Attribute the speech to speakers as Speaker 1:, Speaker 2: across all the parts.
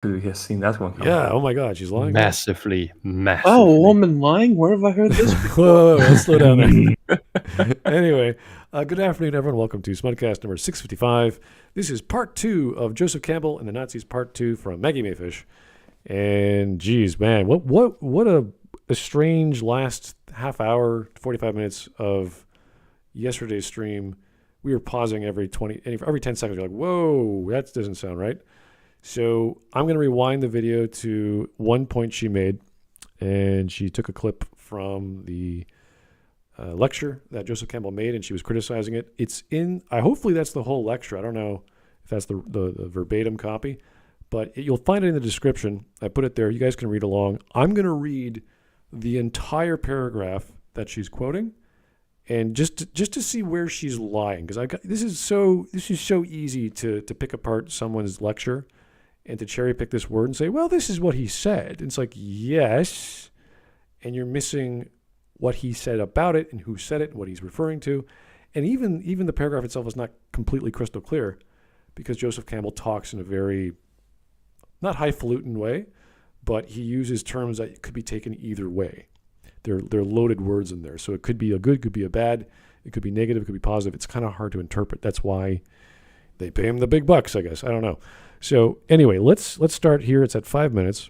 Speaker 1: Who has seen that one coming?
Speaker 2: Yeah, oh my God, she's lying.
Speaker 3: Massively.
Speaker 4: Oh, a woman lying? Where have I heard this before?
Speaker 2: Whoa, let's slow down there. Anyway, good afternoon, everyone. Welcome to Smudcast number 655. This is part 2 of Joseph Campbell and the Nazis, part 2 from Maggie Mayfish. And geez, man, what a strange last half hour, 45 minutes of yesterday's stream. We were pausing every 10 seconds. You're like, whoa, that doesn't sound right. So I'm going to rewind the video to one point she made, and she took a clip from the lecture that Joseph Campbell made, and she was criticizing it. It's in, hopefully that's the whole lecture. I don't know if that's the verbatim copy, but you'll find it in the description. I put it there. You guys can read along. I'm going to read the entire paragraph that she's quoting, and just to see where she's lying, because this is so easy to pick apart someone's lecture and to cherry pick this word and say, well, this is what he said. And it's like, yes, and you're missing what he said about it and who said it and what he's referring to. And even the paragraph itself is not completely crystal clear, because Joseph Campbell talks in a very, not highfalutin way, but he uses terms that could be taken either way. They're loaded words in there. So it could be a good, could be a bad, it could be negative, it could be positive. It's kind of hard to interpret. That's why they pay him the big bucks, I guess. I don't know. So anyway, let's start here. It's at 5 minutes.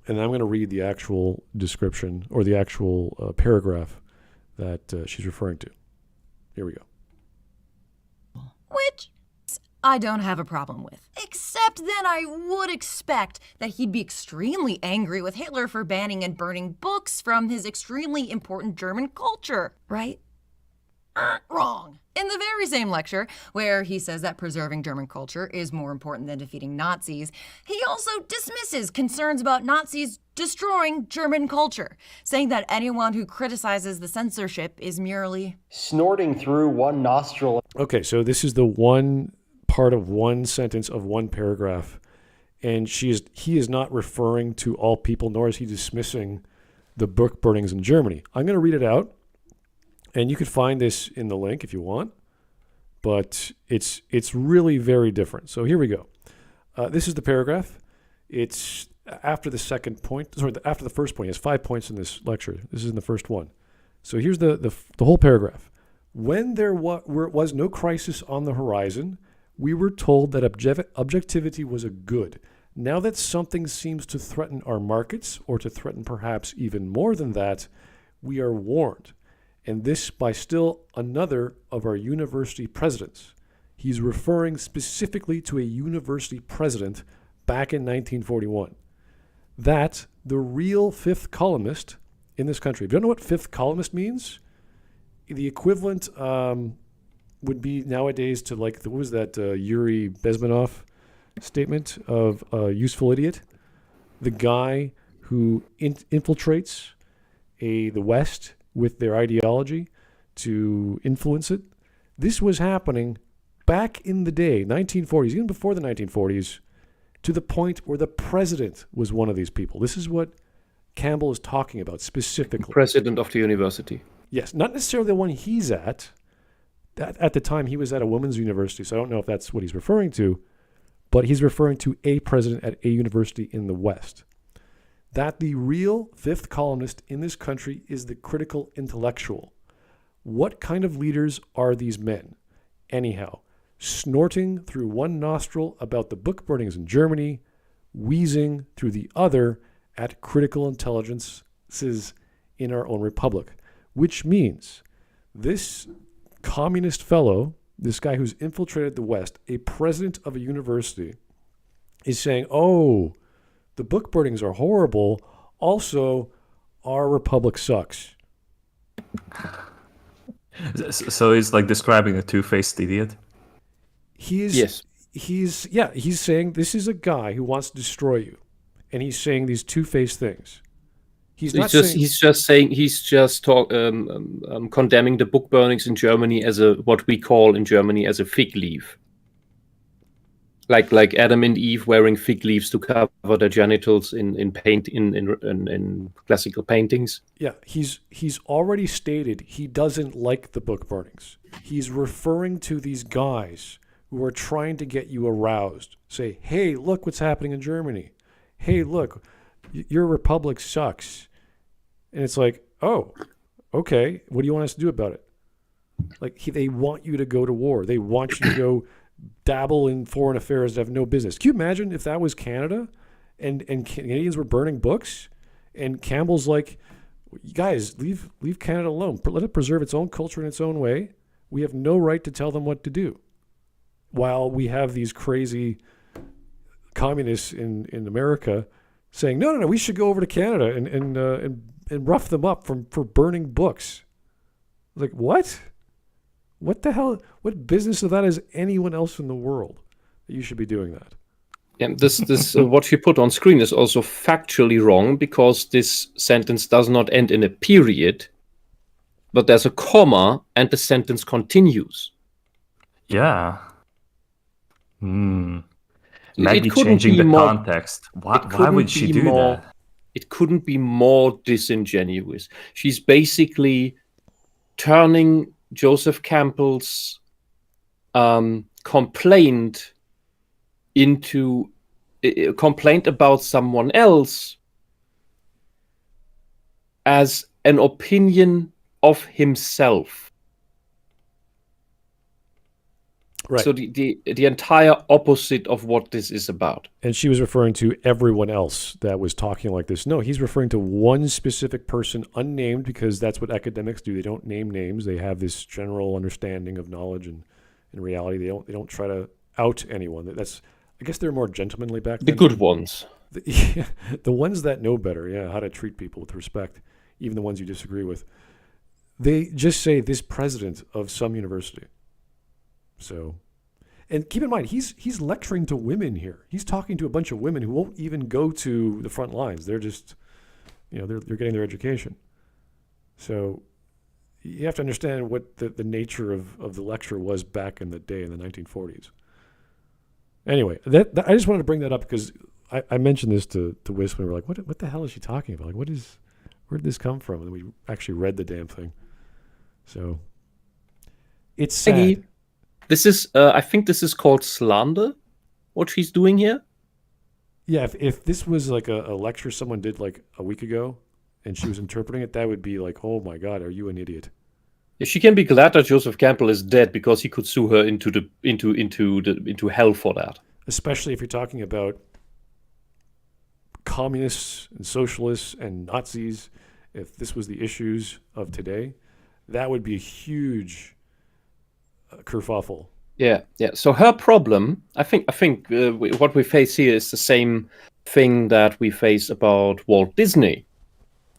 Speaker 2: And I'm going to read the actual description or the actual paragraph that she's referring to. Here we go.
Speaker 5: Which I don't have a problem with. Except then I would expect that he'd be extremely angry with Hitler for banning and burning books from his extremely important German culture, right? Wrong. In the very same lecture, where he says that preserving German culture is more important than defeating Nazis, he also dismisses concerns about Nazis destroying German culture, saying that anyone who criticizes the censorship is merely
Speaker 3: snorting through one nostril.
Speaker 2: Okay, so this is the one part of one sentence of one paragraph, and he is not referring to all people, nor is he dismissing the book burnings in Germany. I'm going to read it out, and you could find this in the link if you want, but it's really very different. So here we go. This is the paragraph. It's after the second point, after the first point. He has 5 points in this lecture. This is in the first one. So here's the whole paragraph. When there was no crisis on the horizon, we were told that objectivity was a good. Now that something seems to threaten our markets, or to threaten perhaps even more than that, we are warned. And this by still another of our university presidents. He's referring specifically to a university president back in 1941. That the real fifth columnist in this country. If you don't know what fifth columnist means, the equivalent would be nowadays to like, what was that Yuri Bezmenov statement of a useful idiot? The guy who infiltrates the West with their ideology to influence it. This was happening back in the day, 1940s, even before the 1940s, to the point where the president was one of these people. This is what Campbell is talking about specifically.
Speaker 4: President of the university.
Speaker 2: Yes, not necessarily the one he's at. At the time, he was at a women's university, so I don't know if that's what he's referring to, but he's referring to a president at a university in the West. That the real fifth columnist in this country is the critical intellectual. What kind of leaders are these men? Anyhow, snorting through one nostril about the book burnings in Germany, wheezing through the other at critical intelligences in our own republic. Which means this communist fellow, this guy who's infiltrated the West, a president of a university, is saying, oh, the book burnings are horrible. Also, our republic sucks.
Speaker 1: So he's like describing a two-faced idiot.
Speaker 2: He's saying this is a guy who wants to destroy you, and he's saying these two-faced things. He's just condemning the book burnings in Germany as what we call in Germany as a fig leaf. Like Adam and Eve wearing fig leaves to cover their genitals in classical paintings. Yeah, he's already stated he doesn't like the book burnings. He's referring to these guys who are trying to get you aroused. Say, hey, look what's happening in Germany. Hey, look, your republic sucks. And it's like, oh, okay, what do you want us to do about it? Like, they want you to go to war. They want you to go dabble in foreign affairs that have no business. Can you imagine if that was Canada and Canadians were burning books and Campbell's like, guys, leave Canada alone. Let it preserve its own culture in its own way. We have no right to tell them what to do. While we have these crazy communists in America saying, no, we should go over to Canada and rough them up for burning books. Like, what? What the hell? What business of that has anyone else in the world that you should be doing that?
Speaker 4: Yeah, this what you put on screen is also factually wrong, because this sentence does not end in a period, but there's a comma and the sentence continues.
Speaker 1: Yeah. Maggie
Speaker 4: couldn't
Speaker 1: changing
Speaker 4: be
Speaker 1: the
Speaker 4: more-
Speaker 1: context. Why would she do that?
Speaker 4: It couldn't be more disingenuous. She's basically turning Joseph Campbell's complaint into a complaint about someone else as an opinion of himself.
Speaker 2: Right.
Speaker 4: So the entire opposite of what this is about.
Speaker 2: And she was referring to everyone else that was talking like this. No, he's referring to one specific person, unnamed, because that's what academics do. They don't name names. They have this general understanding of knowledge, and in reality, they don't try to out anyone. That's, I guess, they're more gentlemanly back then.
Speaker 4: The good ones.
Speaker 2: The ones that know better, how to treat people with respect, even the ones you disagree with. They just say this president of some university. So, and keep in mind, he's lecturing to women here. He's talking to a bunch of women who won't even go to the front lines. They're just, they're getting their education. So you have to understand what the nature of the lecture was back in the day in the 1940s. Anyway, that I just wanted to bring that up because I mentioned this to Whisp and we were like, what the hell is she talking about? Like, where did this come from? And we actually read the damn thing. So it's sad.
Speaker 4: Maggie, this is, I think this is called slander, what she's doing here.
Speaker 2: Yeah, if this was like a lecture someone did like a week ago and she was interpreting it, that would be like, oh my God, are you an idiot?
Speaker 4: Yeah, she can be glad that Joseph Campbell is dead because he could sue her into hell for that.
Speaker 2: Especially if you're talking about communists and socialists and Nazis. If this was the issues of today, that would be a huge kerfuffle.
Speaker 4: Yeah. So her problem, I think, what we face here is the same thing that we face about Walt Disney.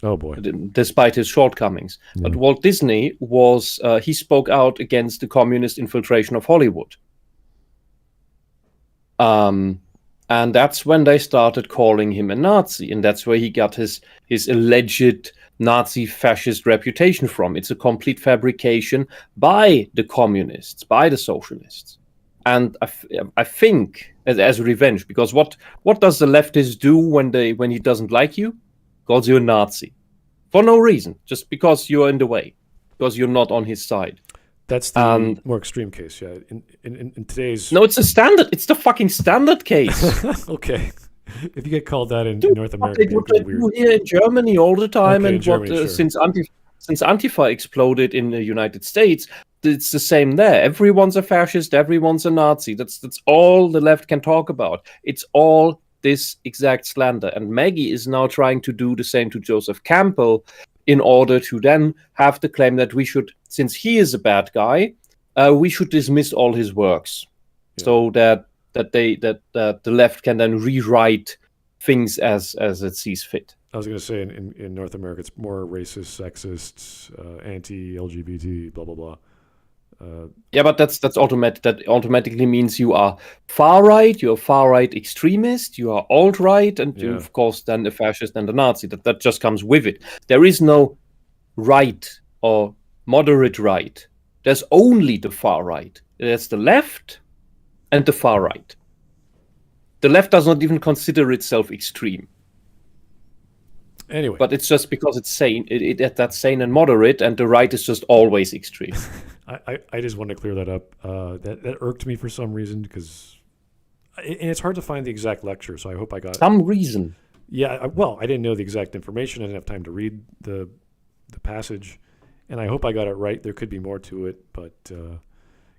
Speaker 2: Oh boy!
Speaker 4: Despite his shortcomings, but Walt Disney was he spoke out against the communist infiltration of Hollywood, and that's when they started calling him a Nazi, and that's where he got his alleged Nazi fascist reputation from. It's a complete fabrication by the communists, by the socialists. And I think as revenge, because what does the leftist do when he doesn't like you? Calls you a Nazi. For no reason. Just because you're in the way. Because you're not on his side.
Speaker 2: That's the more extreme case, yeah. In today's...
Speaker 4: No, it's a standard. It's the fucking standard case.
Speaker 2: Okay. If you get called that in North America,
Speaker 4: They do here in Germany all the time,
Speaker 2: Okay,
Speaker 4: and
Speaker 2: Germany, sure.
Speaker 4: Since Antifa exploded in the United States, it's the same there. Everyone's a fascist, everyone's a Nazi. That's all the left can talk about. It's all this exact slander. And Maggie is now trying to do the same to Joseph Campbell in order to then have the claim that we should, since he is a bad guy, we should dismiss all his works, so that the left can then rewrite things as it sees fit.
Speaker 2: I was going to say in North America, it's more racist, sexist, anti-LGBT, blah, blah, blah.
Speaker 4: Yeah, but that's automatic. That automatically means you are far right, you're a far right extremist, you are alt right, and you, of course, then a fascist and a Nazi. That just comes with it. There is no right or moderate right. There's only the far right. There's the left and the far right. The left does not even consider itself extreme.
Speaker 2: Anyway.
Speaker 4: But it's just because it's sane. That's sane and moderate, and the right is just always extreme.
Speaker 2: I just wanted to clear that up. That irked me for some reason because, and it's hard to find the exact lecture. So I hope I got
Speaker 4: Some reason.
Speaker 2: Yeah, well, I didn't know the exact information. I didn't have time to read the passage, and I hope I got it right. There could be more to it, but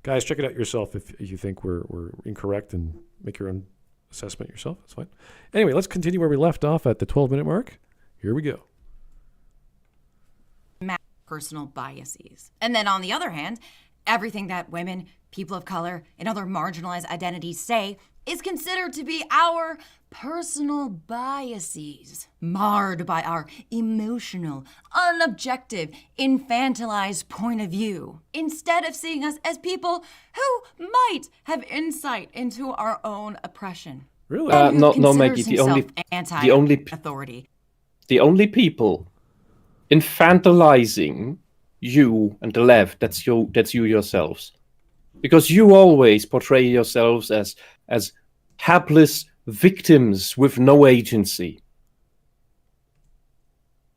Speaker 2: guys, check it out yourself if you think we're incorrect and make your own assessment yourself. That's fine. Anyway, let's continue where we left off at the 12-minute mark. Here we go.
Speaker 5: Personal biases. And then on the other hand, everything that women, people of color, and other marginalized identities say is considered to be our personal biases, marred by our emotional, unobjective, infantilized point of view, instead of seeing us as people who might have insight into our own oppression.
Speaker 2: Really?
Speaker 4: No, Maggie. The only people infantilizing you and the left, that's you yourselves, because you always portray yourselves as hapless victims with no agency.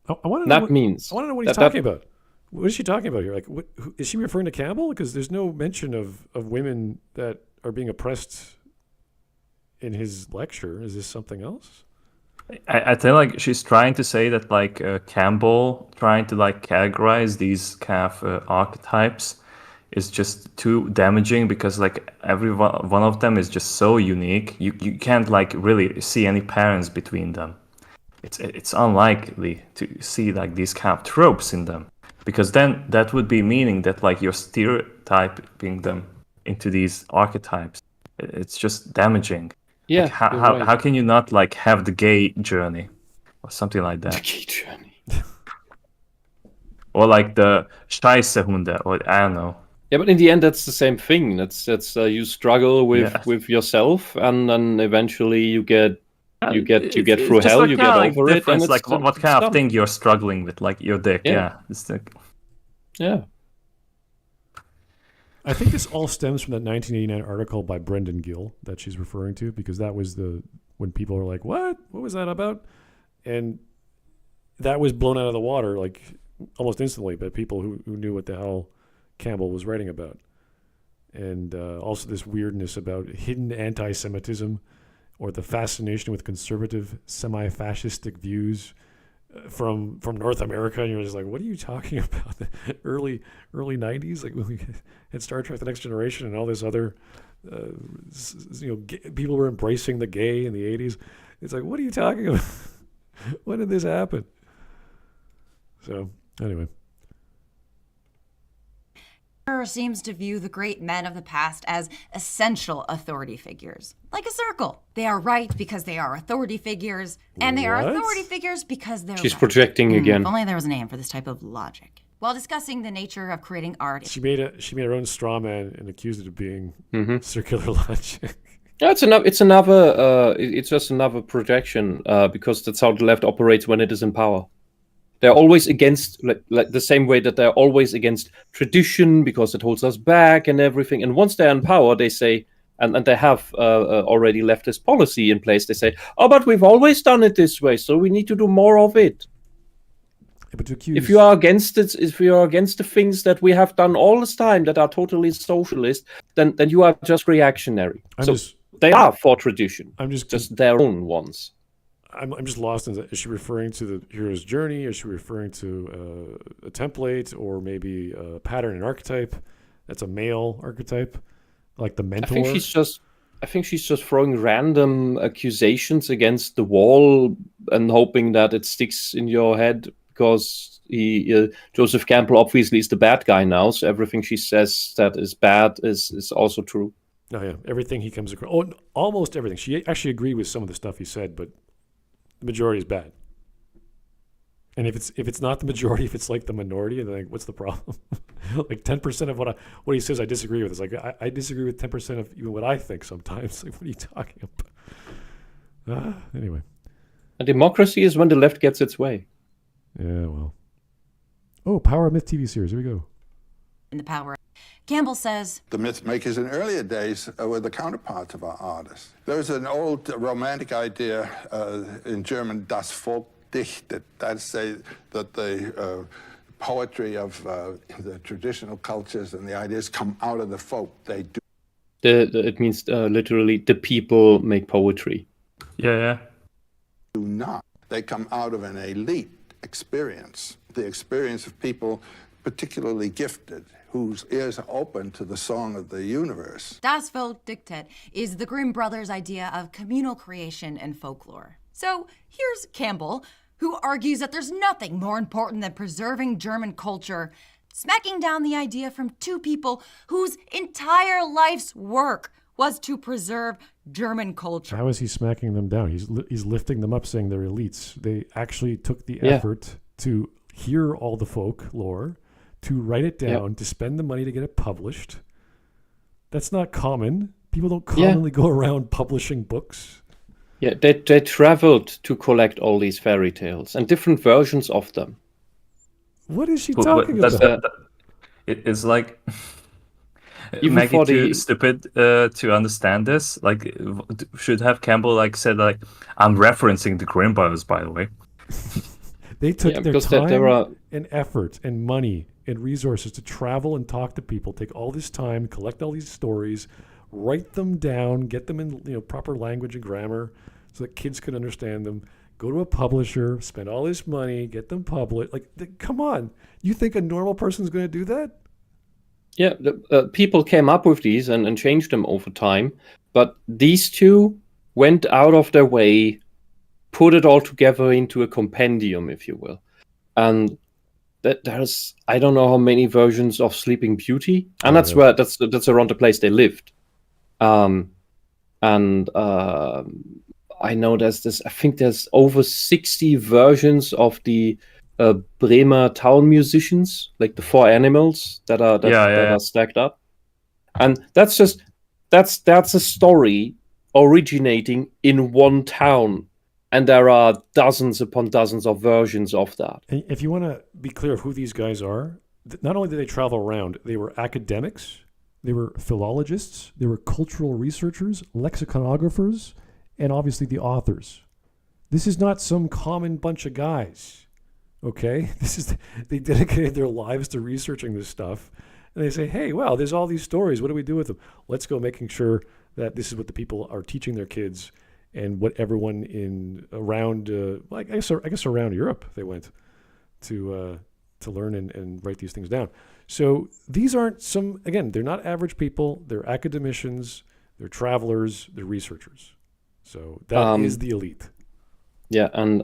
Speaker 2: I want to know what he's talking about. What is she talking about here? Like, is she referring to Campbell? Because there's no mention of women that are being oppressed in his lecture. Is this something else?
Speaker 1: I think like she's trying to say that like Campbell trying to like categorize these kind of archetypes is just too damaging because like every one of them is just so unique. You can't like really see any patterns between them. It's unlikely to see like these kind of tropes in them, because then that would be meaning that like you're stereotyping them into these archetypes. It's just damaging.
Speaker 4: Yeah.
Speaker 1: Like, how can you not like have the gay journey or something like that?
Speaker 4: The gay journey.
Speaker 1: Or like the Scheissehunde, or I don't know.
Speaker 4: Yeah, but in the end, that's the same thing. That's you struggle with yourself, and then eventually you get through hell,
Speaker 1: like,
Speaker 4: you get over it, and it's
Speaker 1: like what kind of thing you're struggling with, like your dick. Yeah, it's like...
Speaker 4: yeah.
Speaker 2: I think this all stems from that 1989 article by Brendan Gill that she's referring to, because that was when people were like, what was that about? And that was blown out of the water like almost instantly by people who knew what the hell Campbell was writing about. And also this weirdness about hidden anti-Semitism, or the fascination with conservative semi-fascistic views from North America, and you're just like, what are you talking about? The early 90s, like when we had Star Trek: The Next Generation and all this other people were embracing the gay in the 80s. It's like, what are you talking about? When did this happen? So anyway,
Speaker 5: seems to view the great men of the past as essential authority figures, like a circle. They are right because they are authority figures, and they are authority figures because they're
Speaker 4: She's
Speaker 5: right.
Speaker 4: projecting again.
Speaker 5: If only there was a name for this type of logic. While discussing the nature of creating art,
Speaker 2: she made her own straw man and accused it of being circular logic.
Speaker 4: Yeah, it's just another projection, because that's how the left operates when it is in power. They're always against, like the same way that they're always against tradition because it holds us back and everything. And once they're in power, they say, and they have already leftist policy in place, they say, oh, but we've always done it this way, so we need to do more of it.
Speaker 2: Yeah, but
Speaker 4: if you are against it, if you are against the things that we have done all this time that are totally socialist, then you are just reactionary. They are for tradition.
Speaker 2: I'm just
Speaker 4: their own ones.
Speaker 2: I'm just lost in that. Is she referring to the hero's journey? Is she referring to a template, or maybe a pattern and archetype? That's a male archetype, like the mentor.
Speaker 4: I think she's just throwing random accusations against the wall and hoping that it sticks in your head, because Joseph Campbell obviously is the bad guy now. So everything she says that is bad is also true.
Speaker 2: Oh yeah, everything he comes across. Oh, almost everything. She actually agreed with some of the stuff he said, but the majority is bad. And if it's not the majority, if it's like the minority, then like, what's the problem? Like 10% of what he says I disagree with. It's like I disagree with 10% of even what I think sometimes. Like, what are you talking about? Anyway.
Speaker 4: A democracy is when the left gets its way.
Speaker 2: Yeah, well. Oh, Power of Myth TV series. Here we go.
Speaker 5: In the power. Campbell says,
Speaker 6: the myth makers in earlier days were the counterparts of our artists. There's an old romantic idea in German, das Volk dichtet. That say that the poetry of the traditional cultures and the ideas come out of the folk. They do.
Speaker 4: It means literally the people make poetry.
Speaker 1: Yeah.
Speaker 6: Do not. They come out of an elite experience, the experience of people particularly gifted, whose ears are open to the song of the universe.
Speaker 5: Das Volksdiktat is the Grimm brothers' idea of communal creation and folklore. So here's Campbell, who argues that there's nothing more important than preserving German culture, smacking down the idea from two people whose entire life's work was to preserve German culture.
Speaker 2: How is he smacking them down? He's lifting them up, saying they're elites. They actually took the effort to hear all the folklore, to write it down, to spend the money to get it published. That's not common. People don't commonly go around publishing books.
Speaker 4: Yeah, they traveled to collect all these fairy tales and different versions of them.
Speaker 2: What is she talking about?
Speaker 1: It's like
Speaker 4: Even
Speaker 1: Maggie
Speaker 4: for
Speaker 1: too stupid to understand this. Like, should have Campbell like said like, I'm referencing the Grimm brothers, by the way.
Speaker 2: They took their time and effort and money and resources to travel and talk to people, take all this time, collect all these stories, write them down, get them in proper language and grammar so that kids could understand them, go to a publisher, spend all this money, get them published. Like, come on. You think a normal person is going to do that?
Speaker 4: Yeah, people came up with these and changed them over time, but these two went out of their way, put it all together into a compendium, if you will. And there's, I don't know how many versions of Sleeping Beauty, and that's around the place they lived. I know I think there's over 60 versions of the Bremer town musicians, like the four animals that are stacked up. And that's a story originating in one town. And there are dozens upon dozens of versions of that.
Speaker 2: And if you want to be clear of who these guys are, not only did they travel around, they were academics, they were philologists, they were cultural researchers, lexiconographers, and obviously the authors. This is not some common bunch of guys, okay? They dedicated their lives to researching this stuff. And they say, hey, wow, there's all these stories. What do we do with them? Let's go making sure that this is what the people are teaching their kids and what everyone around, I guess around Europe they went to learn and write these things down. So these aren't they're not average people. They're academicians, they're travelers, they're researchers. So that is the elite.
Speaker 4: Yeah, and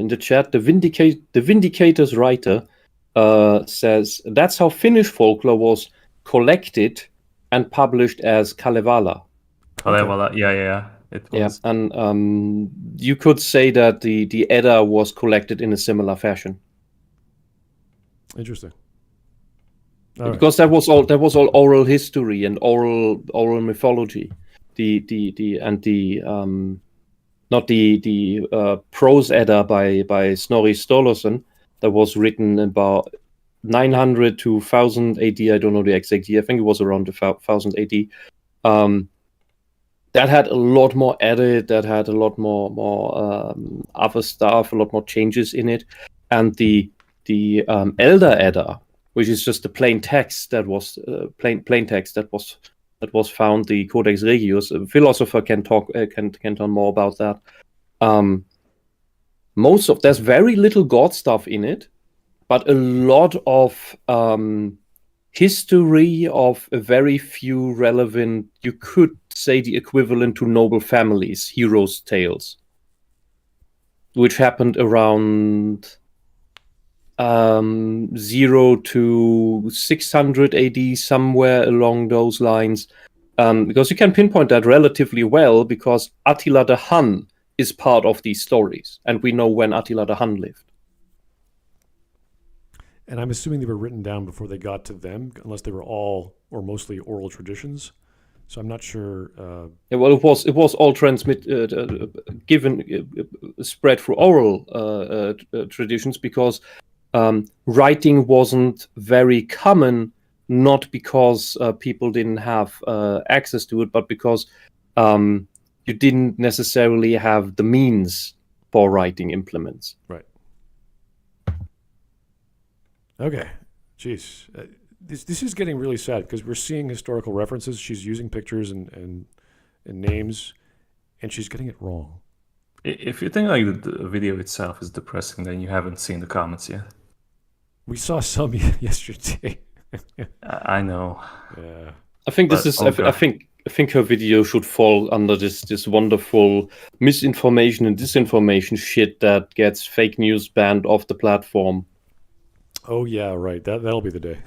Speaker 4: in the chat, the Vindicator's writer says that's how Finnish folklore was collected and published as Kalevala.
Speaker 1: Kalevala, yeah. It was.
Speaker 4: Yeah, and you could say that the Edda was collected in a similar fashion.
Speaker 2: Interesting.
Speaker 4: Because that was all oral history and oral mythology. Not the prose Edda by Snorri Sturluson that was written about 900 to 1000 AD. I don't know the exact year. I think it was around 1000 AD. That had a lot more edit. That had a lot more other stuff. A lot more changes in it. And the Elder Edda, which is just the plain text that was plain text that was found, the Codex Regius. A philosopher can talk more about that. There's very little God stuff in it, but a lot of history of a very few relevant, you could say the equivalent to noble families, heroes' tales, which happened around 0 to 600 AD, somewhere along those lines. Because you can pinpoint that relatively well, because Attila the Hun is part of these stories, and we know when Attila the Hun lived.
Speaker 2: And I'm assuming they were written down before they got to them, unless they were all or mostly oral traditions. So I'm not sure.
Speaker 4: It was all spread through oral traditions, because writing wasn't very common, not because people didn't have access to it, but because you didn't necessarily have the means for writing implements.
Speaker 2: Right. Okay. Jeez. This is getting really sad because we're seeing historical references. She's using pictures and names, and she's getting it wrong.
Speaker 1: If you think like the video itself is depressing, then you haven't seen the comments yet.
Speaker 2: We saw some yesterday.
Speaker 1: I know.
Speaker 2: Yeah.
Speaker 4: I think this
Speaker 1: But-
Speaker 4: is.
Speaker 1: oh, God.
Speaker 4: I think her video should fall under this wonderful misinformation and disinformation shit that gets fake news banned off the platform.
Speaker 2: Oh yeah, right. That'll be the day.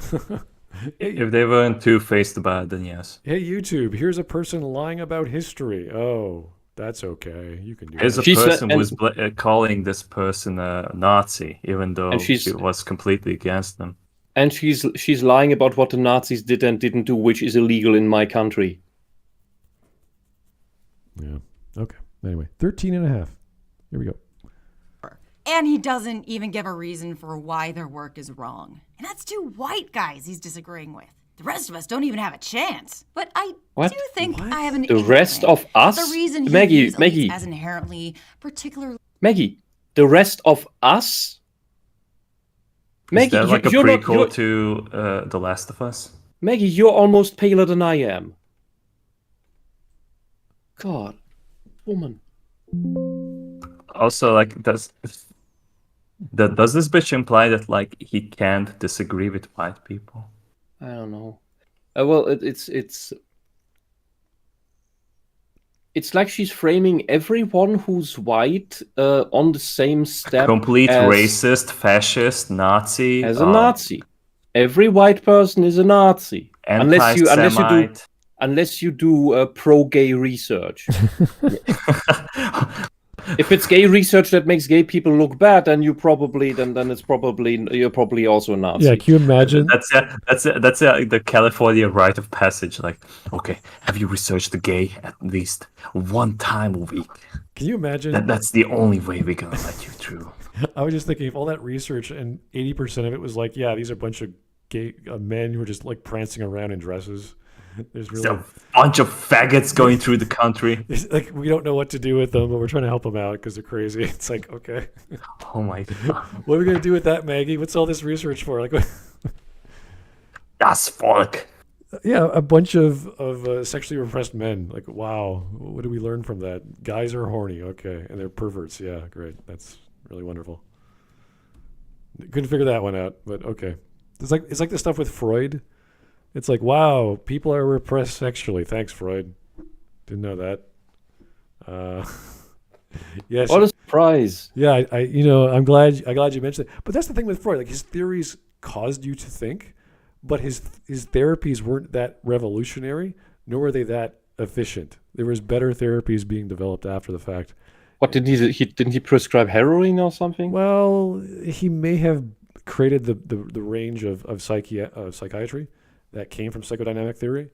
Speaker 1: If they weren't two-faced about it, then yes.
Speaker 2: Hey YouTube, here's a person lying about history. Oh, that's okay. You can do
Speaker 1: Here's a
Speaker 2: that.
Speaker 4: She said-
Speaker 1: person who was calling this person a Nazi, even though
Speaker 4: And she's-
Speaker 1: she was completely against them.
Speaker 4: And she's lying about what the Nazis did and didn't do, which is illegal in my country.
Speaker 2: Yeah. Okay. Anyway, 13 and a half. Here we go.
Speaker 5: And he doesn't even give a reason for why their work is wrong. And that's two white guys he's disagreeing with. The rest of us don't even have a chance. But I
Speaker 4: What?
Speaker 5: do think
Speaker 2: What?
Speaker 5: I have an
Speaker 4: The rest
Speaker 5: inkling
Speaker 4: of us?
Speaker 5: that the reason he
Speaker 4: Maggie,
Speaker 5: views elites
Speaker 4: Maggie.
Speaker 5: as inherently particularly
Speaker 4: Maggie, the rest of us?
Speaker 1: Is that like a
Speaker 4: you're not-
Speaker 1: prequel
Speaker 4: you're-
Speaker 1: to The Last of Us?
Speaker 4: Maggie, you're almost paler than I am. God, woman.
Speaker 1: Also, like, does this bitch imply that like he can't disagree with white people?
Speaker 4: I don't know. Well, it's like she's framing everyone who's white on the same step
Speaker 1: Complete
Speaker 4: as,
Speaker 1: racist, fascist, Nazi,
Speaker 4: as a Nazi. Every white person is a Nazi,
Speaker 1: anti-Semite.
Speaker 4: unless you do pro-gay research. If it's gay research that makes gay people look bad, then you're probably also a Nazi.
Speaker 2: Yeah, can you imagine?
Speaker 1: That's the California rite of passage. Like, okay, have you researched the gay at least one time a week?
Speaker 2: Can you imagine?
Speaker 1: That's the only way we're gonna let you through.
Speaker 2: I was just thinking, if all that research and 80% of it was like, yeah, these are a bunch of gay men who are just like prancing around in dresses. There's
Speaker 1: There's
Speaker 2: really
Speaker 1: a bunch of faggots going through the country.
Speaker 2: it's like we don't know what to do with them, but we're trying to help them out because they're crazy. It's like, okay,
Speaker 1: Oh my god.
Speaker 2: what are we gonna do with that, Maggie? What's all this research for? Like,
Speaker 1: Das Volk.
Speaker 2: yeah, a bunch of sexually repressed men. Like, wow, what do we learn from that? Guys are horny, okay, and they're perverts. Yeah, great. That's really wonderful. Couldn't figure that one out, but okay. It's like the stuff with Freud. It's like, wow, people are repressed sexually. Thanks, Freud. Didn't know that. Yes.
Speaker 4: What a surprise!
Speaker 2: Yeah, I'm glad you mentioned it. But that's the thing with Freud. Like, his theories caused you to think, but his therapies weren't that revolutionary, nor were they that efficient. There was better therapies being developed after the fact.
Speaker 4: What didn't he prescribe heroin or something?
Speaker 2: Well, he may have created the range of psychiatry that came from psychodynamic theory,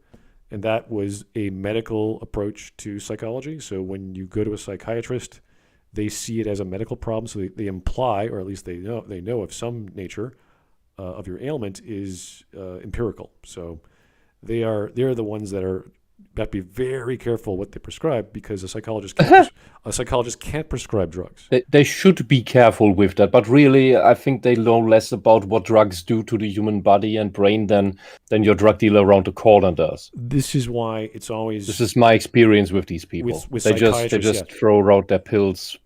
Speaker 2: and that was a medical approach to psychology. So when you go to a psychiatrist, they see it as a medical problem. So they imply, or at least they know of some nature of your ailment is empirical. So they're the ones that have to be very careful what they prescribe, because a psychologist can't prescribe drugs.
Speaker 4: They should be careful with that, but really, I think they know less about what drugs do to the human body and brain than your drug dealer around the corner does.
Speaker 2: This is why it's always
Speaker 4: This is my experience with these people.
Speaker 2: With
Speaker 4: they just
Speaker 2: psychiatrists, yeah.
Speaker 4: throw out their pills.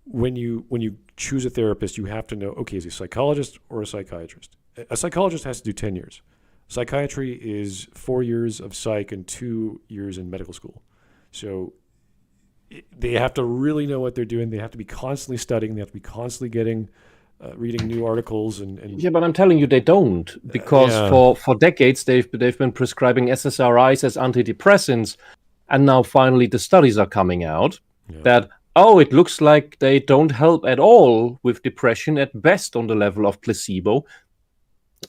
Speaker 2: when you choose a therapist, you have to know, okay, is he a psychologist or a psychiatrist? A psychologist has to do 10 years. Psychiatry is 4 years of psych and 2 years in medical school. So they have to really know what they're doing. They have to be constantly studying. They have to be constantly reading new articles. And
Speaker 4: Yeah, but I'm telling you, they don't, because
Speaker 2: yeah.
Speaker 4: for decades they've been prescribing SSRIs as antidepressants, and now finally the studies are coming out that it looks like they don't help at all with depression, at best on the level of placebo.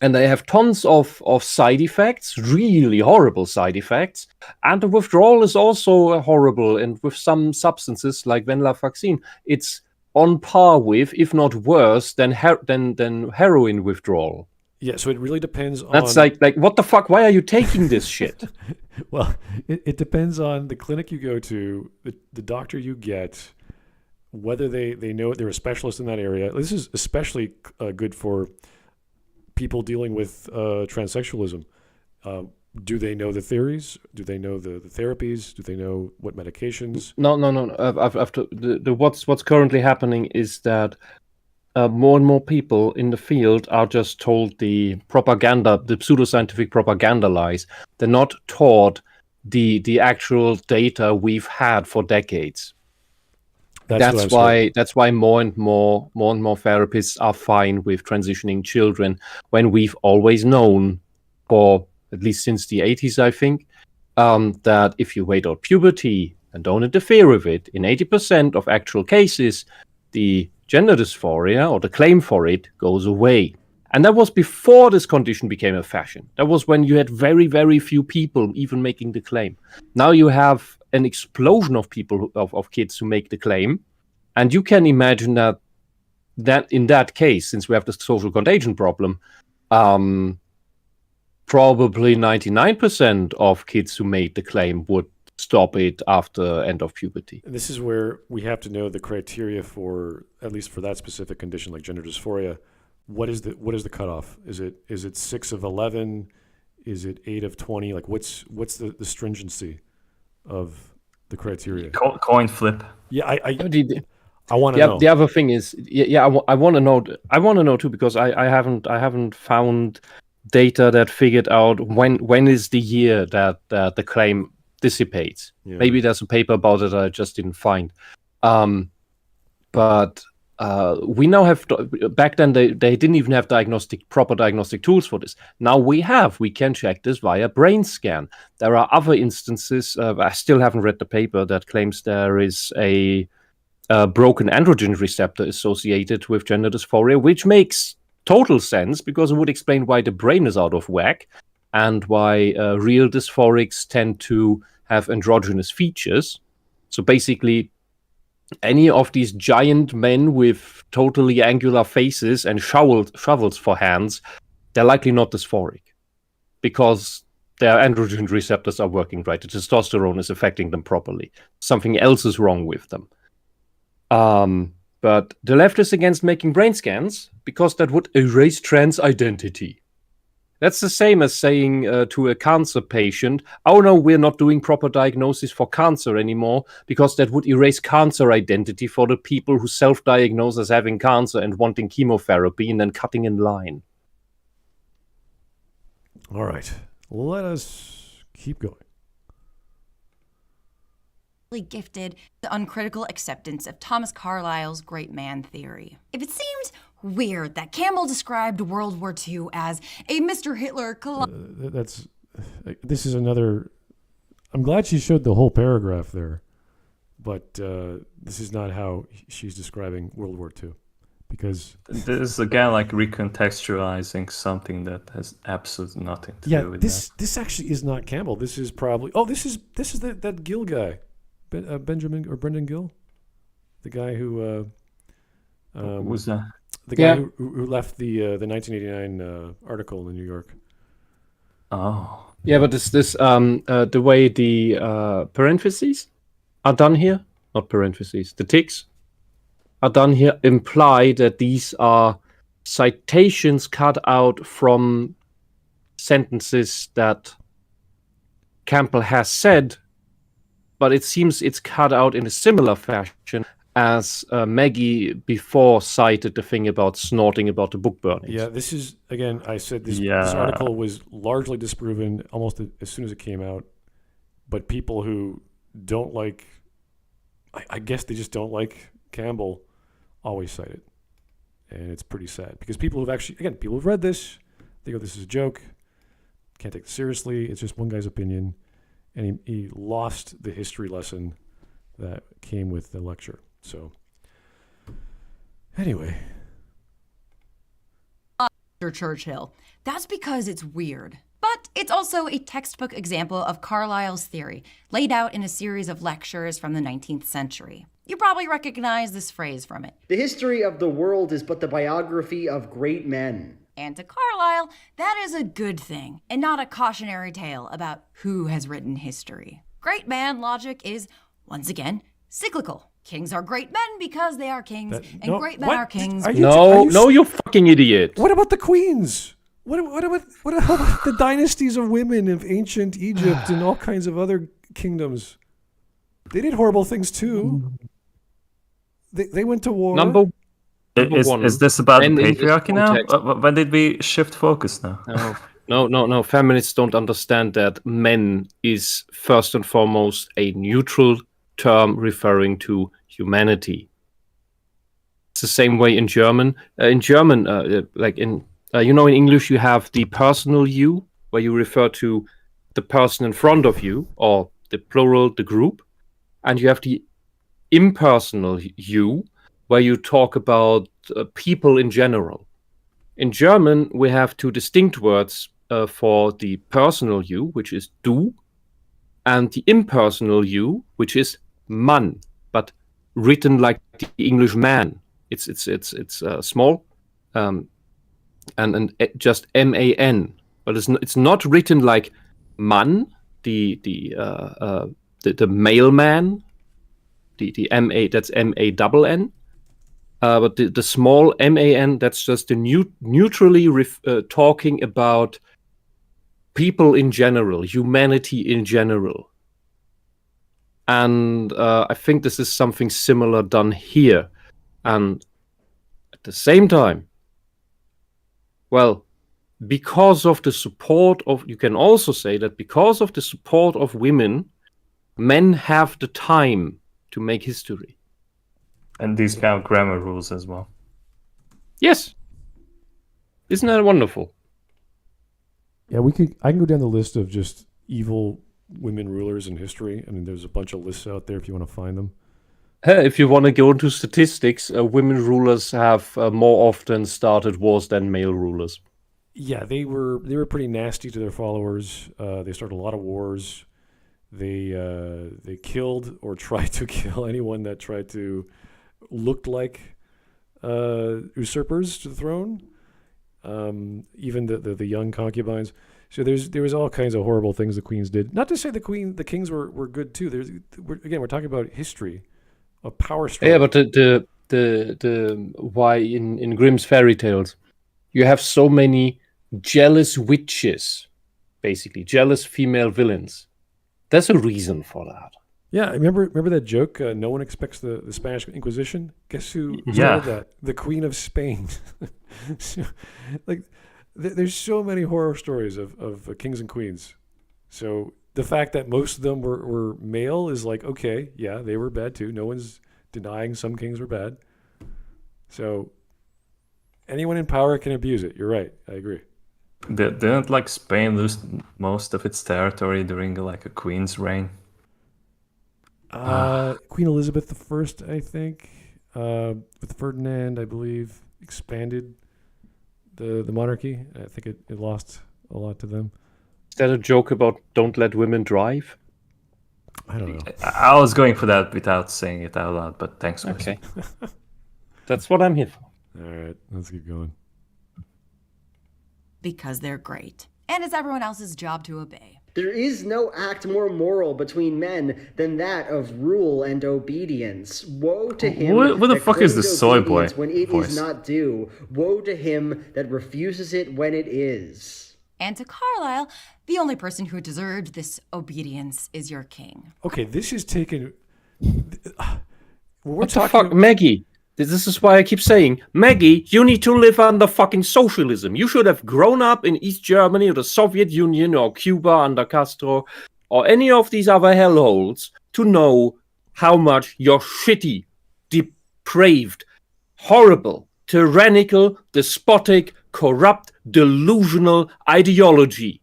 Speaker 4: And they have tons of side effects, really horrible side effects. And the withdrawal is also horrible. And with some substances like venlafaxine, it's on par with, if not worse, than heroin withdrawal.
Speaker 2: yeah, so it really depends on...
Speaker 4: That's like what the fuck? Why are you taking this shit?
Speaker 2: Well, it depends on the clinic you go to, the doctor you get, whether they know they're a specialist in that area. This is especially good for people dealing with transsexualism, do they know the theories? Do they know the therapies? Do they know what medications?
Speaker 4: No. What's currently happening is that more and more people in the field are just told the propaganda, the pseudoscientific propaganda lies. They're not taught the actual data we've had for decades. That's why more and more therapists are fine with transitioning children, when we've always known, for at least since the 80s, I think, that if you wait out puberty and don't interfere with it, in 80% of actual cases, the gender dysphoria, or the claim for it, goes away. And that was before this condition became a fashion. That was when you had very, very few people even making the claim. Now you have an explosion of people, of kids who make the claim. And you can imagine that in that case, since we have the social contagion problem, probably 99% of kids who made the claim would stop it after end of puberty.
Speaker 2: And this is where we have to know the criteria for, at least for that specific condition like gender dysphoria. What is the cutoff? Is it 6 of 11? Is it 8 of 20? Like what's the stringency of the criteria?
Speaker 1: Coin flip.
Speaker 2: Yeah, I want to know.
Speaker 4: The other thing is, I want to know. I want to know too, because I haven't found data that figured out when is the year that the claim dissipates. Yeah. Maybe there's a paper about it I just didn't find. But we now have. Back then they didn't even have proper diagnostic tools for this. Now we can check this via brain scan. There are other instances. I still haven't read the paper that claims there is a broken androgen receptor associated with gender dysphoria, which makes total sense, because it would explain why the brain is out of whack and why real dysphorics tend to have androgynous features. So basically, any of these giant men with totally angular faces and shovels for hands, they're likely not dysphoric, because their androgen receptors are working right. The testosterone is affecting them properly. Something else is wrong with them. But the left is against making brain scans because that would erase trans identity. That's the same as saying to a cancer patient, oh no, we're not doing proper diagnosis for cancer anymore, because that would erase cancer identity for the people who self-diagnose as having cancer and wanting chemotherapy and then cutting in line.
Speaker 2: All right, let us keep going.
Speaker 5: Gifted the uncritical acceptance of Thomas Carlyle's great man theory. If it seems weird that Campbell described World War II as a Mr. Hitler
Speaker 2: this is another. I'm glad she showed the whole paragraph there, but this is not how she's describing World War II, because
Speaker 1: this is again like recontextualizing something that has absolutely nothing to do with that.
Speaker 2: This actually is not Campbell. This is probably this is that Gill guy. Benjamin or Brendan Gill, the guy who
Speaker 1: was that?
Speaker 2: The guy who left the 1989 article in the New York.
Speaker 1: Oh,
Speaker 4: yeah, but this the way the parentheses are done here, not parentheses, the ticks are done here, imply that these are citations cut out from sentences that Campbell has said. But it seems it's cut out in a similar fashion as Maggie before cited the thing about snorting about the book burning.
Speaker 2: Yeah, this is, again, I said this article was largely disproven almost as soon as it came out. But people who don't like, I guess they just don't like Campbell, always cite it. And it's pretty sad, because people who've read this, they go, this is a joke, can't take it seriously, it's just one guy's opinion. And he lost the history lesson that came with the lecture. So, anyway.
Speaker 5: Churchill. That's because it's weird. But it's also a textbook example of Carlyle's theory, laid out in a series of lectures from the 19th century. You probably recognize this phrase from it.
Speaker 7: The history of the world is but the biography of great men.
Speaker 5: And to Carlyle, that is a good thing, and not a cautionary tale about who has written history. Great man logic is, once again, cyclical. Kings are great men because they are kings, great men are kings.
Speaker 4: No, you fucking idiot.
Speaker 2: What about the queens? What about the dynasties of women of ancient Egypt and all kinds of other kingdoms? They did horrible things too. They went to war.
Speaker 4: Number
Speaker 1: Is
Speaker 4: one.
Speaker 1: this about the
Speaker 4: And in this
Speaker 1: patriarchy now?
Speaker 4: context-
Speaker 1: When did we shift focus now?
Speaker 4: No. Feminists don't understand that men is first and foremost a neutral term referring to humanity. It's the same way in German. In English, you have the personal you, where you refer to the person in front of you, or the plural, the group, and you have the impersonal you, where you talk about people in general. In German, we have two distinct words for the personal you, which is du, and the impersonal you, which is Mann, but written like the English man. It's small, and just MAN, but it's not written like Mann, the male man, the MA, that's MANN. But the small MAN, that's just the neutrally talking about people in general, humanity in general. And I think this is something similar done here. And at the same time, well, because of the support of, you can also say that because of the support of women, men have the time to make history.
Speaker 1: And these kind of grammar rules as well.
Speaker 4: Yes. Isn't that wonderful?
Speaker 2: Yeah, I can go down the list of just evil women rulers in history. I mean, there's a bunch of lists out there if you want to find them.
Speaker 4: If you want to go into statistics, women rulers have more often started wars than male rulers.
Speaker 2: Yeah, they were pretty nasty to their followers. They started a lot of wars. They killed or tried to kill anyone that tried to looked like usurpers to the throne. Even the young concubines. So there was all kinds of horrible things the queens did. Not to say the kings were good too. We're talking about history, a power struggle.
Speaker 4: Yeah, but the why in Grimm's fairy tales, you have so many jealous witches, basically jealous female villains. There's a reason for that.
Speaker 2: Yeah, remember that joke? No one expects the Spanish Inquisition. Guess who started that? The Queen of Spain. There's so many horror stories of kings and queens. So the fact that most of them were male is like, okay, yeah, they were bad too. No one's denying some kings were bad. So anyone in power can abuse it. You're right. I agree.
Speaker 1: Didn't Spain lose most of its territory during a queen's reign?
Speaker 2: Queen Elizabeth I, I think, with Ferdinand, I believe, expanded the monarchy. I think it lost a lot to them.
Speaker 4: Is that a joke about don't let women drive?
Speaker 2: I don't know.
Speaker 1: I was going for that without saying it out loud, but thanks.
Speaker 4: Okay. That's what I'm here for.
Speaker 2: All right, let's keep going.
Speaker 5: Because they're great. And it's everyone else's job to obey.
Speaker 7: There is no act more moral between men than that of rule and obedience. Woe to him
Speaker 1: What the
Speaker 7: that
Speaker 1: fuck is the
Speaker 7: claims
Speaker 1: soy boy
Speaker 7: obedience when it
Speaker 1: voice?
Speaker 7: is not due. Woe to him that refuses it when it is.
Speaker 5: And to Carlisle, the only person who deserved this obedience is your king.
Speaker 2: Okay, this is taken.
Speaker 4: What the fuck, Maggie? This is why I keep saying, Maggie, you need to live under fucking socialism. You should have grown up in East Germany or the Soviet Union or Cuba under Castro or any of these other hellholes to know how much your shitty, depraved, horrible, tyrannical, despotic, corrupt, delusional ideology.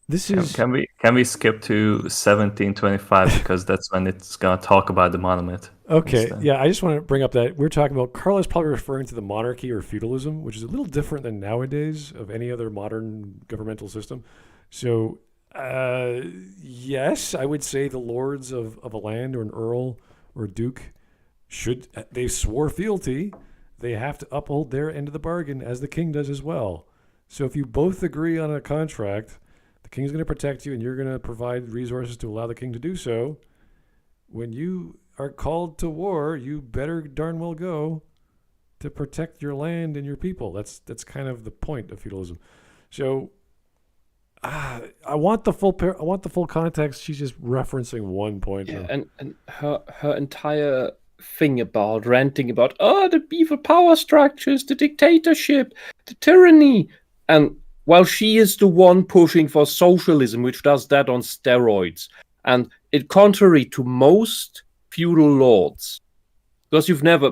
Speaker 2: This is.
Speaker 1: Can we skip to 1725 because that's when it's gonna talk about the monomyth.
Speaker 2: Okay, yeah, I just want to bring up that we're talking about, Carla's probably referring to the monarchy or feudalism, which is a little different than nowadays of any other modern governmental system. So, yes, I would say the lords of a land or an earl or a duke they swore fealty, they have to uphold their end of the bargain as the king does as well. So if you both agree on a contract, the king's going to protect you and you're going to provide resources to allow the king to do so. When you are called to war, you better darn well go to protect your land and your people. That's kind of the point of feudalism. So I want the full I want the full context. She's just referencing one point.
Speaker 4: Yeah, and her entire thing about ranting about the evil power structures, the dictatorship, the tyranny, and while she is the one pushing for socialism, which does that on steroids, and it contrary to most feudal lords, because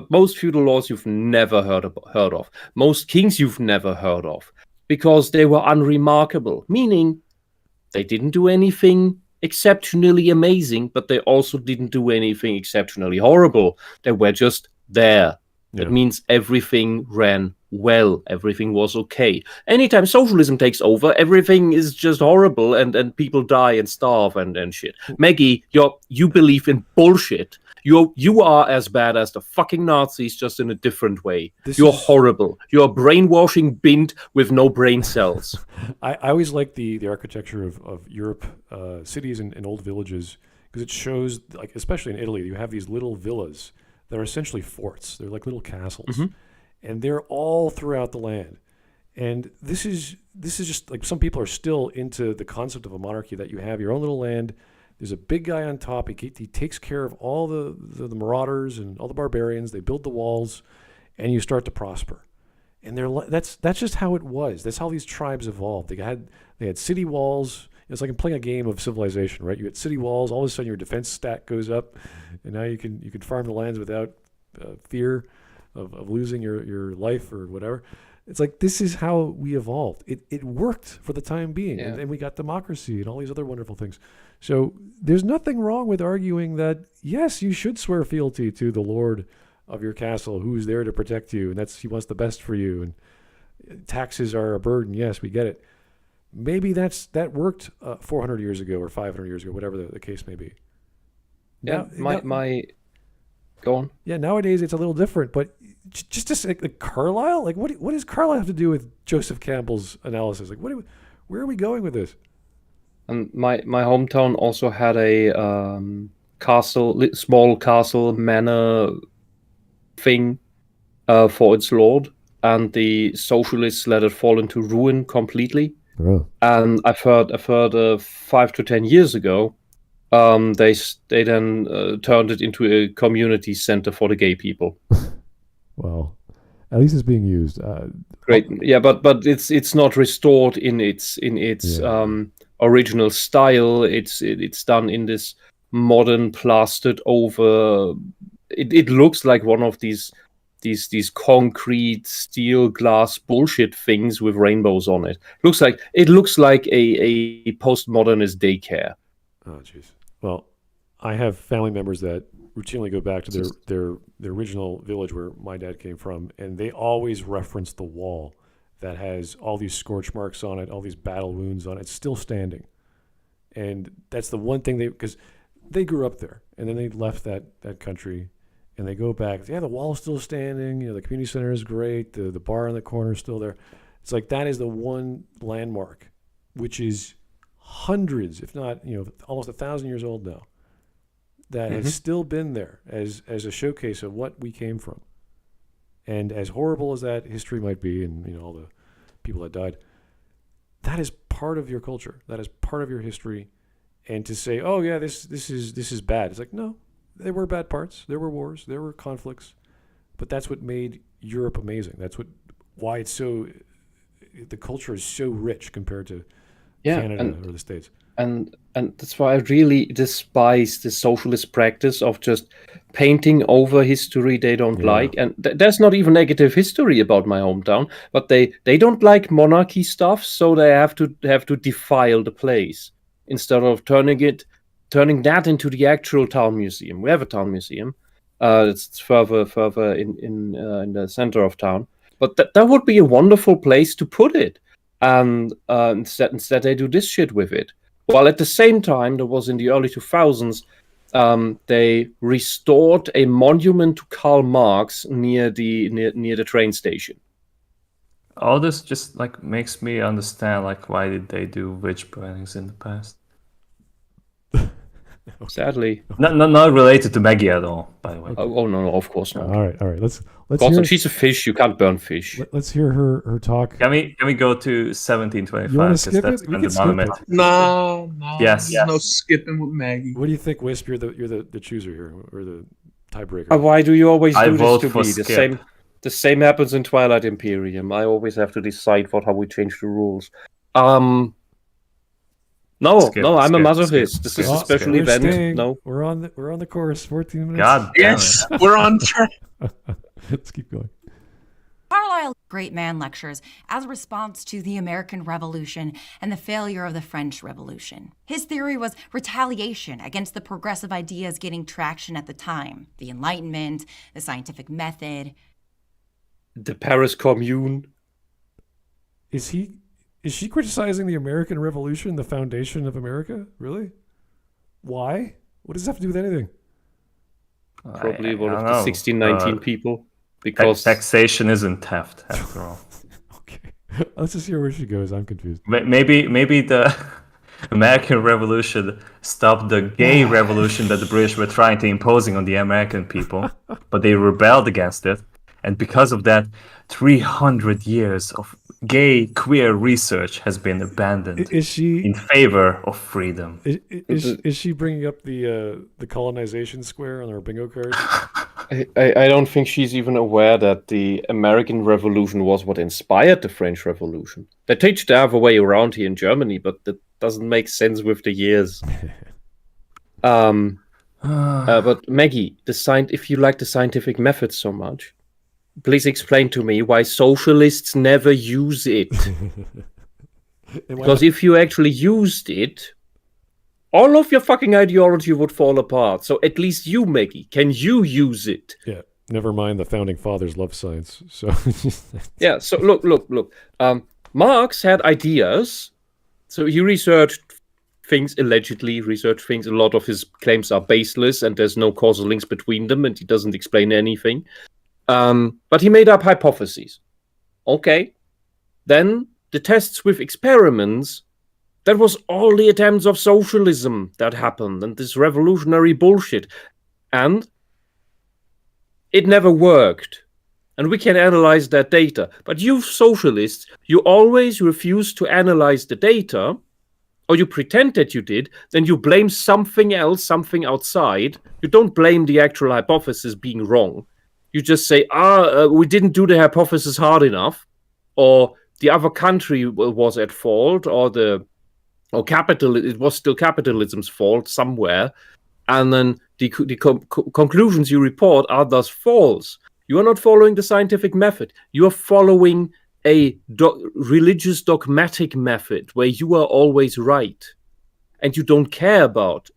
Speaker 4: most feudal lords you've never heard of, most kings you've never heard of, because they were unremarkable, meaning they didn't do anything exceptionally amazing, but they also didn't do anything exceptionally horrible. They were just there.
Speaker 2: Yeah.
Speaker 4: That means everything ran well. Everything was okay. Anytime socialism takes over, everything is just horrible and people die and starve and shit. Maggie, you believe in bullshit. You are as bad as the fucking Nazis, just in a different way. You're horrible. You're brainwashing Bint with no brain cells.
Speaker 2: I always like the architecture of Europe, cities and old villages, because it shows, like especially in Italy, you have these little villas that are essentially forts. They're like little castles, and they're all throughout the land. And this is just like some people are still into the concept of a monarchy, that you have your own little land. There's a big guy on top. He takes care of all the marauders and all the barbarians. They build the walls, and you start to prosper. And that's just how it was. That's how these tribes evolved. They had city walls. It's like playing a game of Civilization, right? You had city walls. All of a sudden, your defense stat goes up, and now you can farm the lands without fear of losing your life or whatever. It's like, this is how we evolved. It worked for the time being, and we got democracy and all these other wonderful things. So there's nothing wrong with arguing that, yes, you should swear fealty to the lord of your castle, who's there to protect you, and he wants the best for you. And taxes are a burden. Yes, we get it. Maybe that worked 400 years ago or 500 years ago, whatever the case may be.
Speaker 4: Yeah, go on.
Speaker 2: Yeah, nowadays it's a little different, but just to say, like Carlyle, like what does Carlyle have to do with Joseph Campbell's analysis? Like, where are we going with this?
Speaker 4: And my hometown also had a small castle manor thing for its lord, and the socialists let it fall into ruin completely.
Speaker 2: Oh.
Speaker 4: And I've heard 5 to 10 years ago, they then turned it into a community center for the gay people.
Speaker 2: Well, at least it's being used.
Speaker 4: Great, yeah, but it's not restored in its original style. It's done in this modern, plastered over. It looks like one of these concrete steel glass bullshit things with rainbows on it. It looks like a postmodernist daycare.
Speaker 2: Oh, jeez. Well, I have family members that routinely go back to their original village where my dad came from, and they always reference the wall that has all these scorch marks on it, all these battle wounds on it. It's still standing. And that's the one thing because they grew up there, and then they left that country, and they go back. Yeah, the wall's still standing. The community center is great. The bar in the corner is still there. It's like that is the one landmark, which is hundreds, if not almost 1,000 years old now, that has still been there as a showcase of what we came from. And as horrible as that history might be, and all the people that died, that is part of your culture. That is part of your history. And to say, oh yeah, this is bad. It's like, no, there were bad parts. There were wars. There were conflicts. But that's what made Europe amazing. That's why it's the culture is so rich compared to Canada or the States.
Speaker 4: And that's why I really despise the socialist practice of just painting over history they don't like. And there's not even negative history about my hometown, but they don't like monarchy stuff, so they have to defile the place instead of turning that into the actual town museum. We have a town museum. It's further in the center of town, but that would be a wonderful place to put it. And instead they do this shit with it. While at the same time, there was in the early 2000s, they restored a monument to Karl Marx near the train station.
Speaker 1: All this just makes me understand why did they do witch burnings in the past.
Speaker 4: Sadly.
Speaker 1: Not related to Maggie at all, by the way.
Speaker 4: Oh no, of course not.
Speaker 2: All right. Let's
Speaker 4: God,
Speaker 2: hear.
Speaker 4: she's a fish. You can't burn fish.
Speaker 2: Let's hear her talk.
Speaker 1: Can we go to 1725?
Speaker 2: You want to
Speaker 1: 'Cause
Speaker 2: skip
Speaker 1: that's
Speaker 2: it? We
Speaker 1: when
Speaker 2: can
Speaker 1: the
Speaker 2: skip
Speaker 1: monomyth-
Speaker 2: it.
Speaker 8: No.
Speaker 1: Yes.
Speaker 8: There's no skipping with Maggie.
Speaker 2: What do you think, Wisp? You're the chooser here, or the tiebreaker?
Speaker 4: Why do you always
Speaker 1: I
Speaker 4: do
Speaker 1: vote
Speaker 4: this to
Speaker 1: for
Speaker 4: me? The
Speaker 1: skip.
Speaker 4: same happens in Twilight Imperium. I always have to decide how we change the rules. No,
Speaker 1: Skip,
Speaker 4: I'm a
Speaker 1: skip,
Speaker 4: masochist.
Speaker 1: skip,
Speaker 4: This
Speaker 1: skip.
Speaker 4: is a special
Speaker 2: we're
Speaker 4: event.
Speaker 2: staying.
Speaker 4: No.
Speaker 2: We're on the course. 14 minutes.
Speaker 1: God damn
Speaker 8: Yes,
Speaker 1: it.
Speaker 8: we're on track.
Speaker 2: Let's keep going.
Speaker 5: Carlyle's Great Man lectures as a response to the American Revolution and the failure of the French Revolution. His theory was retaliation against the progressive ideas getting traction at the time, the Enlightenment, the scientific method.
Speaker 4: The Paris Commune.
Speaker 2: Is she criticizing the American Revolution, the foundation of America? Really? Why? What does that have to do with anything?
Speaker 4: Probably one
Speaker 1: I
Speaker 4: of
Speaker 1: don't
Speaker 4: the
Speaker 1: know.
Speaker 4: 1619 people. Because
Speaker 1: Taxation isn't theft, after all.
Speaker 2: Okay. Let's just hear where she goes. I'm confused.
Speaker 1: Maybe the American Revolution stopped the gay revolution that the British were trying to imposing on the American people, but they rebelled against it, and because of that, 300 years of gay queer research has been abandoned
Speaker 2: Is she
Speaker 1: in favor of freedom.
Speaker 2: is she bringing up the colonization square on her bingo card?
Speaker 4: I don't think she's even aware that the American Revolution was what inspired the French Revolution. They teach the other way around here in Germany, but that doesn't make sense with the years. But Maggie, if you like the scientific method so much, please explain to me why socialists never use it. Because if you actually used it, all of your fucking ideology would fall apart. So at least you, Maggie, can you use it?
Speaker 2: Yeah. Never mind the founding fathers love science. So
Speaker 4: Yeah. So look. Marx had ideas. So he researched things, allegedly researched things. A lot of his claims are baseless, and there's no causal links between them, and he doesn't explain anything. But he made up hypotheses. Okay. Then the tests with experiments. That was all the attempts of socialism that happened, and this revolutionary bullshit. And it never worked. And we can analyze that data. But you socialists, you always refuse to analyze the data, or you pretend that you did, then you blame something else, something outside. You don't blame the actual hypothesis being wrong. You just say, we didn't do the hypothesis hard enough, or the other country was at fault, it was still capitalism's fault somewhere, and then the conclusions you report are thus false. You are not following the scientific method. You are following a religious dogmatic method where you are always right, and you don't care about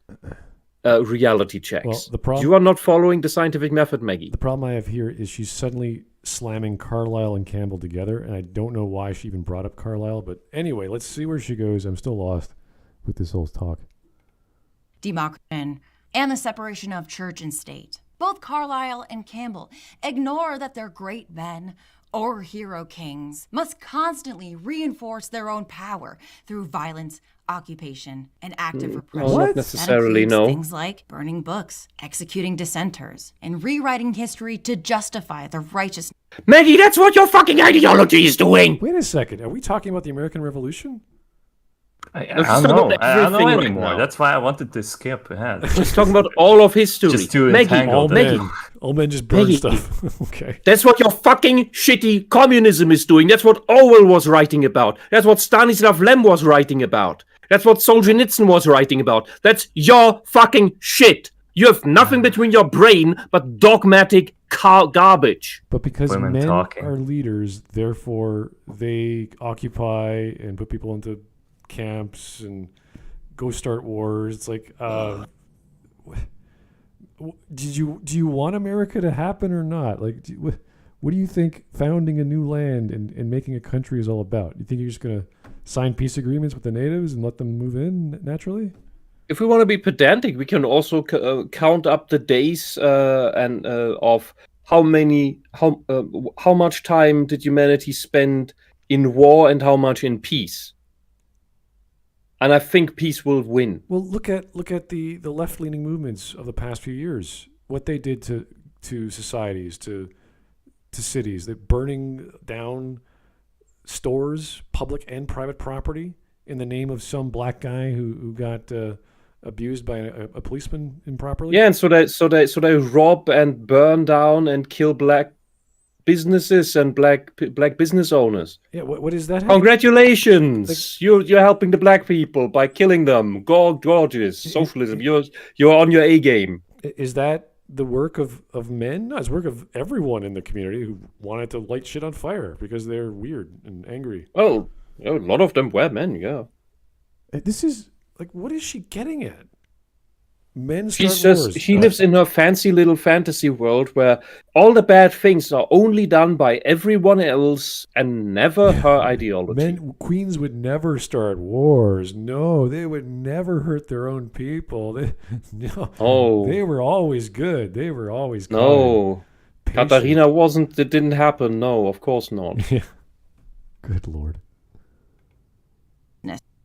Speaker 4: reality checks.
Speaker 2: Well,
Speaker 4: you are not following the scientific method, Maggie.
Speaker 2: The problem I have here is she's suddenly slamming Carlyle and Campbell together, and I don't know why she even brought up Carlyle, but anyway, let's see where she goes. I'm still lost with this whole talk.
Speaker 5: Democracy and the separation of church and state. Both Carlyle and Campbell ignore that their great men or hero kings must constantly reinforce their own power through violence, occupation, and active repression.
Speaker 4: Not necessarily,
Speaker 5: that includes
Speaker 4: no.
Speaker 5: things like burning books, executing dissenters, and rewriting history to justify the righteous.
Speaker 4: Maggie, that's what your fucking ideology is doing!
Speaker 2: Wait a second. Are we talking about the American Revolution?
Speaker 1: I don't know. I don't know
Speaker 4: everything right
Speaker 1: anymore.
Speaker 4: now.
Speaker 1: That's why I wanted to skip ahead.
Speaker 4: Just talking about all of history.
Speaker 1: Just to
Speaker 4: Maggie,
Speaker 1: entangle them.
Speaker 2: All men just burn
Speaker 4: Maggie.
Speaker 2: stuff. Okay.
Speaker 4: That's what your fucking shitty communism is doing. That's what Orwell was writing about. That's what Stanislav Lem was writing about. That's what Solzhenitsyn was writing about. That's your fucking shit. You have nothing between your brain but dogmatic garbage.
Speaker 2: But because
Speaker 1: Women
Speaker 2: men
Speaker 1: talking.
Speaker 2: are leaders, therefore they occupy and put people into camps and go start wars. It's like, do you want America to happen or not? Like, what do you think founding a new land and making a country is all about? You think you're just going to sign peace agreements with the natives and let them move in naturally?
Speaker 4: If we want to be pedantic, we can also count up the days of how much time did humanity spend in war and how much in peace. and I think peace will win.
Speaker 2: Well, look at the left leaning movements of the past few years. What they did to societies, to cities, they're burning down stores, public and private property, in the name of some black guy who got abused by a policeman improperly.
Speaker 4: Yeah, and so they rob and burn down and kill black businesses and black business owners.
Speaker 2: Yeah, what is that?
Speaker 4: Congratulations, you're helping the black people by killing them. Gorgeous socialism. You're on your A game.
Speaker 2: Is that the work of men? No, it's work of everyone in the community who wanted to light shit on fire because they're weird and angry.
Speaker 4: Well, a lot of them were men. Yeah.
Speaker 2: This is like, what is she getting at? Men
Speaker 4: She
Speaker 2: start wars.
Speaker 4: says she lives in her fancy little fantasy world where all the bad things are only done by everyone else and never her ideology.
Speaker 2: Queens would never start wars. No, they would never hurt their own people. They were always good. They were always kind.
Speaker 4: No, Katharina wasn't. It didn't happen. No, of course not.
Speaker 2: Yeah. Good Lord.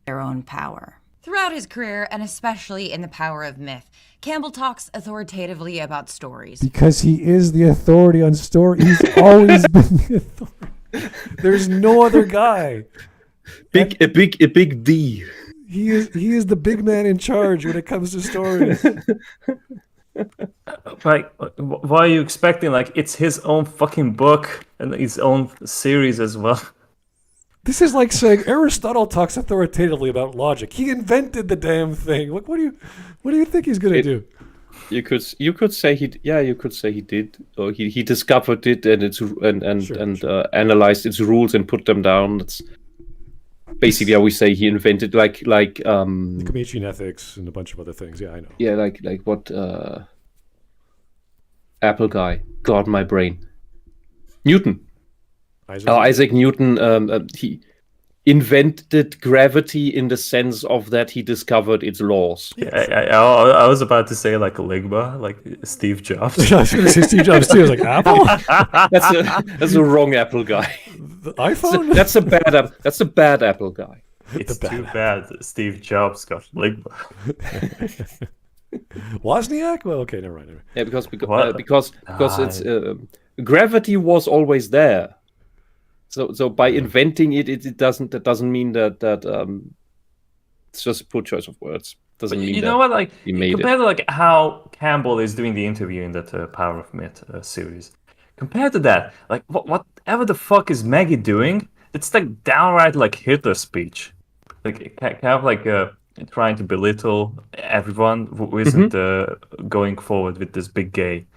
Speaker 5: Their own power. Throughout his career, and especially in The Power of Myth, Campbell talks authoritatively about stories.
Speaker 2: Because he is the authority on story. He's always been the authority. There's no other guy.
Speaker 4: A big D.
Speaker 2: He is the big man in charge when it comes to stories.
Speaker 1: Like, why are you expecting, like, it's his own fucking book and his own series as well?
Speaker 2: This is like saying Aristotle talks authoritatively about logic. He invented the damn thing. What do you think he's gonna do?
Speaker 4: You could say he did, or he discovered it and analyzed its rules and put them down. That's basically how we say he invented the
Speaker 2: Comanchean ethics and a bunch of other things. Yeah, I know.
Speaker 4: Yeah, like what Apple guy. God, my brain. Newton. Isaac Newton, he invented gravity in the sense of that he discovered its laws.
Speaker 1: Yeah, I was about to say like Ligma, like Steve Jobs.
Speaker 2: I was going to say Steve Jobs too. I was like, Apple?
Speaker 4: That's a wrong Apple guy.
Speaker 2: The iPhone?
Speaker 4: That's a bad Apple guy.
Speaker 1: It's too bad Steve Jobs got Ligma.
Speaker 2: Wozniak? Well, okay, never mind.
Speaker 4: Yeah, because it's gravity was always there. So by inventing it doesn't mean that it's just a poor choice of words. Doesn't mean
Speaker 1: you know what, like
Speaker 4: he made
Speaker 1: compared to like how Campbell is doing the interview in that Power of Myth series. Compared to that, like whatever the fuck is Maggie doing? It's like downright like Hitler speech. Like kind of like trying to belittle everyone who isn't going forward with this big gay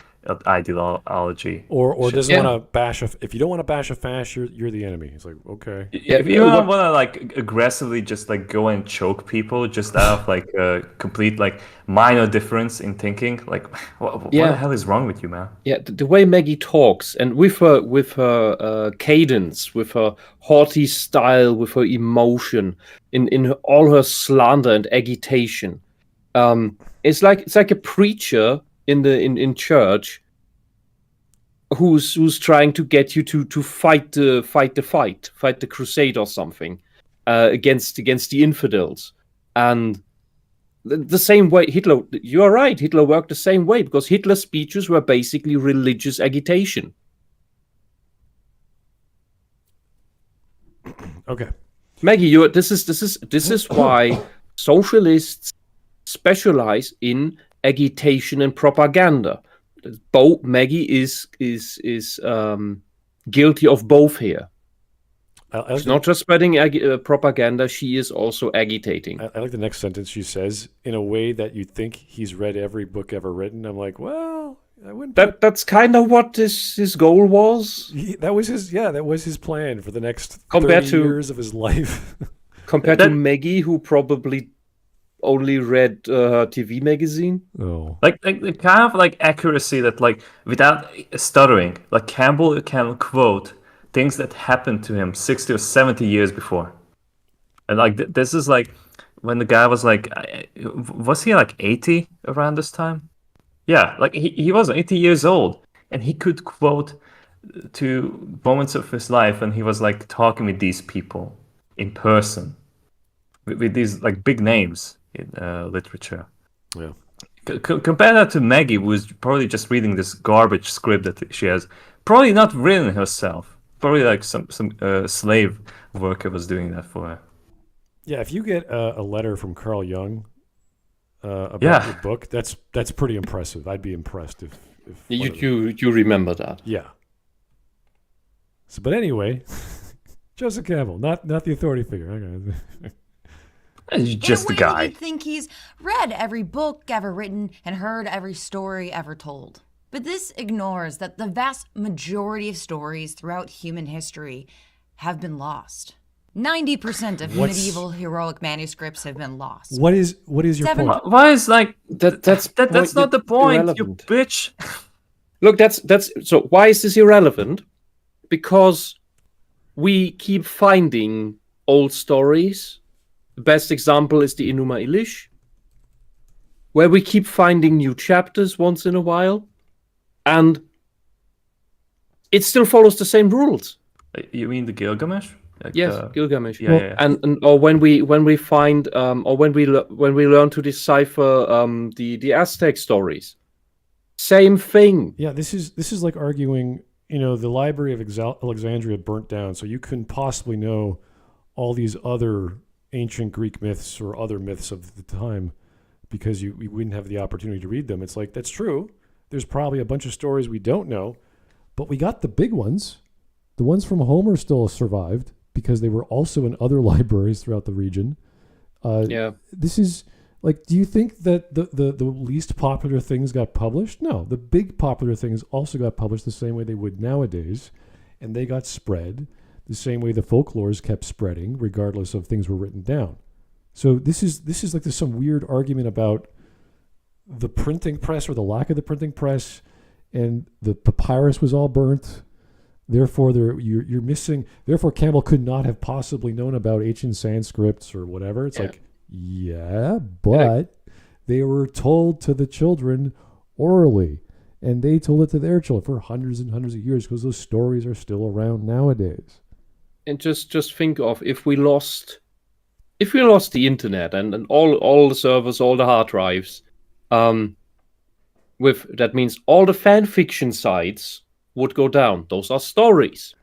Speaker 1: ideology,
Speaker 2: or doesn't want to bash if you don't want to bash a fascist, you're the enemy. It's like, okay,
Speaker 1: if you don't want to like aggressively just like go and choke people just out of like a complete like minor difference in thinking, like what the hell is wrong with you, man?
Speaker 4: Yeah, the way Maggie talks and with her cadence, with her haughty style, with her emotion, in all her slander and agitation, it's like a preacher in church who's trying to get you to fight the crusade or something against the infidels. And the same way Hitler, you are right, Hitler worked the same way, because Hitler's speeches were basically religious agitation.
Speaker 2: Okay,
Speaker 4: Maggie, this is why socialists specialize in agitation and propaganda. Maggie is guilty of both here. She's not just spreading propaganda; she is also agitating.
Speaker 2: I like the next sentence she says, in a way that you think he's read every book ever written. I'm like, well, I wouldn't.
Speaker 4: That's kind of what his goal was.
Speaker 2: That was his plan for the next 30 years of his life.
Speaker 4: Compared to Maggie, who probably only read her TV magazine.
Speaker 1: Oh, like the kind of like accuracy that like without stuttering, like Campbell can quote things that happened to him 60 or 70 years before, and like this is like when the guy was like, was he like 80 around this time? Yeah, like he was 80 years old, and he could quote to moments of his life, and he was like talking with these people in person. with these like big names in literature.
Speaker 2: Yeah.
Speaker 1: Compare that to Maggie, who's probably just reading this garbage script that she has, probably not written herself. Probably like some slave worker was doing that for her.
Speaker 2: Yeah, if you get a letter from Carl Jung about
Speaker 1: Yeah.
Speaker 2: your book, that's pretty impressive. I'd be impressed if one of them-
Speaker 4: You remember that?
Speaker 2: Yeah. So, but anyway, Joseph Campbell, not the authority figure. Okay.
Speaker 1: He's just a
Speaker 5: in a way that
Speaker 1: guy.
Speaker 5: you'd think he's read every book ever written and heard every story ever told. But this ignores that the vast majority of stories throughout human history have been lost. 90% of medieval heroic manuscripts have been lost.
Speaker 2: What is your
Speaker 5: Seven-
Speaker 2: point?
Speaker 1: Why is like
Speaker 4: That's
Speaker 1: that's not the point, you
Speaker 4: irrelevant.
Speaker 1: bitch?
Speaker 4: Look, that's so. Why is this irrelevant? Because we keep finding old stories. The best example is the Enuma Elish, where we keep finding new chapters once in a while, and it still follows the same rules.
Speaker 1: You mean the Gilgamesh? Like,
Speaker 4: Yes, Gilgamesh.
Speaker 1: Yeah, yeah.
Speaker 4: And or when we find or when we learn to decipher the Aztec stories, same thing.
Speaker 2: Yeah, this is like arguing, the Library of Alexandria burnt down, so you couldn't possibly know all these other ancient Greek myths or other myths of the time because we wouldn't have the opportunity to read them. It's like, that's true. There's probably a bunch of stories we don't know, but we got the big ones. The ones from Homer still survived because they were also in other libraries throughout the region. This is like, do you think that the least popular things got published? No, the big popular things also got published the same way they would nowadays, and they got spread the same way the folklores kept spreading, regardless of things were written down. So this is like there's some weird argument about the printing press or the lack of the printing press, and the papyrus was all burnt. Therefore, you're missing. Therefore, Campbell could not have possibly known about ancient Sanskrits or whatever. It's like, but they were told to the children orally, and they told it to their children for hundreds and hundreds of years because those stories are still around nowadays.
Speaker 4: And just think of if we lost the internet and all the servers, all the hard drives, that means all the fan fiction sites would go down. Those are stories.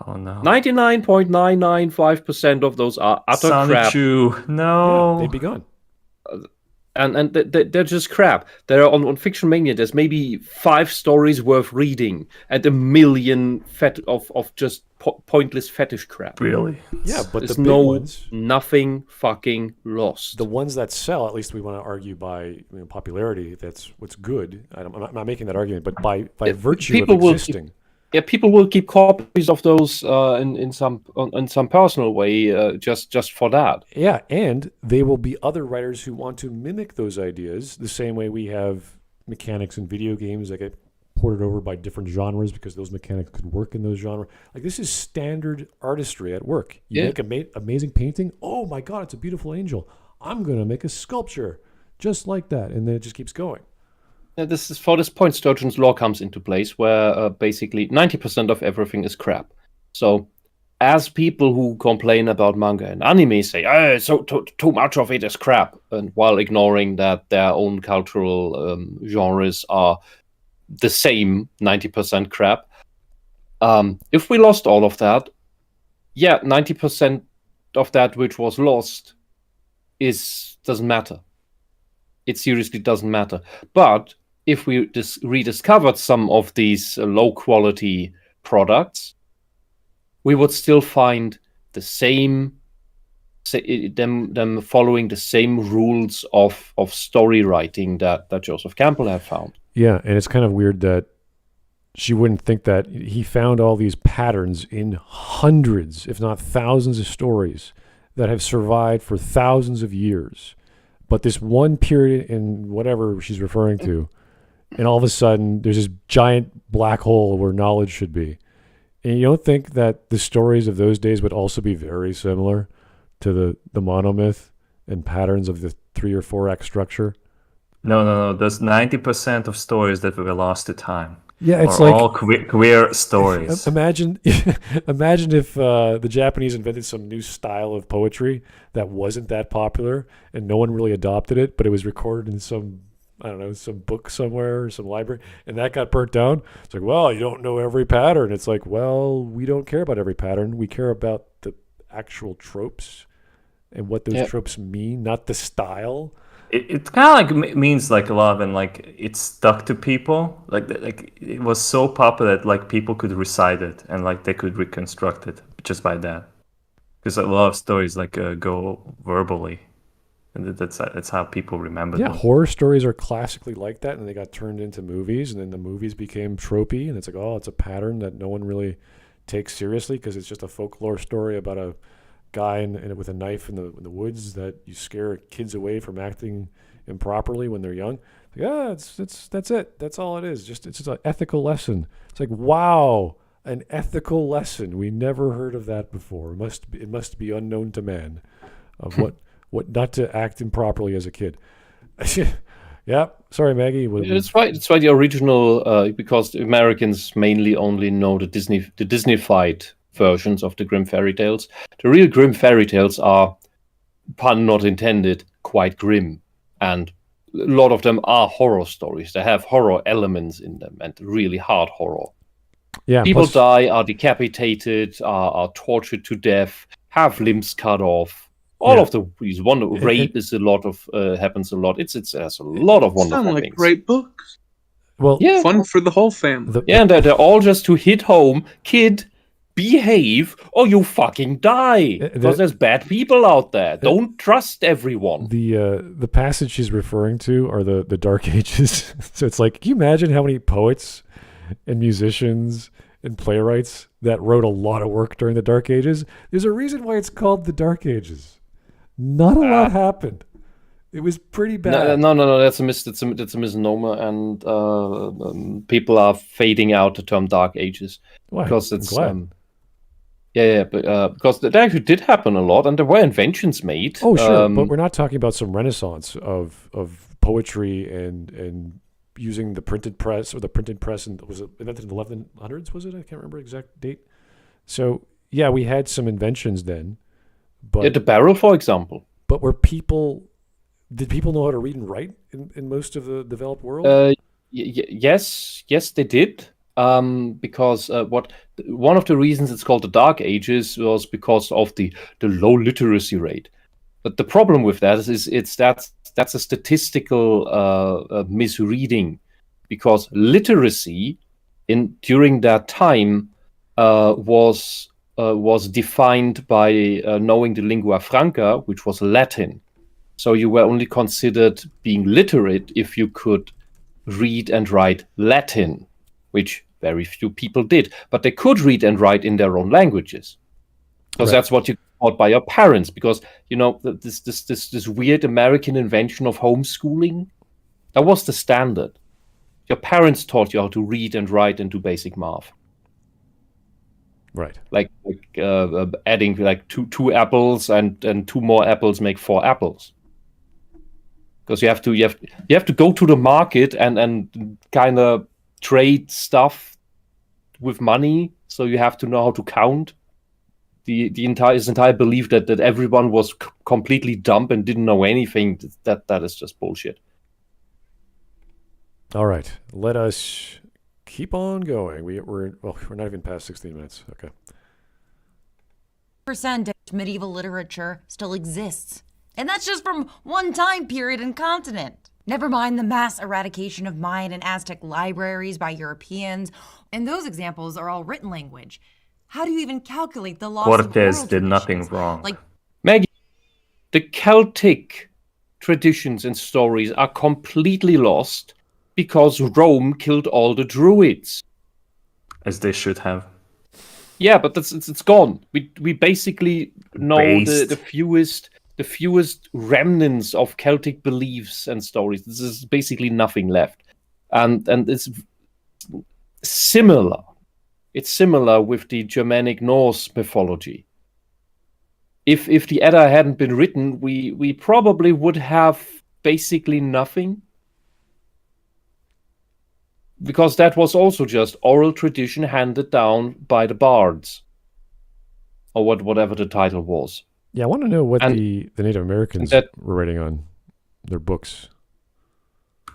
Speaker 1: Oh no.
Speaker 4: 99.995% of those are utter crap.
Speaker 1: Sonichu, no.
Speaker 2: Yeah, they'd be gone.
Speaker 4: And they're just crap. There are on Fiction Mania. There's maybe 5 stories worth reading, and 1 million of just pointless fetish crap.
Speaker 1: Really?
Speaker 2: Yeah, but
Speaker 4: There's
Speaker 2: the big ones,
Speaker 4: nothing fucking lost.
Speaker 2: the ones that sell, at least we want to argue by popularity. That's what's good. I'm not making that argument, but by virtue
Speaker 4: people
Speaker 2: of
Speaker 4: will
Speaker 2: existing.
Speaker 4: People will keep copies of those in some personal way, just for that.
Speaker 2: Yeah, and there will be other writers who want to mimic those ideas the same way we have mechanics in video games that get ported over by different genres because those mechanics could work in those genres. Like, this is standard artistry at work. You make an amazing painting. Oh my God, it's a beautiful angel. I'm going to make a sculpture just like that. And then it just keeps going.
Speaker 4: This is for this point, Sturgeon's law comes into place, where basically 90% of everything is crap. So, as people who complain about manga and anime say, "Oh, so too much of it is crap," and while ignoring that their own cultural genres are the same 90% crap. If we lost all of that, 90% of that which was lost doesn't matter. It seriously doesn't matter. But if we rediscovered some of these low-quality products, we would still find the same, them following the same rules of story writing that Joseph Campbell had found.
Speaker 2: Yeah, and it's kind of weird that she wouldn't think that he found all these patterns in hundreds, if not thousands of stories that have survived for thousands of years. But this one period in whatever she's referring to, and all of a sudden there's this giant black hole where knowledge should be. And you don't think that the stories of those days would also be very similar to the monomyth and patterns of the 3 or 4 act structure?
Speaker 1: No. There's 90% of stories that were lost to time.
Speaker 2: Yeah, it's
Speaker 1: or
Speaker 2: like
Speaker 1: all queer stories.
Speaker 2: imagine if the Japanese invented some new style of poetry that wasn't that popular and no one really adopted it, but it was recorded in some, I don't know, some book somewhere or some library, and that got burnt down. It's like, well, you don't know every pattern. It's like, well, we don't care about every pattern. We care about the actual tropes and what those tropes mean, not the style.
Speaker 1: It kind of like means like a lot, and like it stuck to people. Like it was so popular that like people could recite it and like they could reconstruct it just by that. Because a lot of stories like go verbally, and that's how people remember
Speaker 2: Yeah,
Speaker 1: them.
Speaker 2: horror stories are classically like that, and they got turned into movies, and then the movies became tropey, and it's like, oh, it's a pattern that no one really takes seriously because it's just a folklore story about a guy with a knife in the woods that you scare kids away from acting improperly when they're young. It's like, that's it. That's all it is. It's just an ethical lesson. It's like, wow, an ethical lesson. We never heard of that before. It must be unknown to man of what not to act improperly as a kid. Yeah. Sorry, Maggie.
Speaker 4: It's right. It's right. The original, because Americans mainly only know the Disneyfied versions of the Grimm fairy tales. The real Grimm fairy tales are, pun not intended, quite grim, and a lot of them are horror stories. They have horror elements in them, and really hard horror.
Speaker 2: Yeah,
Speaker 4: people die, are decapitated, are tortured to death, have limbs cut off. All of these rape is a lot of happens a lot. There's a lot of wonderful
Speaker 8: Sound like
Speaker 4: things.
Speaker 8: great books.
Speaker 2: Well,
Speaker 4: yeah,
Speaker 8: fun for the whole family.
Speaker 4: And they're all just to hit home, kid, behave, or you fucking die. Because there's bad people out there. Don't trust everyone.
Speaker 2: The passage she's referring to are the Dark Ages. So it's like, can you imagine how many poets and musicians and playwrights that wrote a lot of work during the Dark Ages? There's a reason why it's called the Dark Ages. Not a lot happened. It was pretty bad.
Speaker 4: No. That's a misnomer, and people are fading out the term Dark Ages.
Speaker 2: Why?
Speaker 4: Because it's because that actually did happen a lot, and there were inventions made.
Speaker 2: Oh, sure, but we're not talking about some renaissance of poetry and using the printed press, and was it invented in the 1100s? Was it? I can't remember the exact date. So yeah, we had some inventions then, but
Speaker 4: the barrel, for example.
Speaker 2: But did people know how to read and write in most of the developed world?
Speaker 4: Yes, they did. Because one of the reasons it's called the Dark Ages was because of the low literacy rate. But the problem with that is that's a statistical misreading, because literacy during that time was defined by knowing the lingua franca, which was Latin. So you were only considered being literate if you could read and write Latin, which very few people did, but they could read and write in their own languages, because that's what you taught by your parents. Because this weird American invention of homeschooling, that was the standard. Your parents taught you how to read and write and do basic math.
Speaker 2: Right.
Speaker 4: Like adding like two apples and two more apples make 4 apples. Because you have to go to the market and kind of trade stuff with money, so you have to know how to count. The entire belief that everyone was completely dumb and didn't know anything, that is just bullshit.
Speaker 2: All right, let us keep on going. We're not even past 16 minutes. Okay.
Speaker 5: Percent of medieval literature still exists, and that's just from one time period and continent. Never mind the mass eradication of Mayan and Aztec libraries by Europeans, and those examples are all written language. How do you even calculate the loss of
Speaker 1: Cortes
Speaker 5: oral
Speaker 1: did nothing
Speaker 5: traditions?
Speaker 1: wrong.
Speaker 5: Like
Speaker 4: Maggie, the Celtic traditions and stories are completely lost because Rome killed all the druids.
Speaker 1: As they should have.
Speaker 4: Yeah, but it's gone. We basically know the fewest remnants of Celtic beliefs and stories. This is basically nothing left, and it's similar. It's similar with the Germanic Norse mythology. If the Edda hadn't been written, we probably would have basically nothing. because that was also just oral tradition handed down by the bards, or whatever the title was.
Speaker 2: Yeah, I want to know what
Speaker 4: And
Speaker 2: the Native Americans
Speaker 4: that-
Speaker 2: were writing on their books.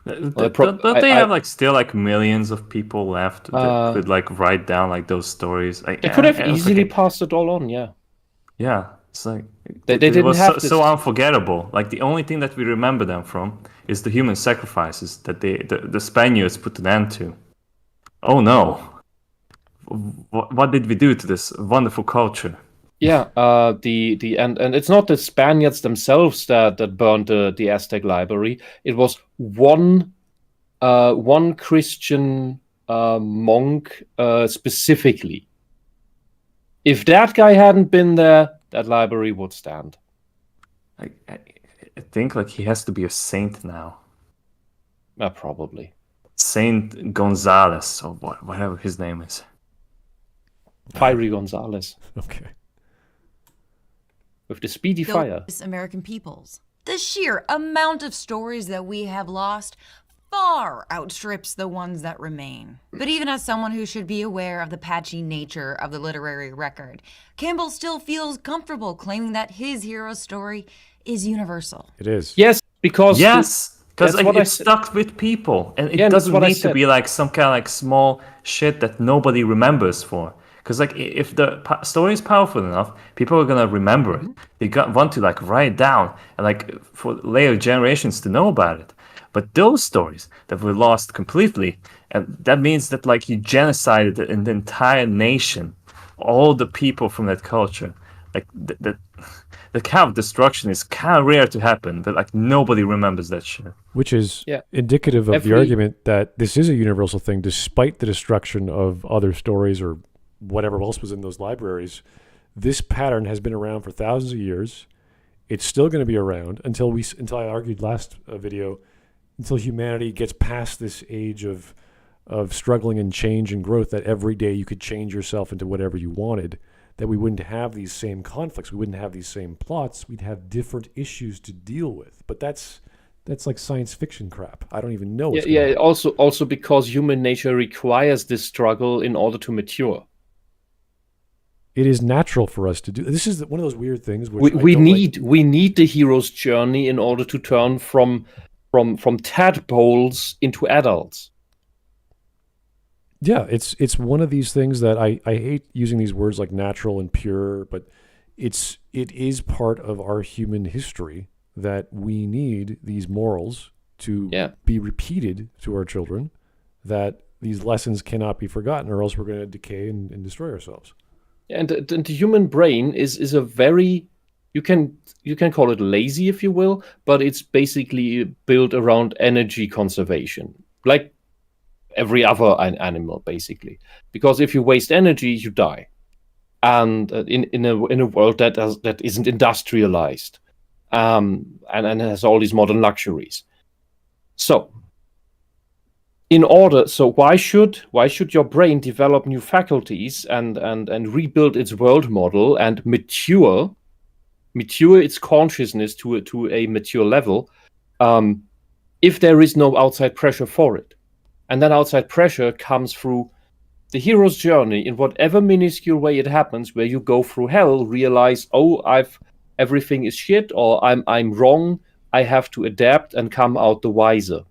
Speaker 1: Don't they have like still like millions of people left that could like write down like those stories? Like,
Speaker 4: They could have
Speaker 1: it's
Speaker 4: easily
Speaker 1: like,
Speaker 4: passed it all on, yeah.
Speaker 1: yeah, it's like
Speaker 4: They
Speaker 1: it
Speaker 4: didn't
Speaker 1: was
Speaker 4: have
Speaker 1: so,
Speaker 4: this-
Speaker 1: so unforgettable. Like the only thing that we remember them from is the human sacrifices that the Spaniards put an end to. Oh no! What did we do to this wonderful culture?
Speaker 4: Yeah, and it's not the Spaniards themselves that burned the Aztec library. It was one Christian monk specifically. If that guy hadn't been there, that library would stand.
Speaker 1: I think like he has to be a saint now.
Speaker 4: Probably.
Speaker 1: Saint Gonzalez or whatever his name is.
Speaker 4: Fiery Gonzalez
Speaker 2: Okay.
Speaker 4: with the speedy fire.
Speaker 5: Those American peoples. The sheer amount of stories that we have lost far outstrips the ones that remain. But even as someone who should be aware of the patchy nature of the literary record, Campbell still feels comfortable claiming that his hero's story is universal.
Speaker 2: It is.
Speaker 4: Yes, because
Speaker 1: Yes, because
Speaker 4: that's
Speaker 1: like,
Speaker 4: what I
Speaker 1: it's
Speaker 4: said.
Speaker 1: stuck with people, and it
Speaker 4: Yeah, that's
Speaker 1: doesn't
Speaker 4: what I
Speaker 1: need to
Speaker 4: said.
Speaker 1: be like some kind of like small shit that nobody remembers for. Because like if the story is powerful enough, people are gonna remember it. They want to like write it down and like for later generations to know about it. But those stories that were lost completely, and that means that like you genocided an entire nation, all the people from that culture. Like the kind of destruction is kind of rare to happen, but like nobody remembers that shit.
Speaker 2: Which is
Speaker 4: Yeah.
Speaker 2: indicative of
Speaker 4: Every-
Speaker 2: the argument that this is a universal thing, despite the destruction of other stories or whatever else was in those libraries. This pattern has been around for thousands of years. It's still going to be around until I argued last video, until humanity gets past this age of struggling and change and growth, that every day you could change yourself into whatever you wanted, that we wouldn't have these same conflicts, we wouldn't have these same plots, we'd have different issues to deal with. But that's like science fiction crap. I don't even know what's going on.
Speaker 4: Also because human nature requires this struggle in order to mature.
Speaker 2: It is natural for us to do. This is one of those weird things. Which
Speaker 4: We need the hero's journey in order to turn from tadpoles into adults.
Speaker 2: Yeah, it's one of these things that I hate using these words like natural and pure, but it is part of our human history that we need these morals to be repeated to our children, that these lessons cannot be forgotten, or else we're going to decay and destroy ourselves.
Speaker 4: And the human brain is a very, you can call it lazy if you will, but it's basically built around energy conservation, like every other animal basically. Because if you waste energy, you die, and in a world that isn't industrialized, and has all these modern luxuries. So why should your brain develop new faculties and rebuild its world model and mature its consciousness to a mature level, if there is no outside pressure for it? And that outside pressure comes through the hero's journey in whatever minuscule way it happens, where you go through hell, realize, everything is shit, or I'm wrong, I have to adapt and come out the wiser.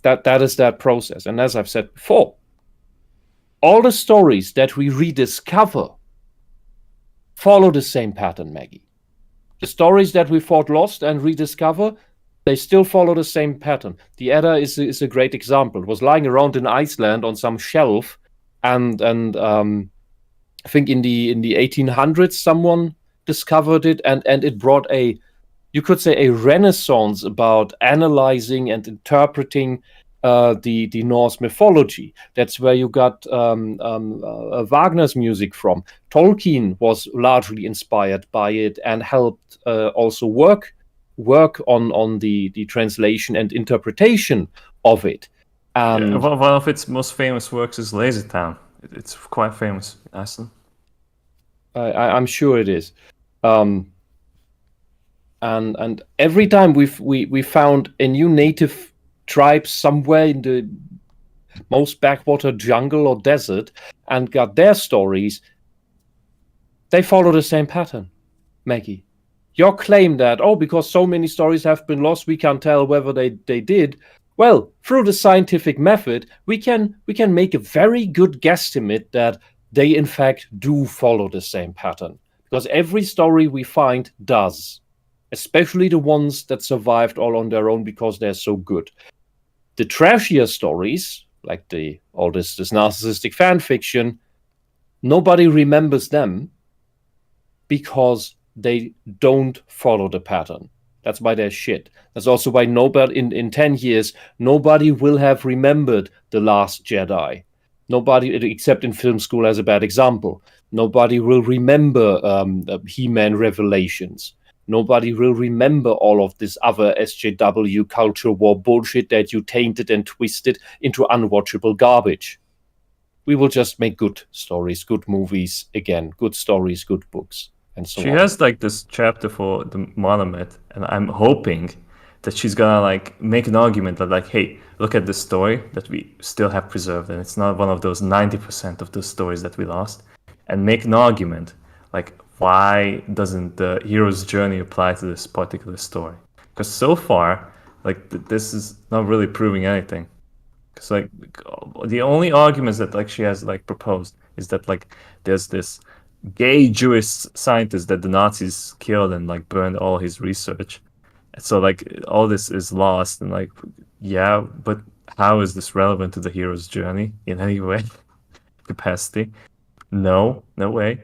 Speaker 4: That is that process. And as I've said before, all the stories that we rediscover follow the same pattern, Maggie. The stories that we thought lost and rediscover, they still follow the same pattern. The Edda is a great example. It was lying around in Iceland on some shelf, and I think in the 1800s someone discovered it, and it brought you could say a renaissance about analyzing and interpreting the Norse mythology. That's where you got Wagner's music from. Tolkien was largely inspired by it and helped also work on the translation and interpretation of it.
Speaker 1: One of its most famous works is Lazy Town. It's quite famous in Iceland.
Speaker 4: I'm sure it is. And every time we found a new native tribe somewhere in the most backwater jungle or desert and got their stories, they follow the same pattern, Maggie. Your claim that, because so many stories have been lost, we can't tell whether they did. Well, through the scientific method, we can make a very good guesstimate that they in fact do follow the same pattern. Because every story we find does. Especially the ones that survived all on their own because they're so good. The trashier stories, like all this narcissistic fan fiction, nobody remembers them because they don't follow the pattern. That's why they're shit. That's also why nobody in 10 years, nobody will have remembered The Last Jedi. Nobody, except in film school as a bad example, nobody will remember He-Man Revelations. Nobody will remember all of this other SJW culture war bullshit that you tainted and twisted into unwatchable garbage. We will just make good stories, good movies, again, good stories, good books, and so on.
Speaker 1: She has like this chapter for the monomyth, and I'm hoping that she's gonna like make an argument that like, hey, look at this story that we still have preserved, and it's not one of those 90% of the stories that we lost, and make an argument like, why doesn't the hero's journey apply to this particular story? Because so far, like this is not really proving anything. Because like the only arguments that like she has like proposed is that like there's this gay Jewish scientist that the Nazis killed and like burned all his research. So like all this is lost, and like yeah, but how is this relevant to the hero's journey in any way? Capacity? No way.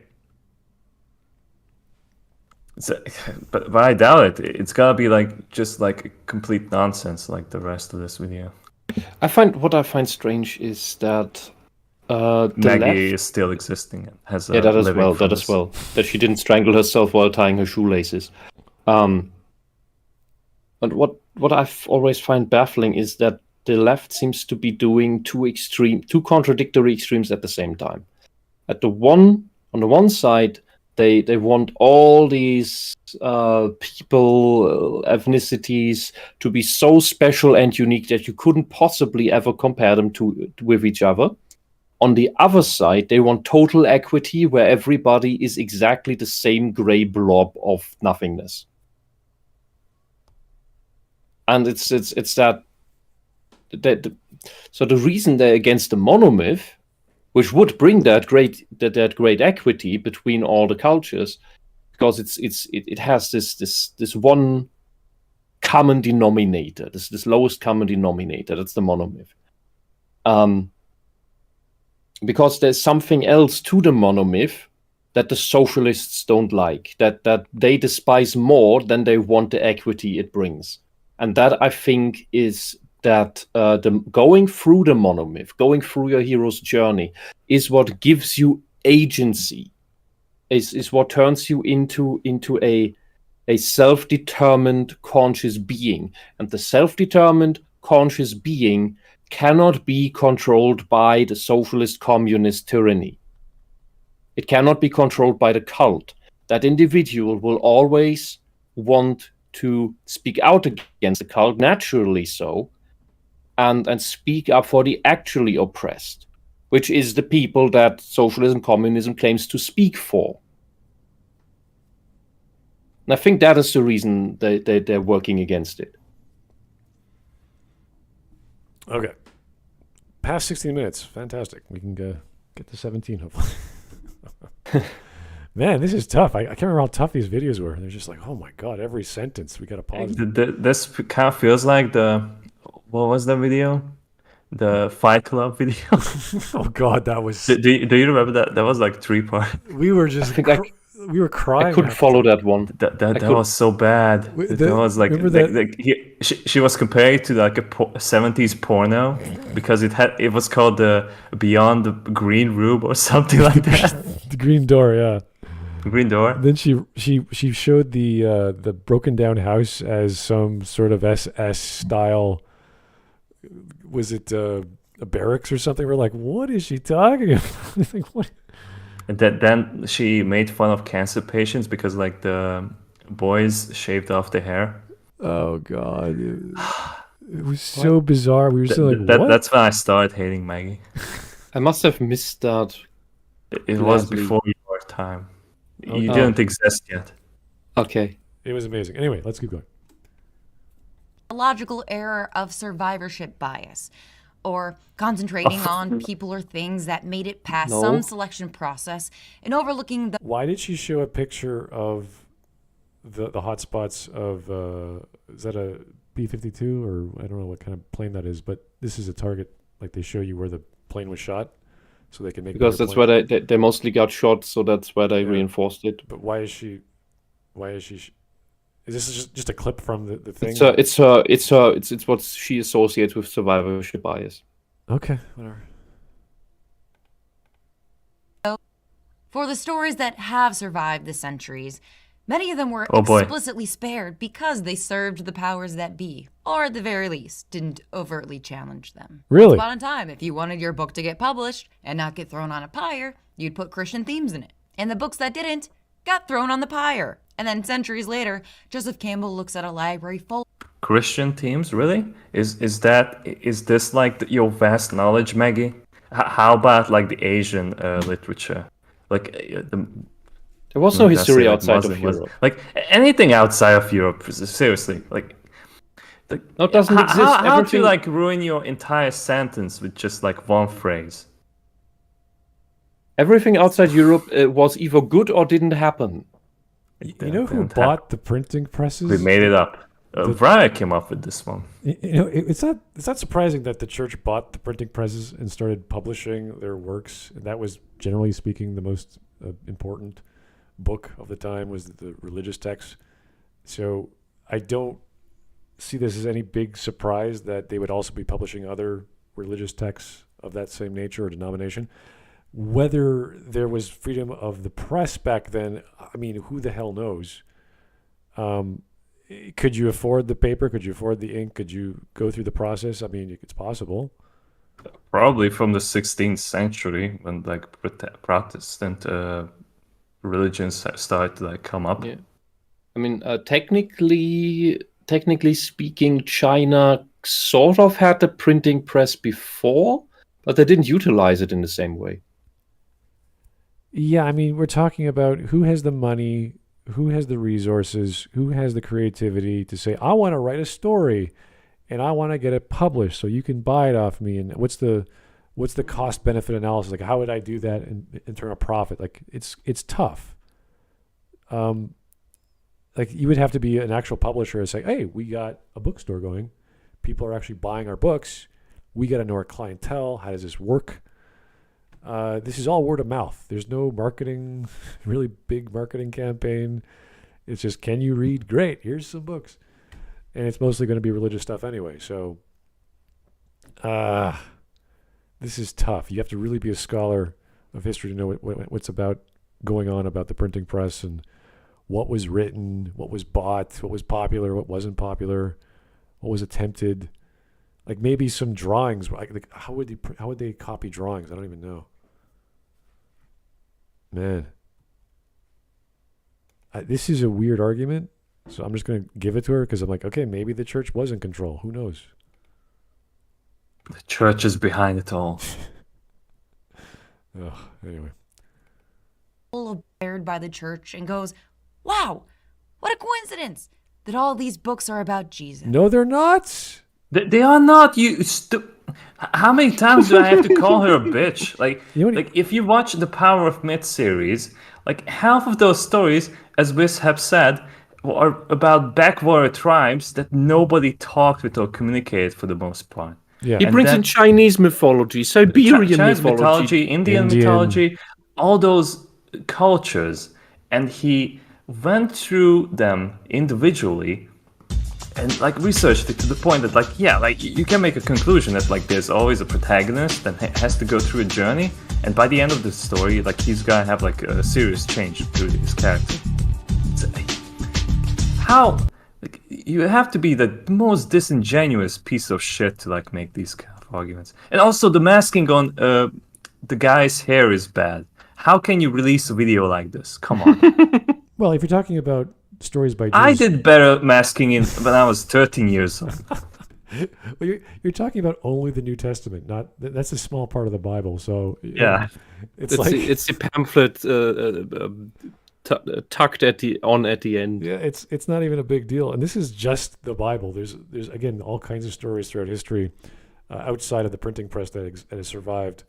Speaker 1: But I doubt it. It's gotta be like just like a complete nonsense, like the rest of this video.
Speaker 4: What I find strange is that
Speaker 1: Maggie is still existing and has a
Speaker 4: that as
Speaker 1: living
Speaker 4: well.
Speaker 1: from
Speaker 4: That as
Speaker 1: this.
Speaker 4: well. That she didn't strangle herself while tying her shoelaces. And what I always find baffling is that the left seems to be doing two contradictory extremes at the same time. On the one side, they want all these people, ethnicities to be so special and unique that you couldn't possibly ever compare them with each other. On the other side, they want total equity where everybody is exactly the same gray blob of nothingness. And it's that so the reason they're against the monomyth, which would bring that great equity between all the cultures, because it has this one common denominator, this lowest common denominator. That's the monomyth. Because there's something else to the monomyth that the socialists don't like, that they despise more than they want the equity it brings, and that I think is that the going through the monomyth, going through your hero's journey, is what gives you agency, is what turns you into a self-determined conscious being. And the self-determined conscious being cannot be controlled by the socialist communist tyranny. It cannot be controlled by the cult. That individual will always want to speak out against the cult, naturally so, and speak up for the actually oppressed, which is the people that socialism, communism claims to speak for. And I think that is the reason they're working against it.
Speaker 2: Okay. Past 16 minutes. Fantastic. We can get to 17, hopefully. Man, this is tough. I can't remember how tough these videos were. They're just like, oh my God, every sentence. We got to pause.
Speaker 1: This kind of feels like what was the video? The Fight Club video.
Speaker 2: Oh God, that was...
Speaker 1: Do you remember that? That was like 3 parts.
Speaker 2: We were just... we were crying.
Speaker 4: I couldn't follow that one.
Speaker 1: That was so bad. That was like she was comparing to like a 70s porno because it was called the Beyond the Green Room or something like that.
Speaker 2: The Green Door, yeah.
Speaker 1: Green Door.
Speaker 2: Then she showed the broken down house as some sort of SS style. Was it a barracks or something? We're like, what is she talking about? Like, what?
Speaker 1: And then she made fun of cancer patients because like the boys shaved off their hair.
Speaker 2: Oh God. It was so bizarre. We were still like, what?
Speaker 1: That's when I started hating Maggie.
Speaker 4: I must have missed that.
Speaker 1: It was
Speaker 4: Gladly.
Speaker 1: before your time. You
Speaker 4: Oh.
Speaker 1: didn't exist yet.
Speaker 4: Okay.
Speaker 2: It was amazing. Anyway, let's keep going.
Speaker 5: A logical error of survivorship bias, or concentrating on people or things that made it past
Speaker 4: No.
Speaker 5: some selection process and overlooking the
Speaker 2: Why did she show a picture of the hotspots of is that a B-52 or I don't know what kind of plane that is, but this is a target. Like they show you where the plane was shot, so they can make
Speaker 4: Because
Speaker 2: better
Speaker 4: that's
Speaker 2: planes.
Speaker 4: where they mostly got shot, so that's where they
Speaker 2: Yeah.
Speaker 4: reinforced it.
Speaker 2: But why is she? Is this just a clip from the thing?
Speaker 4: It's what she associates with survivorship bias.
Speaker 2: Okay, whatever.
Speaker 5: For the stories that have survived the centuries, many of them were
Speaker 1: Oh, boy.
Speaker 5: explicitly spared because they served the powers that be, or at the very least, didn't overtly challenge them.
Speaker 2: Really?
Speaker 5: Once upon a time, if you wanted your book to get published and not get thrown on a pyre, you'd put Christian themes in it. And the books that didn't got thrown on the pyre. And then centuries later, Joseph Campbell looks at a library full
Speaker 1: Christian themes, really? Is this like your vast knowledge, Maggie? How about like the Asian literature? Like
Speaker 4: There was no
Speaker 1: let's say,
Speaker 4: history
Speaker 1: like,
Speaker 4: outside
Speaker 1: Muslim,
Speaker 4: of Europe.
Speaker 1: like anything outside of Europe. Seriously, like
Speaker 4: No, it doesn't exist.
Speaker 1: How to
Speaker 4: Everything-
Speaker 1: like ruin your entire sentence with just like one phrase?
Speaker 4: Everything outside Europe was either good or didn't happen.
Speaker 2: You know who bought the printing presses?
Speaker 1: We made it up. Vrya came up with this one.
Speaker 2: You know, it's not surprising that the church bought the printing presses and started publishing their works. And that was, generally speaking, the most important book of the time was the religious text. So I don't see this as any big surprise that they would also be publishing other religious texts of that same nature or denomination. Whether there was freedom of the press back then, I mean, who the hell knows? Could you afford the paper? Could you afford the ink? Could you go through the process? I mean, it's possible.
Speaker 1: Probably from the 16th century when like Protestant religions started to like come up.
Speaker 4: Yeah. I mean, technically speaking, China sort of had the printing press before, but they didn't utilize it in the same way.
Speaker 2: Yeah, I mean, we're talking about who has the money, who has the resources, who has the creativity to say, I want to write a story and I want to get it published so you can buy it off me. And what's the cost benefit analysis? Like, how would I do that and turn a profit? Like, it's tough. Like, you would have to be an actual publisher and say, hey, we got a bookstore going. People are actually buying our books. We got to know our clientele. How does this work? This is all word of mouth. There's no marketing, really big marketing campaign. It's just, can you read? Great, here's some books. And it's mostly going to be religious stuff anyway. So this is tough. You have to really be a scholar of history to know what's about going on about the printing press and what was written, what was bought, what was popular, what wasn't popular, what was attempted. Like maybe some drawings. Like how would they copy drawings? I don't even know. Man, this is a weird argument. So I'm just going to give it to her because I'm like, okay, maybe the church was in control. Who knows?
Speaker 1: The church is behind it all.
Speaker 2: Anyway.
Speaker 5: Bared by the church and goes, wow, what a coincidence that all these books are about Jesus.
Speaker 2: No, they're not.
Speaker 1: They are not. How many times do I have to call her a bitch? Like if you watch the Power of Myth series, like half of those stories, as Whisp have said, are about backwater tribes that nobody talked with or communicated for the most part.
Speaker 2: Yeah.
Speaker 4: He brings in Chinese mythology, Siberian
Speaker 1: Chinese
Speaker 4: mythology,
Speaker 1: Indian mythology, all those cultures, and he went through them individually and like researched it to the point that like you can make a conclusion that like there's always a protagonist that has to go through a journey, and by the end of the story like he's gonna have like a serious change to his character. How like, you have to be the most disingenuous piece of shit to like make these kind of arguments. And also the masking on the guy's hair is bad. How can you release a video like this? Come on.
Speaker 2: Well, if you're talking about stories by Jesus,
Speaker 1: I did better masking when I was 13 years old.
Speaker 2: Well, you're talking about only the New Testament, not that's a small part of the Bible. So
Speaker 1: Yeah.
Speaker 2: it's
Speaker 4: It's
Speaker 2: like
Speaker 4: it's the pamphlet tucked at the end.
Speaker 2: yeah, it's not even a big deal. And this is just the Bible. There's again all kinds of stories throughout history outside of the printing press that has survived.